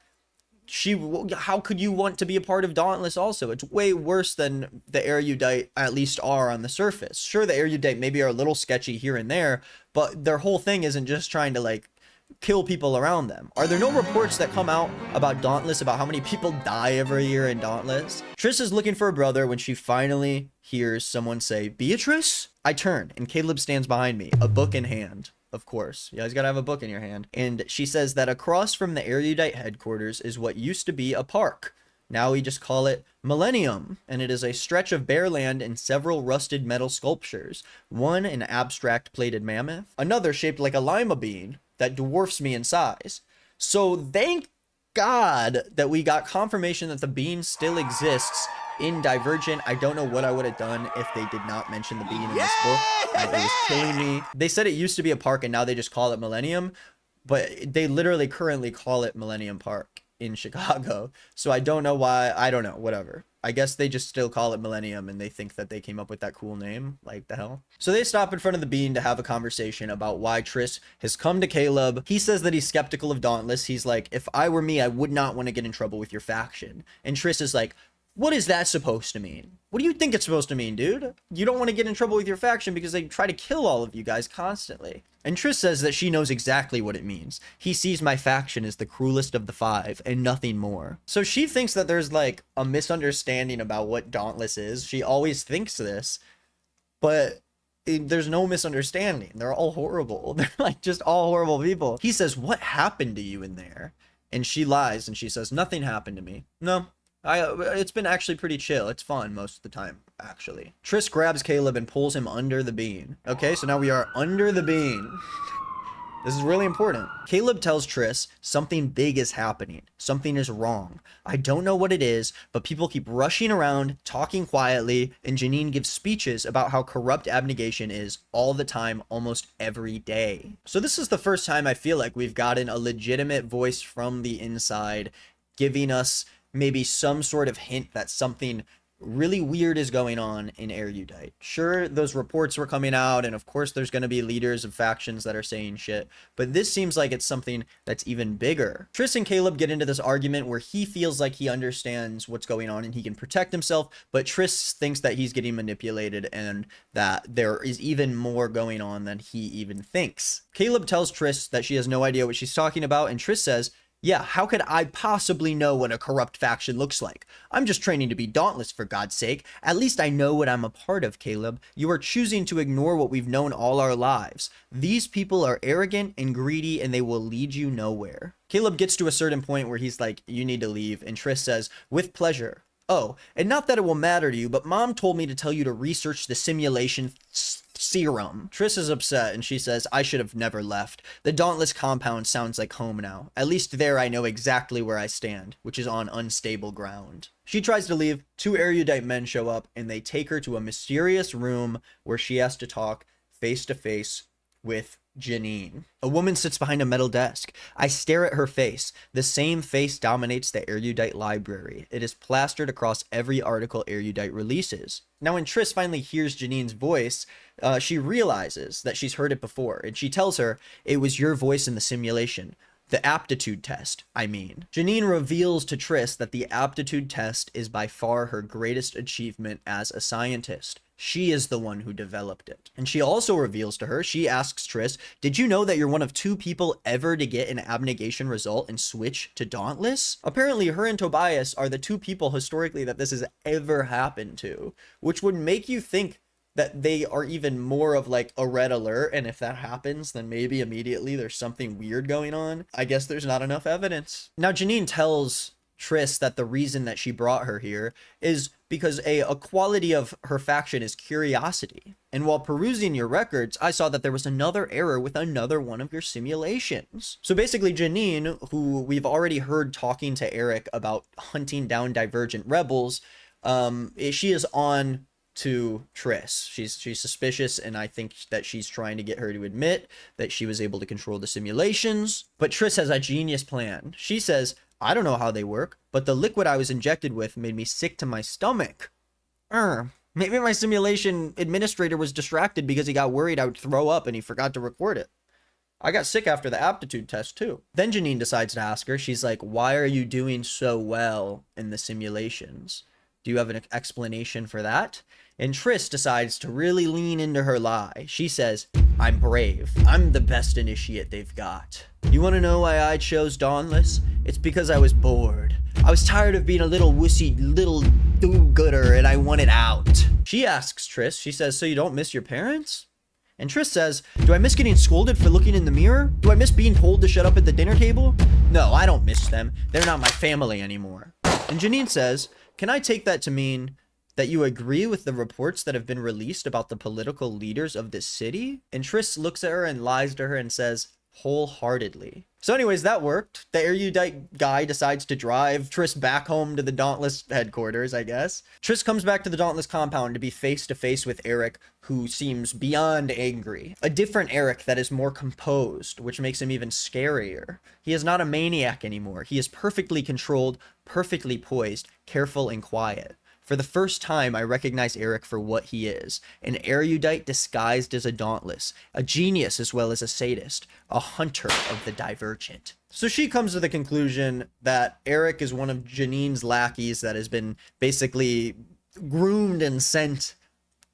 how could you want to be a part of Dauntless also? It's way worse than the erudite at least are on the surface. Sure, the erudite maybe are a little sketchy here and there, but their whole thing isn't just trying to, like, kill people around them. Are there no reports that come out about Dauntless, about how many people die every year in Dauntless? Triss is looking for a brother when she finally hears someone say, Beatrice? I turn, and Caleb stands behind me, a book in hand. Of course, you guys gotta have a book in your hand. And she says that across from the erudite headquarters is what used to be a park. Now we just call it Millennium, and it is a stretch of bare land and several rusted metal sculptures. One an abstract plated mammoth, another shaped like a lima bean that dwarfs me in size. So thank God that we got confirmation that the bean still exists in Divergent. I don't know what I would have done if they did not mention the bean in this book. It was killing me. They said it used to be a park and now they just call it Millennium, but they literally currently call it Millennium Park in Chicago. So I don't know why. I don't know, whatever. I guess they just still call it Millennium and they think that they came up with that cool name. Like, the hell? So they stop in front of the bean to have a conversation about why Triss has come to Caleb. He says that he's skeptical of Dauntless. He's like, if I were me, I would not want to get in trouble with your faction. And Triss is like, What is that supposed to mean? What do you think it's supposed to mean, dude? You don't want to get in trouble with your faction because they try to kill all of you guys constantly. And Triss says that she knows exactly what it means. He sees my faction as the cruelest of the five and nothing more. So she thinks that there's like a misunderstanding about what Dauntless is. She always thinks this, but there's no misunderstanding. They're all horrible. They're like just all horrible people. He says, what happened to you in there? And she lies and she says, nothing happened to me. No. It's been actually pretty chill. It's fun most of the time, actually. Triss grabs Caleb and pulls him under the bean. Okay, so now we are under the bean. This is really important. Caleb tells Triss something big is happening. Something is wrong. I don't know what it is, but people keep rushing around, talking quietly, and Janine gives speeches about how corrupt abnegation is all the time, almost every day. So this is the first time I feel like we've gotten a legitimate voice from the inside giving us maybe some sort of hint that something really weird is going on in Erudite. Sure, those reports were coming out, and of course there's going to be leaders of factions that are saying shit, but this seems like it's something that's even bigger. Triss and Caleb get into this argument where he feels like he understands what's going on and he can protect himself, but Triss thinks that he's getting manipulated and that there is even more going on than he even thinks. Caleb tells Triss that she has no idea what she's talking about, and Triss says, yeah, how could I possibly know what a corrupt faction looks like? I'm just training to be dauntless, for God's sake. At least I know what I'm a part of, Caleb. You are choosing to ignore what we've known all our lives. These people are arrogant and greedy, and they will lead you nowhere. Caleb gets to a certain point where he's like, you need to leave, and Triss says, with pleasure. Oh, and not that it will matter to you, but Mom told me to tell you to research the simulation serum. Triss is upset and she says, I should have never left. The Dauntless compound sounds like home now. At least there I know exactly where I stand, which is on unstable ground. She tries to leave. Two erudite men show up and they take her to a mysterious room where she has to talk face to face with Janine. A woman sits behind a metal desk. I stare at her face. The same face dominates the Erudite library. It is plastered across every article Erudite releases. Now when Triss finally hears Janine's voice, she realizes that she's heard it before, and she tells her, it was your voice in the simulation. The aptitude test, I mean. Janine reveals to Triss that the aptitude test is by far her greatest achievement as a scientist. She is the one who developed it. And she also reveals to her, she asks Triss, did you know that you're one of 2 people ever to get an abnegation result and switch to Dauntless? Apparently, her and Tobias are the 2 people historically that this has ever happened to, which would make you think that they are even more of like a red alert, and if that happens, then maybe immediately there's something weird going on. I guess there's not enough evidence. Now, Janine tells Triss that the reason that she brought her here is because a quality of her faction is curiosity. And while perusing your records, I saw that there was another error with another one of your simulations. So basically, Janine, who we've already heard talking to Eric about hunting down divergent rebels, she is on to Triss. She's suspicious, and I think that she's trying to get her to admit that she was able to control the simulations. But Triss has a genius plan. She says, I don't know how they work, but the liquid I was injected with made me sick to my stomach. Maybe my simulation administrator was distracted because he got worried I would throw up and he forgot to record it. I got sick after the aptitude test too. Then Janine decides to ask her, she's like, why are you doing so well in the simulations? Do you have an explanation for that? And Triss decides to really lean into her lie. She says, I'm brave. I'm the best initiate they've got. You want to know why I chose Dauntless? It's because I was bored. I was tired of being a little wussy little do-gooder and I wanted out. She asks Triss, she says, so you don't miss your parents? And Triss says, do I miss getting scolded for looking in the mirror? Do I miss being told to shut up at the dinner table? No, I don't miss them. They're not my family anymore. And Janine says, can I take that to mean that you agree with the reports that have been released about the political leaders of this city? And Triss looks at her and lies to her and says, wholeheartedly. So anyways, that worked. The erudite guy decides to drive Triss back home to the Dauntless headquarters, I guess. Triss comes back to the Dauntless compound to be face to face with Eric, who seems beyond angry. A different Eric that is more composed, which makes him even scarier. He is not a maniac anymore. He is perfectly controlled, perfectly poised, careful and quiet. For the first time, I recognize Eric for what he is, an erudite disguised as a dauntless, a genius as well as a sadist, a hunter of the divergent. So she comes to the conclusion that Eric is one of Janine's lackeys that has been basically groomed and sent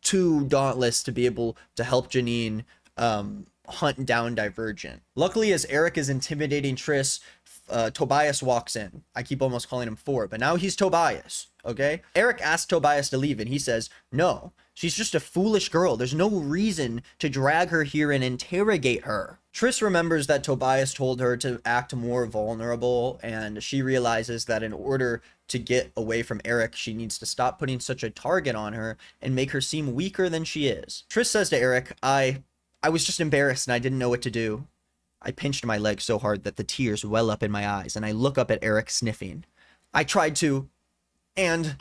to Dauntless to be able to help Janine hunt down Divergent. Luckily, as Eric is intimidating Triss, Tobias walks in. I keep almost calling him Four, but now he's Tobias, okay? Eric asks Tobias to leave, and he says, no, she's just a foolish girl. There's no reason to drag her here and interrogate her. Triss remembers that Tobias told her to act more vulnerable, and she realizes that in order to get away from Eric, she needs to stop putting such a target on her and make her seem weaker than she is. Triss says to Eric, I was just embarrassed and I didn't know what to do. I pinched my leg so hard that the tears well up in my eyes, and I look up at Eric sniffing. I tried to, and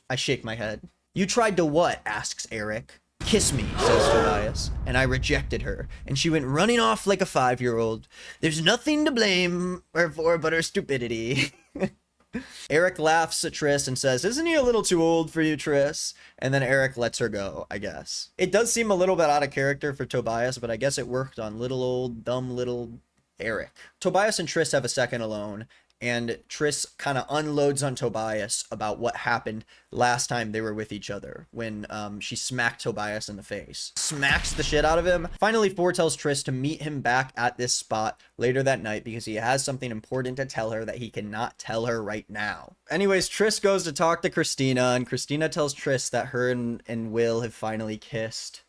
I shake my head. You tried to what? Asks Eric. Kiss me, says Tobias, and I rejected her, and she went running off like a 5-year-old. There's nothing to blame her for but her stupidity. Eric laughs at Triss and says, isn't he a little too old for you, Triss? And then Eric lets her go, I guess. It does seem a little bit out of character for Tobias, but I guess it worked on little old, dumb little Eric. Tobias and Triss have a second alone, and Triss kind of unloads on Tobias about what happened last time they were with each other, when she smacked Tobias in the face. Smacks the shit out of him. Finally, Four tells Triss to meet him back at this spot later that night because he has something important to tell her that he cannot tell her right now. Anyways, Triss goes to talk to Christina, and Christina tells Triss that her and Will have finally kissed,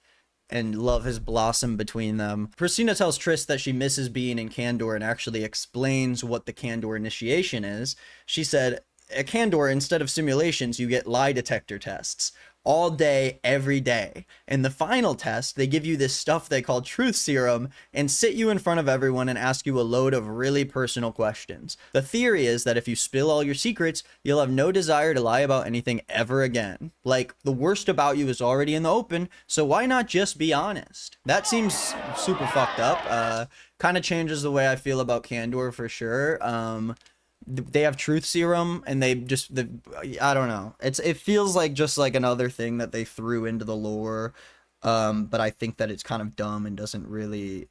and love has blossomed between them. Christina tells Triss that she misses being in Candor and actually explains what the Candor initiation is. She said, at Candor, instead of simulations, you get lie detector tests. All day, every day. In the final test, they give you this stuff they call truth serum and sit you in front of everyone and ask you a load of really personal questions. The theory is that if you spill all your secrets, you'll have no desire to lie about anything ever again. Like, the worst about you is already in the open, so why not just be honest? That seems super fucked up. Kind of changes the way I feel about Candor for sure. They have truth serum and I don't know, it feels like just like another thing that they threw into the lore, but I think that it's kind of dumb and doesn't really,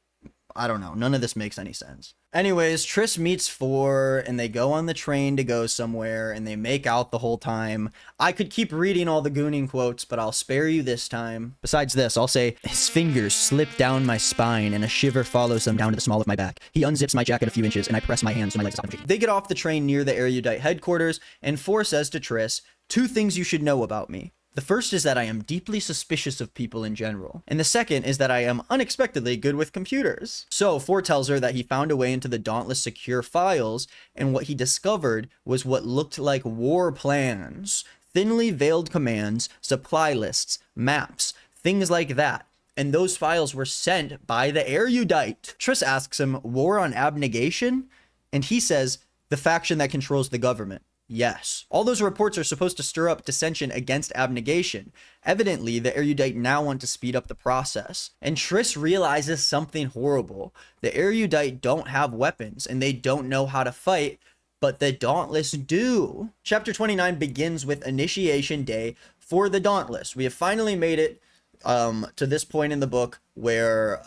I don't know, none of this makes any sense. Anyways, Triss meets Four and they go on the train to go somewhere and they make out the whole time. I could keep reading all the gooning quotes, but I'll spare you this time. Besides this, I'll say, his fingers slip down my spine and a shiver follows them down to the small of my back. He unzips my jacket a few inches and I press my hands so my legs stop shaking. They get off the train near the erudite headquarters and Four says to Triss, 2 things you should know about me. The first is that I am deeply suspicious of people in general, and the second is that I am unexpectedly good with computers. So Four tells her that he found a way into the Dauntless secure files, and what he discovered was what looked like war plans, thinly veiled commands, supply lists, maps, things like that. And those files were sent by the erudite. Triss asks him, war on abnegation? And he says, the faction that controls the government. Yes. All those reports are supposed to stir up dissension against abnegation. Evidently, the erudite now want to speed up the process. And Triss realizes something horrible. The erudite don't have weapons, and they don't know how to fight, but the Dauntless do. Chapter 29 begins with Initiation Day for the Dauntless. We have finally made it to this point in the book where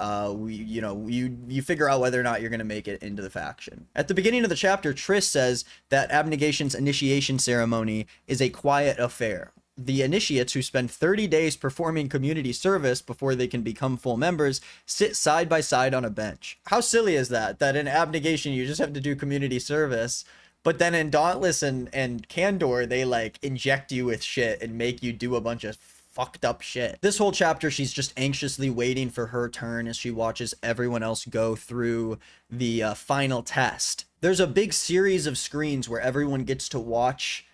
you figure out whether or not you're going to make it into the faction. At the beginning of the chapter, Triss says that abnegation's initiation ceremony is a quiet affair. The initiates, who spend 30 days performing community service before they can become full members, sit side by side on a bench. How silly is that? That in abnegation you just have to do community service, but then in Dauntless and Candor they like inject you with shit and make you do a bunch of fucked up shit. This whole chapter, she's just anxiously waiting for her turn as she watches everyone else go through the final test. There's a big series of screens where everyone gets to watch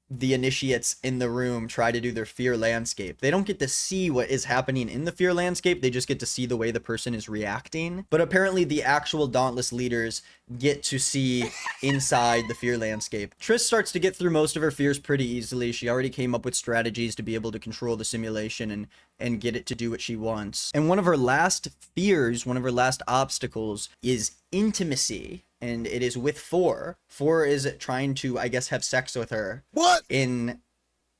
the initiates in the room try to do their fear landscape. They don't get to see what is happening in the fear landscape, they just get to see the way the person is reacting. But apparently the actual Dauntless leaders get to see inside the fear landscape. Triss starts to get through most of her fears pretty easily. She already came up with strategies to be able to control the simulation and get it to do what she wants. And one of her last fears, one of her last obstacles is intimacy. And it is with Four. Four is trying to, I guess, have sex with her. What? In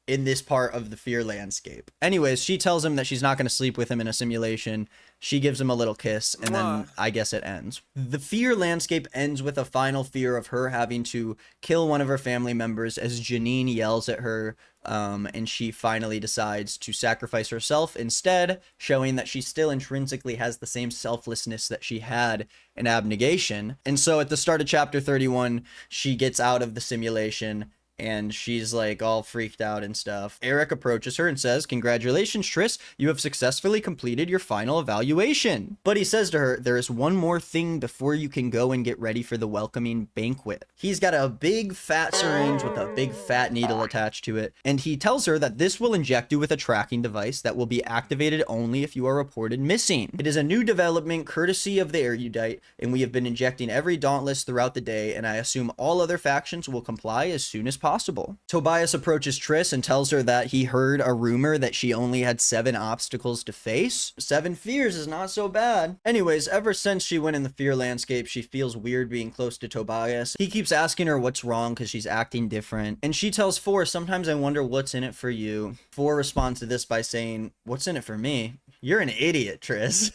in this part of the fear landscape. Anyways, she tells him that she's not going to sleep with him in a simulation. She gives him a little kiss, and then I guess it ends. The fear landscape ends with a final fear of her having to kill one of her family members as Janine yells at her, and she finally decides to sacrifice herself instead, showing that she still intrinsically has the same selflessness that she had in abnegation. And so at the start of chapter 31, she gets out of the simulation, and she's like all freaked out and stuff. Eric approaches her and says, "Congratulations, Triss, you have successfully completed your final evaluation." But he says to her, "There is one more thing before you can go and get ready for the welcoming banquet." He's got a big fat syringe with a big fat needle attached to it, and he tells her that this will inject you with a tracking device that will be activated only if you are reported missing. It is a new development courtesy of the erudite, and we have been injecting every dauntless throughout the day, and I assume all other factions will comply as soon as possible. Tobias approaches Triss and tells her that he heard a rumor that she only had 7 obstacles to face. 7 fears is not so bad. Anyways, ever since she went in the fear landscape, she feels weird being close to Tobias. He keeps asking her what's wrong because she's acting different. And she tells Four, "Sometimes I wonder what's in it for you." Four responds to this by saying, "What's in it for me? You're an idiot, Triss."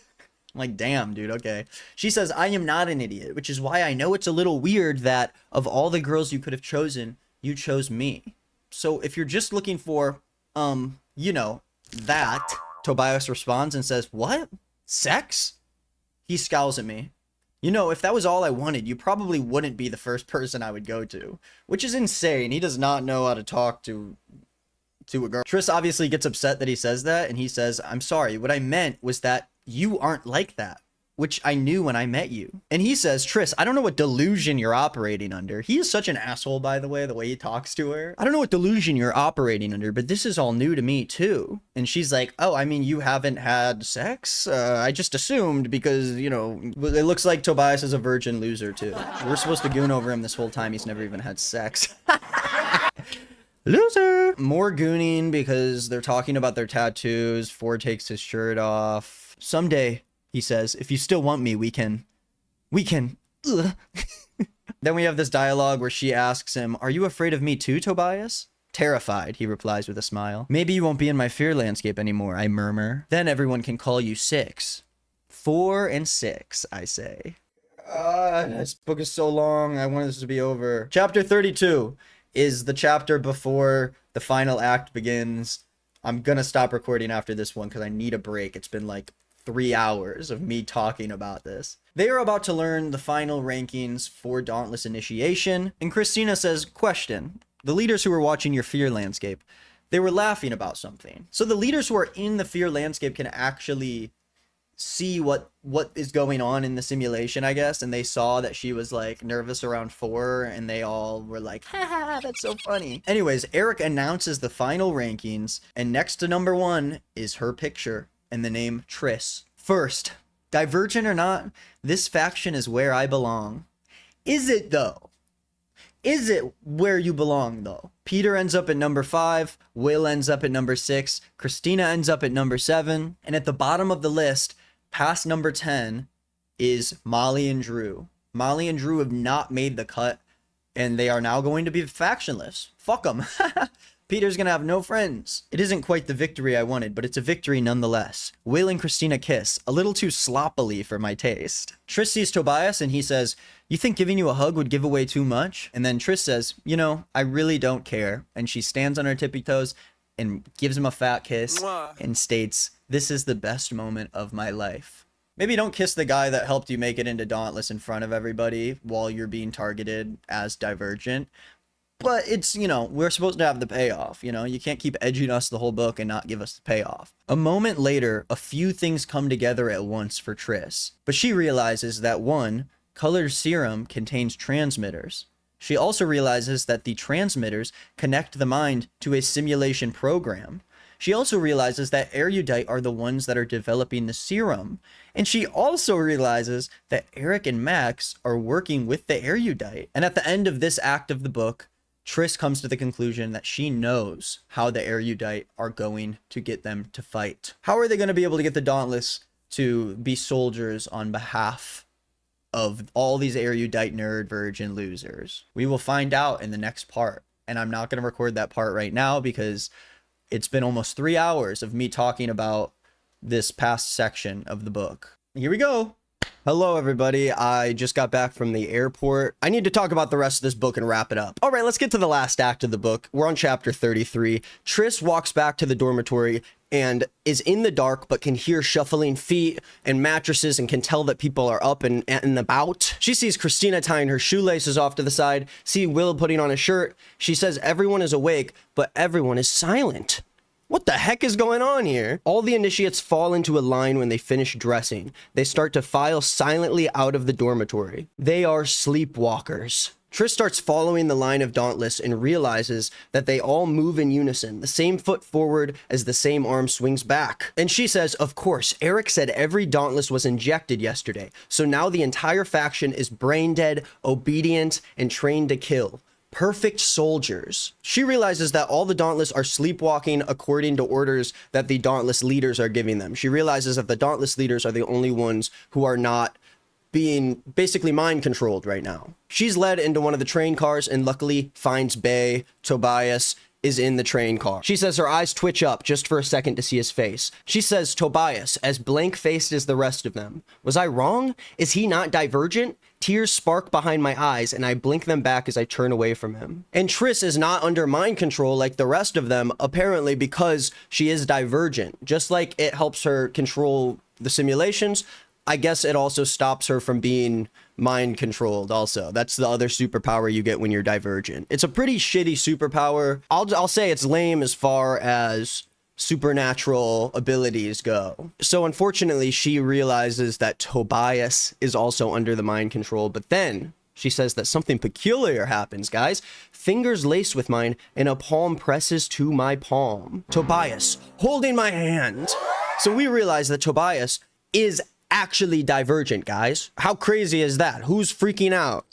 I'm like, damn, dude, okay. She says, "I am not an idiot, which is why I know it's a little weird that of all the girls you could have chosen, you chose me. So if you're just looking for, that," Tobias responds and says, "What? Sex?" He scowls at me. If that was all I wanted, you probably wouldn't be the first person I would go to," which is insane. He does not know how to talk to a girl. Triss obviously gets upset that he says that, and he says, "I'm sorry. What I meant was that you aren't like that, which I knew when I met you." And he says, "Triss, I don't know what delusion you're operating under." He is such an asshole, by the way he talks to her. "I don't know what delusion you're operating under, but this is all new to me too." And she's like, "Oh, I mean, you haven't had sex? I just assumed because, it looks like Tobias is a virgin loser too. We're supposed to goon over him this whole time. He's never even had sex." Loser! More gooning because they're talking about their tattoos. Ford takes his shirt off. "Someday," he says, "if you still want me, we can, ugh." Then we have this dialogue where she asks him, "Are you afraid of me too, Tobias?" "Terrified," he replies with a smile. "Maybe you won't be in my fear landscape anymore," I murmur. "Then everyone can call you 6. 4 and 6, I say. This book is so long. I wanted this to be over. Chapter 32 is the chapter before the final act begins. I'm gonna stop recording after this one because I need a break. It's been like 3 hours of me talking about this. They are about to learn the final rankings for Dauntless Initiation, and Christina says, "Question. The leaders who were watching your fear landscape, they were laughing about something. So the leaders who are in the fear landscape can actually see what is going on in the simulation, I guess, and they saw that she was like nervous around 4, and they all were like, haha, that's so funny." Anyways, Eric announces the final rankings, and next to number 1 is her picture and the name Triss. "First, divergent or not, this faction is where I belong." Is it though? Is it where you belong though? Peter ends up at number 5, Will ends up at number 6, Christina ends up at number 7, and at the bottom of the list, past number 10, is Molly and Drew. Molly and Drew have not made the cut, and they are now going to be factionless. Fuck them. Peter's gonna have no friends. It isn't quite the victory I wanted, but it's a victory nonetheless. Will and Christina kiss, a little too sloppily for my taste. Triss sees Tobias and he says, "You think giving you a hug would give away too much?" And then Triss says, "I really don't care." And she stands on her tippy toes and gives him a fat kiss and states, "This is the best moment of my life." Maybe don't kiss the guy that helped you make it into Dauntless in front of everybody while you're being targeted as Divergent. But it's, we're supposed to have the payoff, You can't keep edging us the whole book and not give us the payoff. A moment later, a few things come together at once for Triss. But she realizes that 1, colored serum contains transmitters. She also realizes that the transmitters connect the mind to a simulation program. She also realizes that erudite are the ones that are developing the serum. And she also realizes that Eric and Max are working with the erudite. And at the end of this act of the book, Triss comes to the conclusion that she knows how the erudite are going to get them to fight. How are they going to be able to get the Dauntless to be soldiers on behalf of all these erudite nerd virgin losers? We will find out in the next part. and I'm not going to record that part right now because it's been almost 3 hours of me talking about this past section of the book. Here we go. Hello, everybody. I just got back from the airport. I need to talk about the rest of this book and wrap it up. All right, let's get to the last act of the book. We're on chapter 33. Triss walks back to the dormitory and is in the dark, but can hear shuffling feet and mattresses and can tell that people are up and about. She sees Christina tying her shoelaces off to the side, see Will putting on a shirt. She says everyone is awake, but everyone is silent. What the heck is going on here? All the initiates fall into a line when they finish dressing. They start to file silently out of the dormitory. They are sleepwalkers. Triss starts following the line of Dauntless and realizes that they all move in unison, the same foot forward as the same arm swings back. And she says, of course, Eric said every Dauntless was injected yesterday, so now the entire faction is brain dead, obedient, and trained to kill. Perfect soldiers. She realizes that all the Dauntless are sleepwalking according to orders that the Dauntless leaders are giving them. She realizes that the Dauntless leaders are the only ones who are not being basically mind controlled right now. She's led into one of the train cars and luckily finds Bay. Tobias is in the train car. She says her eyes twitch up just for a second to see his face. She says, Tobias, as blank-faced as the rest of them. Was I wrong? Is he not divergent? Tears spark behind my eyes, and I blink them back as I turn away from him. And Triss is not under mind control like the rest of them, apparently because she is divergent. Just like it helps her control the simulations, I guess it also stops her from being mind controlled also. That's the other superpower you get when you're divergent. It's a pretty shitty superpower. I'll say it's lame as far as supernatural abilities go. So unfortunately, she realizes that Tobias is also under the mind control, but then she says that something peculiar happens, guys. Fingers lace with mine and a palm presses to my palm. Tobias holding my hand. So we realize that Tobias is actually divergent, guys. How crazy is that? Who's freaking out?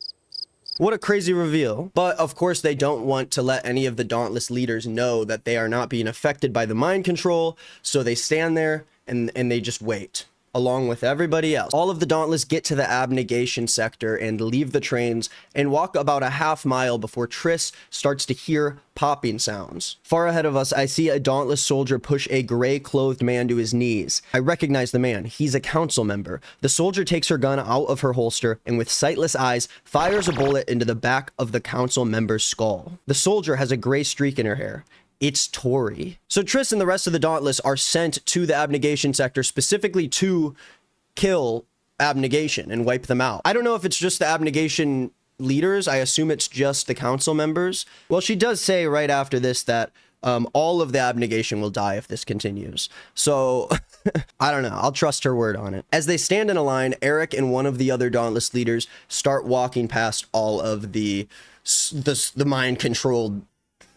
What a crazy reveal. But of course, they don't want to let any of the Dauntless leaders know that they are not being affected by the mind control. So they stand there and they just wait, along with everybody else. All of the Dauntless get to the abnegation sector and leave the trains and walk about a half mile before Triss starts to hear popping sounds. Far ahead of us, I see a Dauntless soldier push a gray-clothed man to his knees. I recognize the man. He's a council member. The soldier takes her gun out of her holster and with sightless eyes fires a bullet into the back of the council member's skull. The soldier has a gray streak in her hair. It's Tori. So Triss and the rest of the Dauntless are sent to the abnegation sector specifically to kill abnegation and wipe them out. I don't know if it's just the abnegation leaders. I assume it's just the council members. Well, she does say right after this that all of the abnegation will die if this continues. So I don't know. I'll trust her word on it. As they stand in a line, Eric and one of the other Dauntless leaders start walking past all of the mind-controlled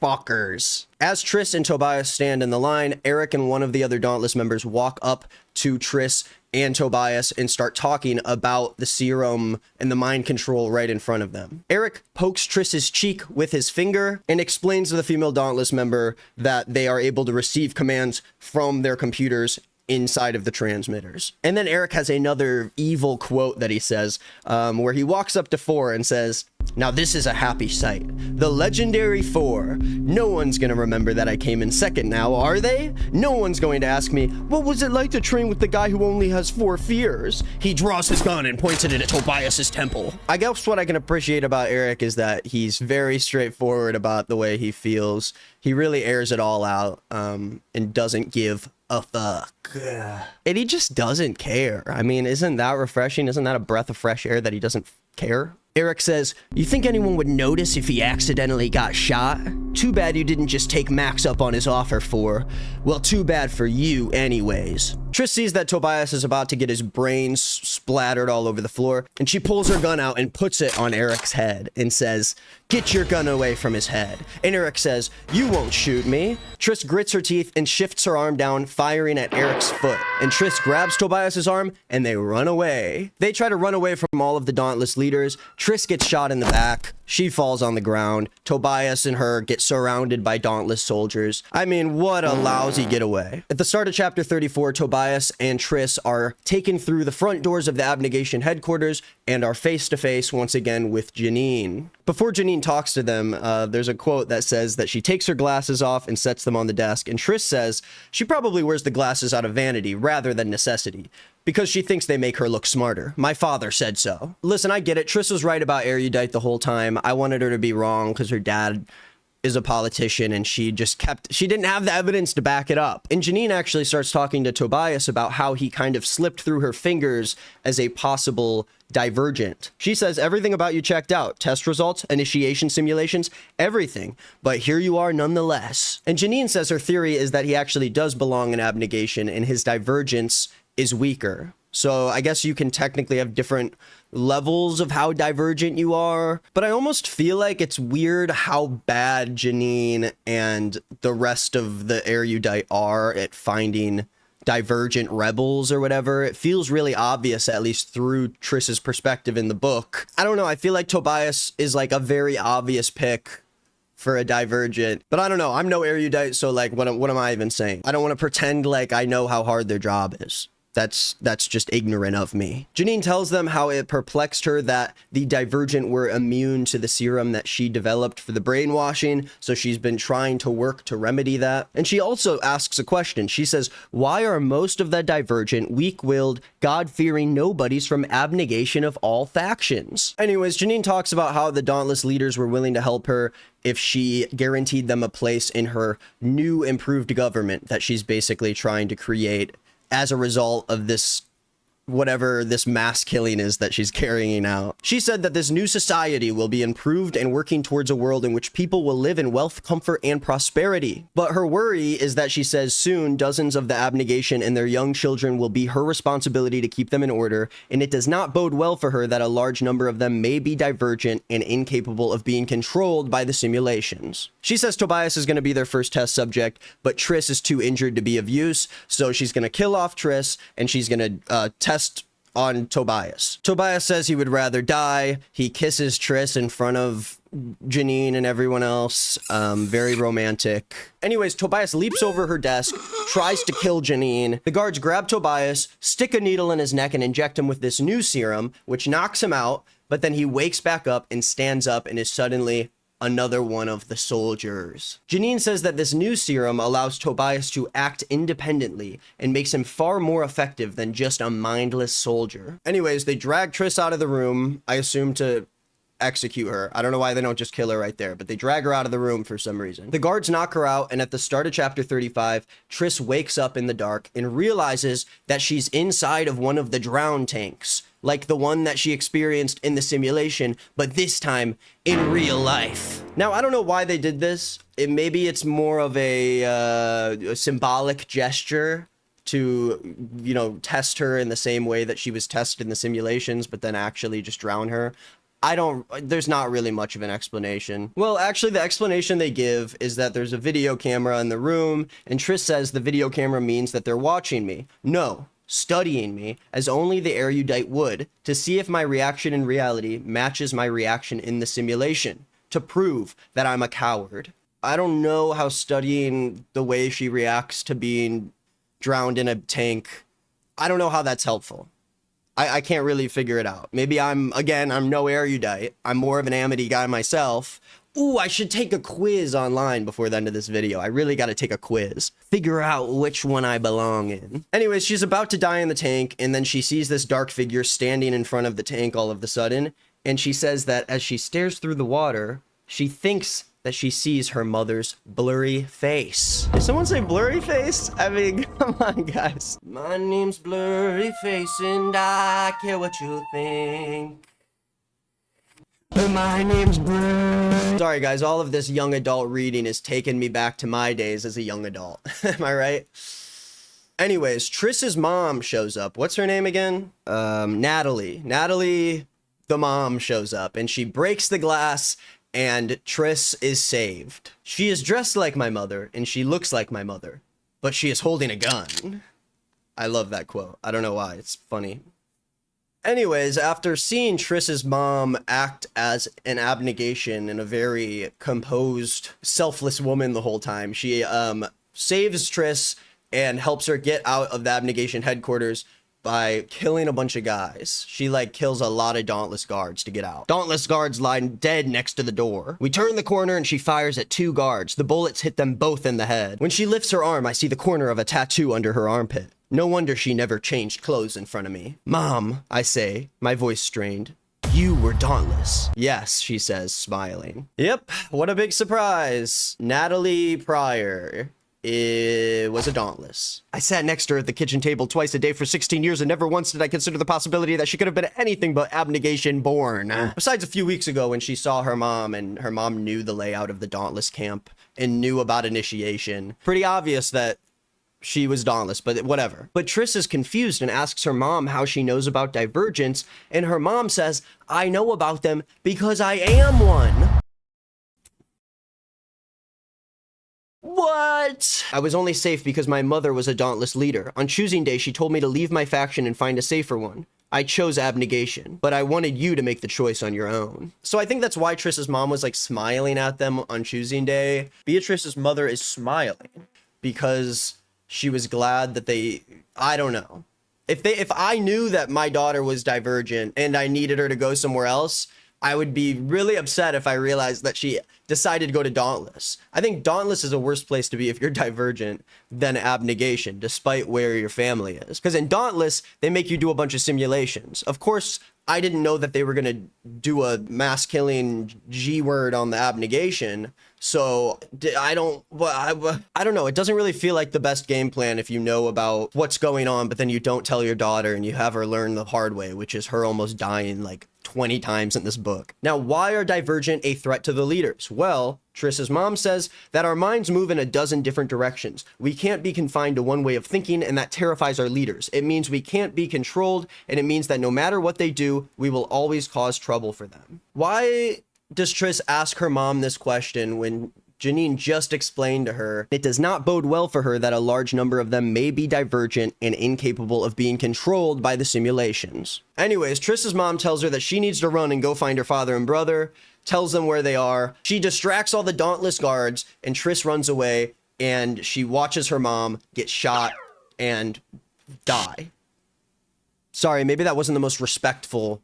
fuckers. As Triss and Tobias stand in the line, Eric and one of the other Dauntless members walk up to Triss and Tobias and start talking about the serum and the mind control right in front of them. Eric pokes Triss's cheek with his finger and explains to the female Dauntless member that they are able to receive commands from their computers inside of the transmitters. And then Eric has another evil quote that he says, where he walks up to Four and says, "Now this is a happy sight. The legendary Four. No one's gonna remember that I came in second now, are they? No one's going to ask me, what was it like to train with the guy who only has 4 fears?" He draws his gun and points it at Tobias's temple. I guess what I can appreciate about Eric is that he's very straightforward about the way he feels. He really airs it all out, and doesn't give a fuck. And he just doesn't care. I mean, isn't that refreshing? Isn't that a breath of fresh air that he doesn't care? Eric says, "You think anyone would notice if he accidentally got shot? Too bad you didn't just take Max up on his offer for. Well, too bad for you anyways." Triss sees that Tobias is about to get his brains splattered all over the floor, and she pulls her gun out and puts it on Eric's head and says, "Get your gun away from his head." And Eric says, "You won't shoot me." Triss grits her teeth and shifts her arm down, firing at Eric's foot. And Triss grabs Tobias's arm and they run away. They try to run away from all of the Dauntless leaders. Triss gets shot in the back. She falls on the ground. Tobias and her get surrounded by dauntless soldiers. I mean, what a lousy getaway. At the start of chapter 34, Tobias and Triss are taken through the front doors of the Abnegation headquarters and are face to face once again with Janine. Before Janine talks to them, there's a quote that says that she takes her glasses off and sets them on the desk, and Triss says she probably wears the glasses out of vanity rather than necessity, because she thinks they make her look smarter. My father said so. Listen, I get it. Triss was right about erudite the whole time. I wanted her to be wrong because her dad is a politician and she didn't have the evidence to back it up. And Janine actually starts talking to Tobias about how he kind of slipped through her fingers as a possible divergent. She says everything about you checked out. Test results, initiation simulations, everything. But here you are nonetheless. And Janine says her theory is that he actually does belong in abnegation and his divergence is weaker. So I guess you can technically have different levels of how divergent you are, but I almost feel like it's weird how bad Janine and the rest of the erudite are at finding divergent rebels or whatever. It feels really obvious, at least through Triss's perspective in the book. I don't know. I feel like Tobias is like a very obvious pick for a divergent, but I don't know. I'm no erudite, so like, what am I even saying? I don't want to pretend like I know how hard their job is. That's just ignorant of me. Janine tells them how it perplexed her that the divergent were immune to the serum that she developed for the brainwashing, so she's been trying to work to remedy that. And she also asks a question. She says, why are most of the divergent weak-willed, God-fearing nobodies from abnegation of all factions? Anyways, Janine talks about how the dauntless leaders were willing to help her if she guaranteed them a place in her new improved government that she's basically trying to create as a result of this, whatever this mass killing is that she's carrying out. She said that this new society will be improved and working towards a world in which people will live in wealth, comfort, and prosperity. But her worry is that she says soon dozens of the abnegation and their young children will be her responsibility to keep them in order, and it does not bode well for her that a large number of them may be divergent and incapable of being controlled by the simulations. She says Tobias is going to be their first test subject, but Triss is too injured to be of use, so she's going to kill off Triss and she's going to test on Tobias. Tobias says he would rather die. He kisses Triss in front of Janine and everyone else. Very romantic. Anyways, Tobias leaps over her desk, tries to kill Janine. The guards grab Tobias, stick a needle in his neck, and inject him with this new serum, which knocks him out, but then he wakes back up and stands up and is suddenly another one of the soldiers. Janine says that this new serum allows Tobias to act independently and makes him far more effective than just a mindless soldier. Anyways, they drag Triss out of the room, I assume to execute her. I don't know why they don't just kill her right there, but they drag her out of the room for some reason. The guards knock her out, and at the start of chapter 35, Triss wakes up in the dark and realizes that she's inside of one of the drown tanks, like the one that she experienced in the simulation, but this time in real life. Now, I don't know why they did this. Maybe it's more of a symbolic gesture to, you know, test her in the same way that she was tested in the simulations, but then actually just drown her. There's not really much of an explanation. Well, actually, the explanation they give is that there's a video camera in the room, and Triss says the video camera means that they're watching me. No, studying me, as only the erudite would, to see if my reaction in reality matches my reaction in the simulation, to prove that I'm a coward. I don't know how studying the way she reacts to being drowned in a tank, I don't know how that's helpful. I can't really figure it out. Maybe I'm no erudite. I'm more of an Amity guy myself. Ooh, I should take a quiz online before the end of this video. I really got to take a quiz. Figure out which one I belong in. Anyways, she's about to die in the tank, and then she sees this dark figure standing in front of the tank all of a sudden, and she says that as she stares through the water, she thinks that she sees her mother's blurry face. Did someone say blurry face? I mean, come on, guys. My name's Blurry Face, and I care what you think. My name's Blurry. Sorry, guys, all of this young adult reading is taking me back to my days as a young adult. Am I right? Anyways, Triss's mom shows up. What's her name again? Natalie. Natalie, the mom, shows up, and she breaks the glass, and Triss is saved. She is dressed like my mother, and she looks like my mother, but she is holding a gun. I love that quote. I don't know why. It's funny. Anyways, after seeing Triss's mom act as an abnegation and a very composed, selfless woman the whole time, she saves Triss and helps her get out of the abnegation headquarters by killing a bunch of guys. She like kills a lot of Dauntless guards to get out. Dauntless guards lie dead next to the door. We turn the corner and she fires at 2 guards. The bullets hit them both in the head. When she lifts her arm, I see the corner of a tattoo under her armpit. No wonder she never changed clothes in front of me. Mom, I say, my voice strained. You were Dauntless. Yes, she says, smiling. Yep, what a big surprise. Natalie Pryor. It was a Dauntless. I sat next to her at the kitchen table twice a day for 16 years and never once did I consider the possibility that she could have been anything but abnegation born. Besides a few weeks ago when she saw her mom and her mom knew the layout of the Dauntless camp and knew about initiation. Pretty obvious that she was Dauntless, but whatever. But Triss is confused and asks her mom how she knows about Divergents, and her mom says, I know about them because I am one. What? I was only safe because my mother was a Dauntless leader. On choosing day, she told me to leave my faction and find a safer one. I chose abnegation, but I wanted you to make the choice on your own. So I think that's why Triss's mom was like smiling at them on choosing day. Beatrice's mother is smiling. Because she was glad that I don't know. If I knew that my daughter was Divergent and I needed her to go somewhere else, I would be really upset if I realized that she decided to go to Dauntless. I think Dauntless is a worse place to be if you're Divergent than abnegation, despite where your family is. Because in Dauntless, they make you do a bunch of simulations. Of course, I didn't know that they were going to do a mass killing G word on the abnegation. So I don't know. It doesn't really feel like the best game plan if you know about what's going on, but then you don't tell your daughter and you have her learn the hard way, which is her almost dying like 20 times in this book. Now, why are Divergent a threat to the leaders? Well, Triss's mom says that our minds move in a dozen different directions. We can't be confined to one way of thinking, and that terrifies our leaders. It means we can't be controlled, and it means that no matter what they do, we will always cause trouble for them. Why does Triss ask her mom this question when Janine just explained to her it does not bode well for her that a large number of them may be Divergent and incapable of being controlled by the simulations? Anyways, Triss's mom tells her that she needs to run and go find her father and brother, tells them where they are. She distracts all the Dauntless guards, and Triss runs away, and she watches her mom get shot and die. Sorry, maybe that wasn't the most respectful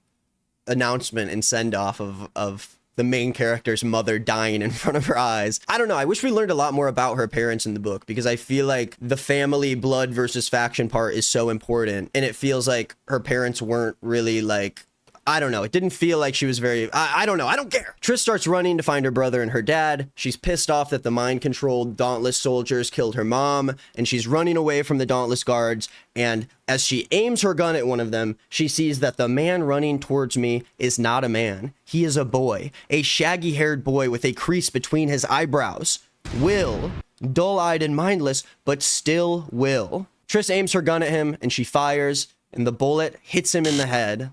announcement and send-off of the main character's mother dying in front of her eyes. I don't know. I wish we learned a lot more about her parents in the book, because I feel like the family blood versus faction part is so important, and it feels like her parents weren't really like, I don't know. It didn't feel like she was very, I don't know. I don't care. Triss starts running to find her brother and her dad. She's pissed off that the mind-controlled Dauntless soldiers killed her mom, and she's running away from the Dauntless guards. And as she aims her gun at one of them, she sees that the man running towards me is not a man. He is a boy, a shaggy-haired boy with a crease between his eyebrows. Will, dull-eyed and mindless, but still Will. Triss aims her gun at him, and she fires, and the bullet hits him in the head.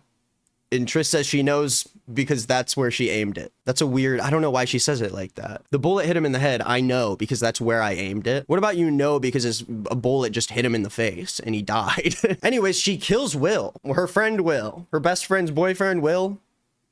And Triss says she knows because that's where she aimed it. That's a weird, I don't know why she says it like that. The bullet hit him in the head. I know because that's where I aimed it. What about you know because a bullet just hit him in the face and he died? Anyways, she kills Will, her friend Will, her best friend's boyfriend Will.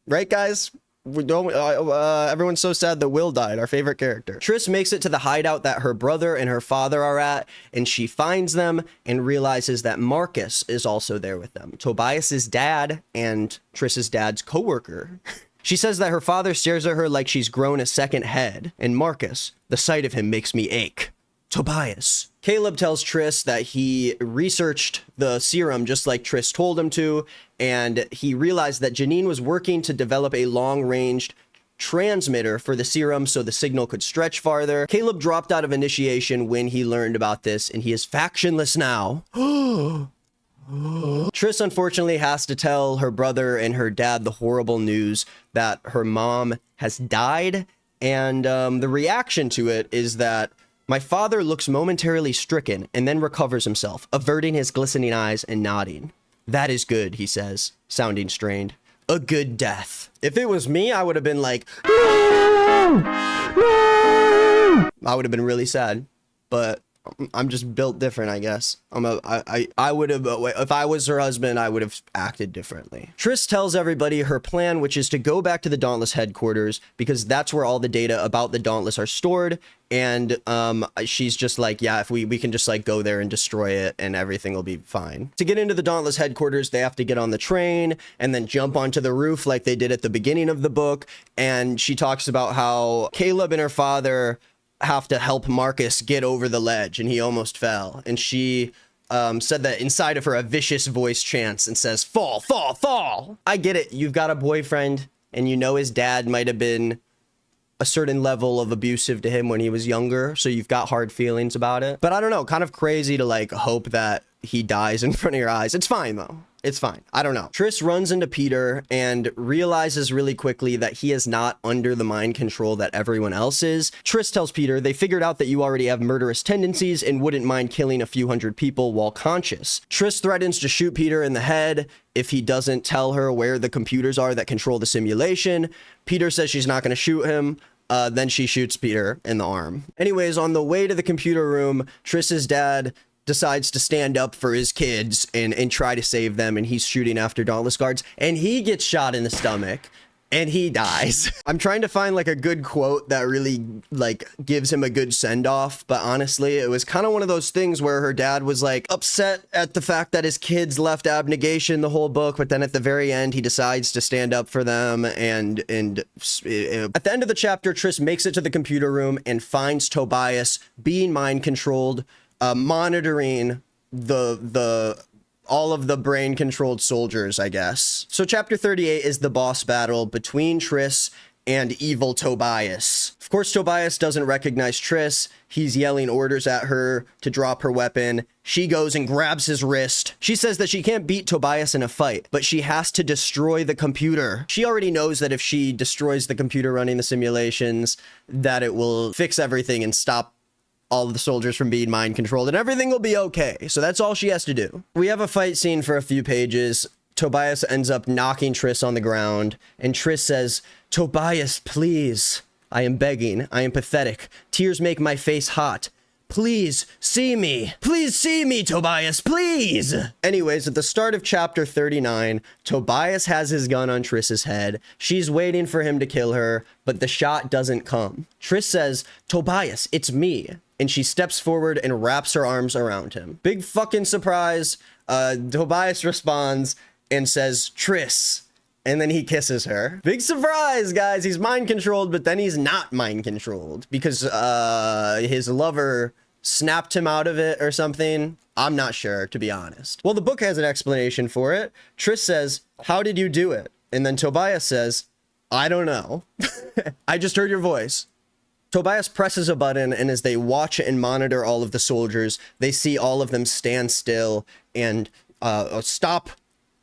Right, guys? We don't, everyone's so sad that Will died, our favorite character. Triss makes it to the hideout that her brother and her father are at, and she finds them and realizes that Marcus is also there with them. Tobias's dad and Triss's dad's coworker. She says that her father stares at her like she's grown a second head, and Marcus, the sight of him makes me ache. Tobias. Caleb tells Triss that he researched the serum just like Triss told him to, and he realized that Janine was working to develop a long-ranged transmitter for the serum so the signal could stretch farther. Caleb dropped out of initiation when he learned about this, and he is factionless now. Triss unfortunately has to tell her brother and her dad the horrible news that her mom has died, and the reaction to it is that my father looks momentarily stricken and then recovers himself, averting his glistening eyes and nodding. That is good, he says, sounding strained. A good death. If it was me, I would have been like, no! I would have been really sad. But I'm just built different, I guess. I would have, if I was her husband, I would have acted differently. Triss tells everybody her plan, which is to go back to the Dauntless headquarters because that's where all the data about the Dauntless are stored. And she's just like, yeah, if we can just like go there and destroy it and everything will be fine. To get into the Dauntless headquarters, they have to get on the train and then jump onto the roof like they did at the beginning of the book. And she talks about how Caleb and her father have to help Marcus get over the ledge and he almost fell. And she said that inside of her a vicious voice chants and says, fall, fall, fall. I get it. You've got a boyfriend and you know his dad might have been a certain level of abusive to him when he was younger. So you've got hard feelings about it. But I don't know, kind of crazy to like hope that he dies in front of your eyes. It's fine though. It's fine. I don't know. Triss runs into Peter and realizes really quickly that he is not under the mind control that everyone else is. Triss tells Peter, they figured out that you already have murderous tendencies and wouldn't mind killing a few hundred people while conscious. Triss threatens to shoot Peter in the head if he doesn't tell her where the computers are that control the simulation. Peter says she's not going to shoot him. Then she shoots Peter in the arm. Anyways, on the way to the computer room, Triss's dad decides to stand up for his kids and try to save them, and he's shooting after Dauntless guards, and he gets shot in the stomach and he dies. I'm trying to find like a good quote that really like gives him a good send-off, but honestly it was kind of one of those things where her dad was like upset at the fact that his kids left abnegation the whole book, but then at the very end he decides to stand up for them. And at the end of the chapter, Triss makes it to the computer room and finds Tobias being mind controlled, monitoring all of the brain controlled soldiers, I guess. So chapter 38 is the boss battle between Triss and evil Tobias. Of course, Tobias doesn't recognize Triss. He's yelling orders at her to drop her weapon. She goes and grabs his wrist. She says that she can't beat Tobias in a fight, but she has to destroy the computer. She already knows that if she destroys the computer running the simulations, that it will fix everything and stop all of the soldiers from being mind controlled and everything will be okay. So that's all she has to do. We have a fight scene for a few pages. Tobias ends up knocking Triss on the ground and Triss says, Tobias, please. I am begging. I am pathetic. Tears make my face hot. Please see me. Please see me, Tobias, please. Anyways, at the start of chapter 39, Tobias has his gun on Triss's head. She's waiting for him to kill her, but the shot doesn't come. Triss says, Tobias, it's me. And she steps forward and wraps her arms around him. Big fucking surprise. Tobias responds and says, Triss. And then he kisses her. Big surprise, guys. He's mind controlled, but then he's not mind controlled because his lover snapped him out of it or something. I'm not sure, to be honest. Well, the book has an explanation for it. Triss says, how did you do it? And then Tobias says, I don't know. I just heard your voice. Tobias presses a button, and as they watch and monitor all of the soldiers, they see all of them stand still and stop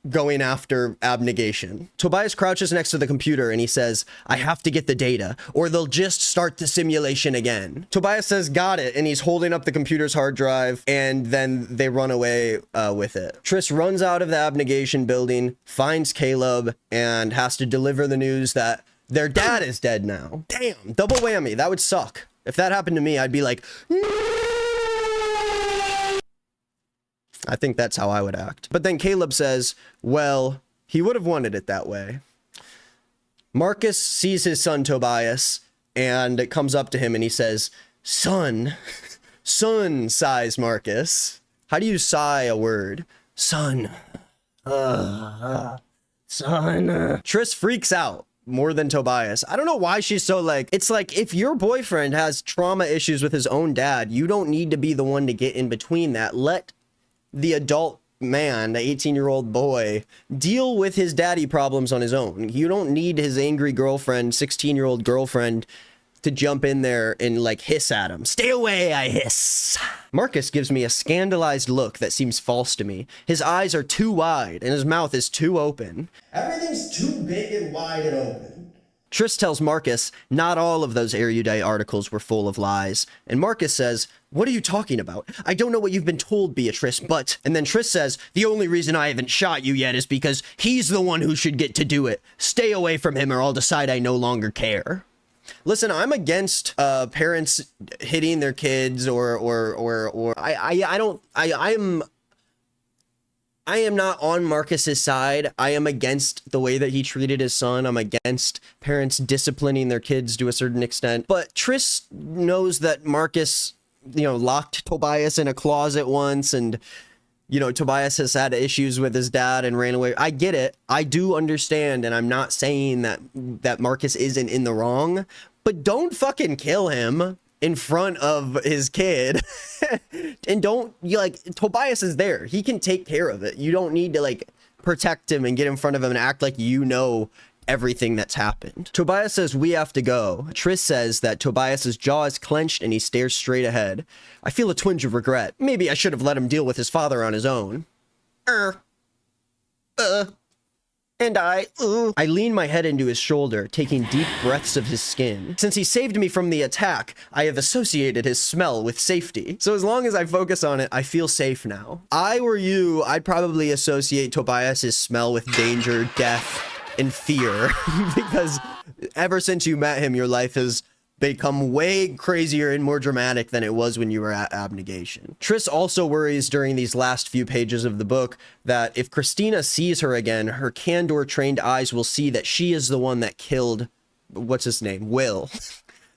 going after abnegation. Tobias crouches next to the computer and he says, I have to get the data or they'll just start the simulation again. Tobias says, got it. And he's holding up the computer's hard drive and then they run away with it. Triss runs out of the abnegation building, finds Caleb and has to deliver the news that their dad is dead now. Damn, double whammy. That would suck. If that happened to me, I'd be like, I think that's how I would act. But then Caleb says, well, he would have wanted it that way. Marcus sees his son Tobias and comes up to him and he says, son, sighs Marcus. How do you sigh a word? Son. Son. Triss freaks out more than Tobias. I don't know why she's so like, it's like if your boyfriend has trauma issues with his own dad, you don't need to be the one to get in between that. Let the adult man, the 18-year-old boy, deal with his daddy problems on his own. You don't need his angry girlfriend, 16-year-old girlfriend, to jump in there and like hiss at him. Stay away, I hiss. Marcus gives me a scandalized look that seems false to me. His eyes are too wide and his mouth is too open. Everything's too big and wide and open. Triss tells Marcus not all of those erudite articles were full of lies. And Marcus says, what are you talking about? I don't know what you've been told, Beatrice, but... And then Triss says, the only reason I haven't shot you yet is because he's the one who should get to do it. Stay away from him or I'll decide I no longer care. Listen, I'm against parents hitting their kids or I am not on Marcus's side. I am against the way that he treated his son. I'm against parents disciplining their kids to a certain extent. But Triss knows that Marcus, locked Tobias in a closet once, and Tobias has had issues with his dad and ran away. I get it. I do understand, and I'm not saying that Marcus isn't in the wrong, but don't fucking kill him in front of his kid. And Tobias is there. He can take care of it. You don't need to protect him and get in front of him and act like everything that's happened. Tobias says we have to go. Triss says that Tobias's jaw is clenched and he stares straight ahead. I feel a twinge of regret. Maybe I should have let him deal with his father on his own. I lean my head into his shoulder, taking deep breaths of his skin. Since he saved me from the attack, I have associated his smell with safety. So as long as I focus on it, I feel safe now. I were you, I'd probably associate Tobias's smell with danger, death, and fear. Because ever since you met him, your life has become way crazier and more dramatic than it was when you were at Abnegation. Triss also worries during these last few pages of the book that if Christina sees her again, her Candor-trained eyes will see that she is the one that killed, what's his name? Will.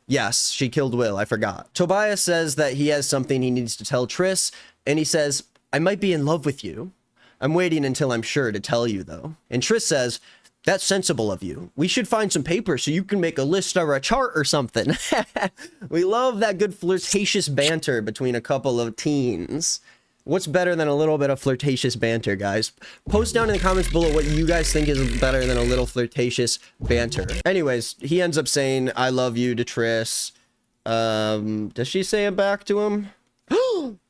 Yes, she killed Will, I forgot. Tobias says that he has something he needs to tell Triss, and he says, I might be in love with you. I'm waiting until I'm sure to tell you, though. And Triss says, that's sensible of you. We should find some paper so you can make a list or a chart or something. We love that good flirtatious banter between a couple of teens. What's better than a little bit of flirtatious banter, guys? Post down in the comments below what you guys think is better than a little flirtatious banter. Anyways, he ends up saying, I love you to Triss. Does she say it back to him?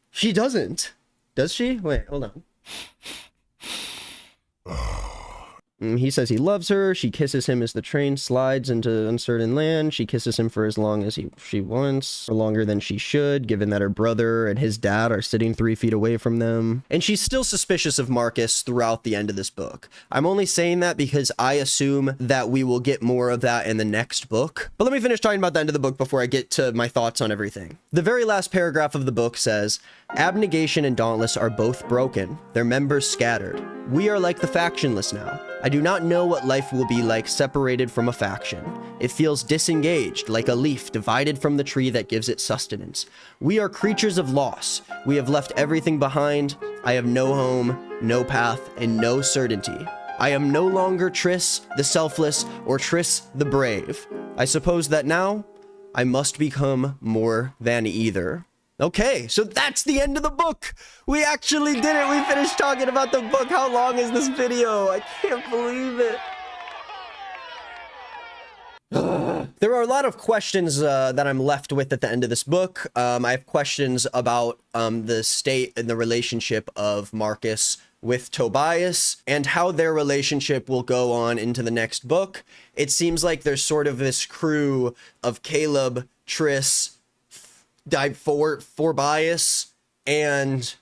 She doesn't. Does she? Wait, hold on. He says he loves her. She kisses him as the train slides into uncertain land. She kisses him for as long as she wants, or longer than she should, given that her brother and his dad are sitting 3 feet away from them. And she's still suspicious of Marcus throughout the end of this book. I'm only saying that because I assume that we will get more of that in the next book. But let me finish talking about the end of the book before I get to my thoughts on everything. The very last paragraph of the book says, Abnegation and Dauntless are both broken, their members scattered. We are like the factionless now. I do not know what life will be like separated from a faction. It feels disengaged, like a leaf divided from the tree that gives it sustenance. We are creatures of loss. We have left everything behind. I have no home, no path, and no certainty. I am no longer Triss the selfless or Triss the brave. I suppose that now I must become more than either. Okay, so that's the end of the book. We actually did it. We finished talking about the book. How long is this video? I can't believe it. There are a lot of questions that I'm left with at the end of this book. I have questions about the state and the relationship of Marcus with Tobias and how their relationship will go on into the next book. It seems like there's sort of this crew of Caleb, Triss, Tobias, and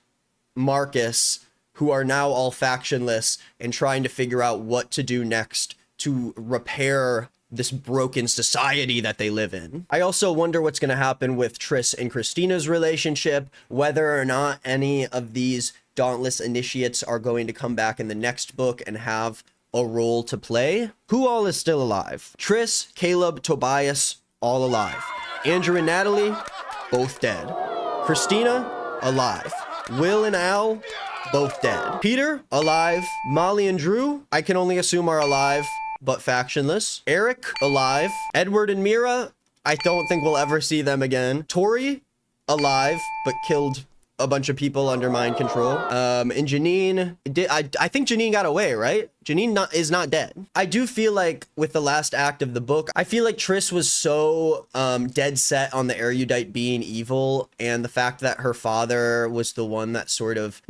Marcus, who are now all factionless and trying to figure out what to do next to repair this broken society that they live in. I also wonder what's going to happen with Triss and Christina's relationship, whether or not any of these Dauntless initiates are going to come back in the next book and have a role to play. Who all is still alive? Triss, Caleb, Tobias, all alive. Andrew and Natalie, both dead. Christina, alive. Will and Al, both dead. Peter, alive. Molly and Drew, I can only assume are alive, but factionless. Eric, alive. Edward and Mira, I don't think we'll ever see them again. Tori, alive, but killed a bunch of people under mind control. And Janine, I think Janine got away, right? Janine is not dead. I do feel like with the last act of the book, I feel like Triss was so dead set on the erudite being evil, and the fact that her father was the one that sort of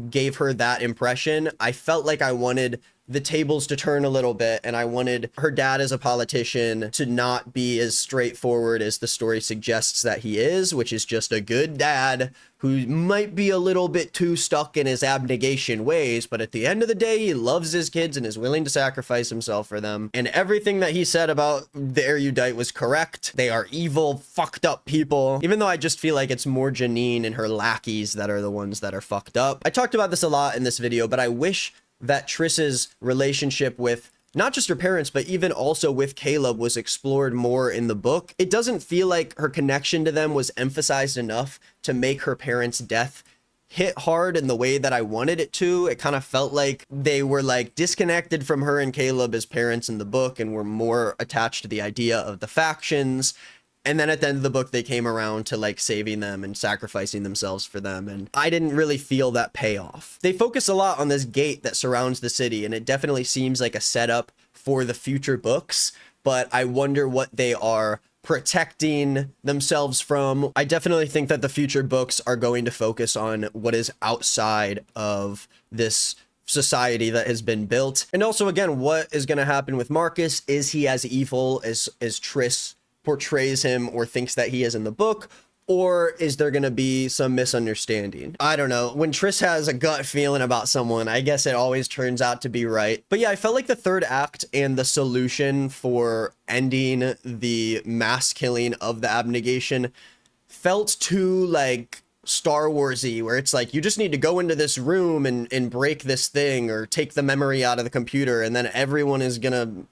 gave her that impression. I felt like I wanted the tables to turn a little bit, and I wanted her dad as a politician to not be as straightforward as the story suggests that he is, which is just a good dad who might be a little bit too stuck in his abnegation ways, but at the end of the day, he loves his kids and is willing to sacrifice himself for them. And everything that he said about the erudite was correct. They are evil, fucked up people. Even though I just feel like it's more Janine and her lackeys that are the ones that are fucked up. I talked about this a lot in this video, but I wish that Triss's relationship with not just her parents, but even also with Caleb was explored more in the book. It doesn't feel like her connection to them was emphasized enough to make her parents' death hit hard in the way that I wanted it to. It kind of felt like they were like disconnected from her and Caleb as parents in the book and were more attached to the idea of the factions. And then at the end of the book, they came around to like saving them and sacrificing themselves for them. And I didn't really feel that payoff. They focus a lot on this gate that surrounds the city, and it definitely seems like a setup for the future books, but I wonder what they are protecting themselves from. I definitely think that the future books are going to focus on what is outside of this society that has been built. And also, again, what is going to happen with Marcus? Is he as evil as Triss portrays him or thinks that he is in the book? Or is there going to be some misunderstanding? I don't know. When Triss has a gut feeling about someone, I guess it always turns out to be right. But yeah, I felt like the third act and the solution for ending the mass killing of the abnegation felt too like Star Warsy, where it's like, you just need to go into this room and break this thing or take the memory out of the computer and then everyone is going to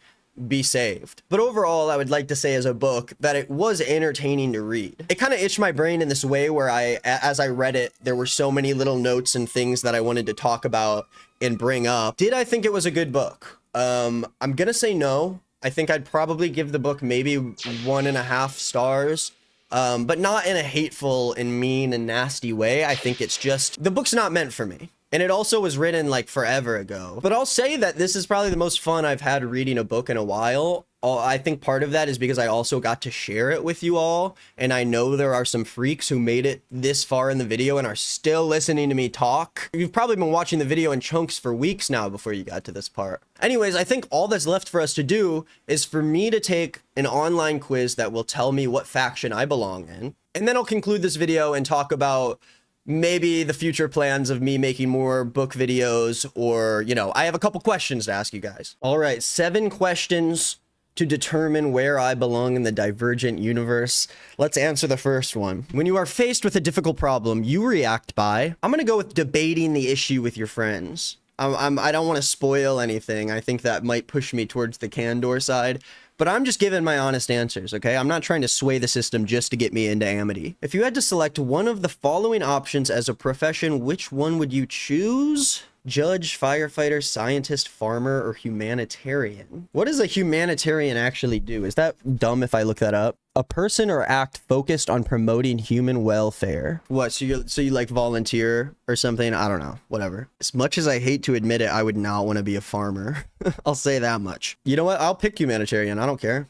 be saved. But overall, I would like to say as a book that it was entertaining to read. It kind of itched my brain in this way where as I read it, there were so many little notes and things that I wanted to talk about and bring up. Did I think it was a good book? I'm gonna say no. I think I'd probably give the book maybe 1.5 stars. But not in a hateful and mean and nasty way. I think it's just, the book's not meant for me. And it also was written like forever ago. But I'll say that this is probably the most fun I've had reading a book in a while. I think part of that is because I also got to share it with you all. And I know there are some freaks who made it this far in the video and are still listening to me talk. You've probably been watching the video in chunks for weeks now before you got to this part. Anyways, I think all that's left for us to do is for me to take an online quiz that will tell me what faction I belong in. And then I'll conclude this video and talk about maybe the future plans of me making more book videos, or, you know, I have a couple questions to ask you guys. All right, 7 questions to determine where I belong in the Divergent universe. Let's answer the first one. When you are faced with a difficult problem, you react by, I'm gonna go with debating the issue with your friends. I don't want to spoil anything. I think that might push me towards the Candor side, but I'm just giving my honest answers, okay? I'm not trying to sway the system just to get me into Amity. If you had to select one of the following options as a profession, which one would you choose? Judge, firefighter, scientist, farmer, or humanitarian? What does a humanitarian actually do? Is that dumb if I look that up? A person or act focused on promoting human welfare. What, so you like volunteer or something? I don't know, whatever. As much as I hate to admit it, I would not want to be a farmer. I'll say that much. You know what? I'll pick humanitarian. I don't care.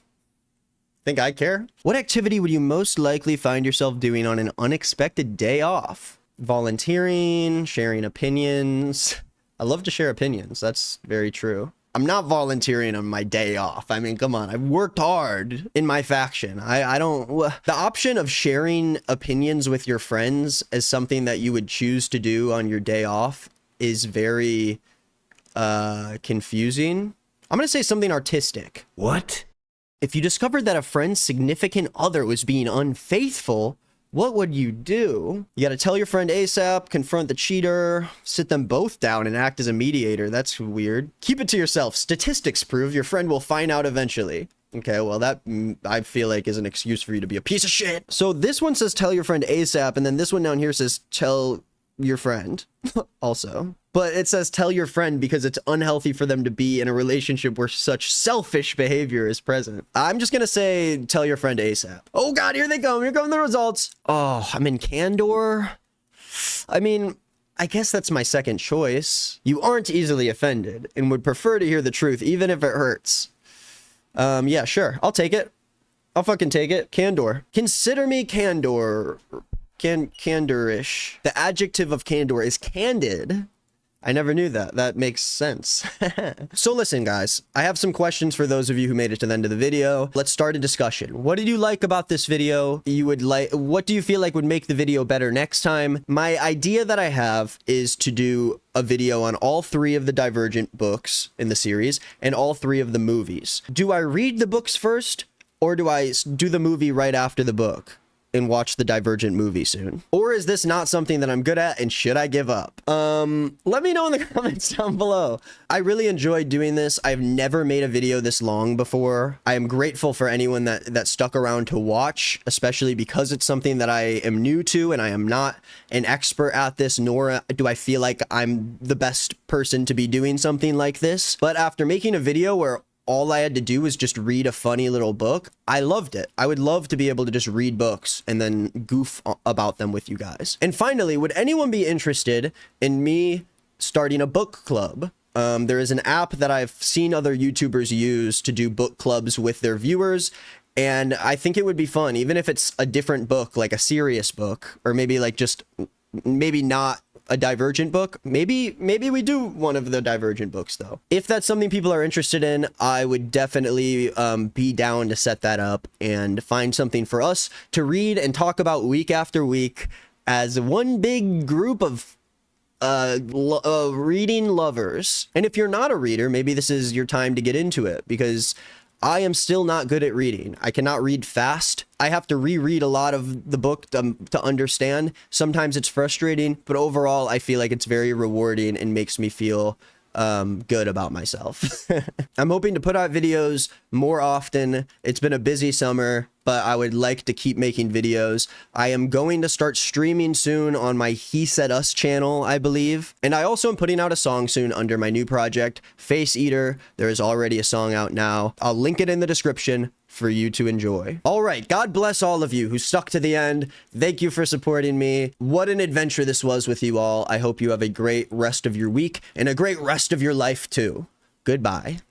Think I care? What activity would you most likely find yourself doing on an unexpected day off? Volunteering, sharing opinions. I love to share opinions. That's very true. I'm not volunteering on my day off. I mean, come on. I've worked hard in my faction. I don't... The option of sharing opinions with your friends as something that you would choose to do on your day off is very confusing. I'm going to say something artistic. What? If you discovered that a friend's significant other was being unfaithful, what would you do? You got to tell your friend ASAP, confront the cheater, sit them both down and act as a mediator. That's weird. Keep it to yourself. Statistics prove your friend will find out eventually. Okay, well, that I feel like is an excuse for you to be a piece of shit. So this one says tell your friend ASAP, and then this one down here says tell your friend also. But it says tell your friend because it's unhealthy for them to be in a relationship where such selfish behavior is present. I'm just gonna say tell your friend ASAP. Oh god, here they come. Here come the results. Oh, I'm in Candor. I mean, I guess that's my second choice. You aren't easily offended and would prefer to hear the truth even if it hurts. Yeah, sure. I'll take it. I'll fucking take it. Candor. Consider me Candor. Candorish. The adjective of candor is candid. I never knew that. That makes sense. So listen, guys, I have some questions for those of you who made it to the end of the video. Let's start a discussion. What did you like about this video? What do you feel like would make the video better next time? My idea that I have is to do a video on all 3 of the Divergent books in the series and all 3 of the movies. Do I read the books first, or do I do the movie right after the book and watch the Divergent movie soon? Or is this not something that I'm good at, and should I give up? Let me know in the comments down below. I really enjoyed doing this. I've never made a video this long before. I am grateful for anyone that stuck around to watch, especially because it's something that I am new to, and I am not an expert at this, nor do I feel like I'm the best person to be doing something like this. But after making a video where all I had to do was just read a funny little book, I loved it. I would love to be able to just read books and then goof about them with you guys. And finally, would anyone be interested in me starting a book club? There is an app that I've seen other YouTubers use to do book clubs with their viewers, and I think it would be fun, even if it's a different book, like a serious book, or maybe like just maybe not a Divergent book. Maybe we do one of the Divergent books though. If that's something people are interested in, I would definitely be down to set that up and find something for us to read and talk about week after week as one big group of reading lovers. And if you're not a reader, maybe this is your time to get into it, because I am still not good at reading. I cannot read fast. I have to reread a lot of the book to understand. Sometimes it's frustrating, but overall, I feel like it's very rewarding and makes me feel good about myself. I'm hoping to put out videos more often. It's been a busy summer, but I would like to keep making videos. I am going to start streaming soon on my He Said Us channel, I believe. And I also am putting out a song soon under my new project, Face Eater. There is already a song out now. I'll link it in the description for you to enjoy. All right, God bless all of you who stuck to the end. Thank you for supporting me. What an adventure this was with you all. I hope you have a great rest of your week and a great rest of your life too. Goodbye.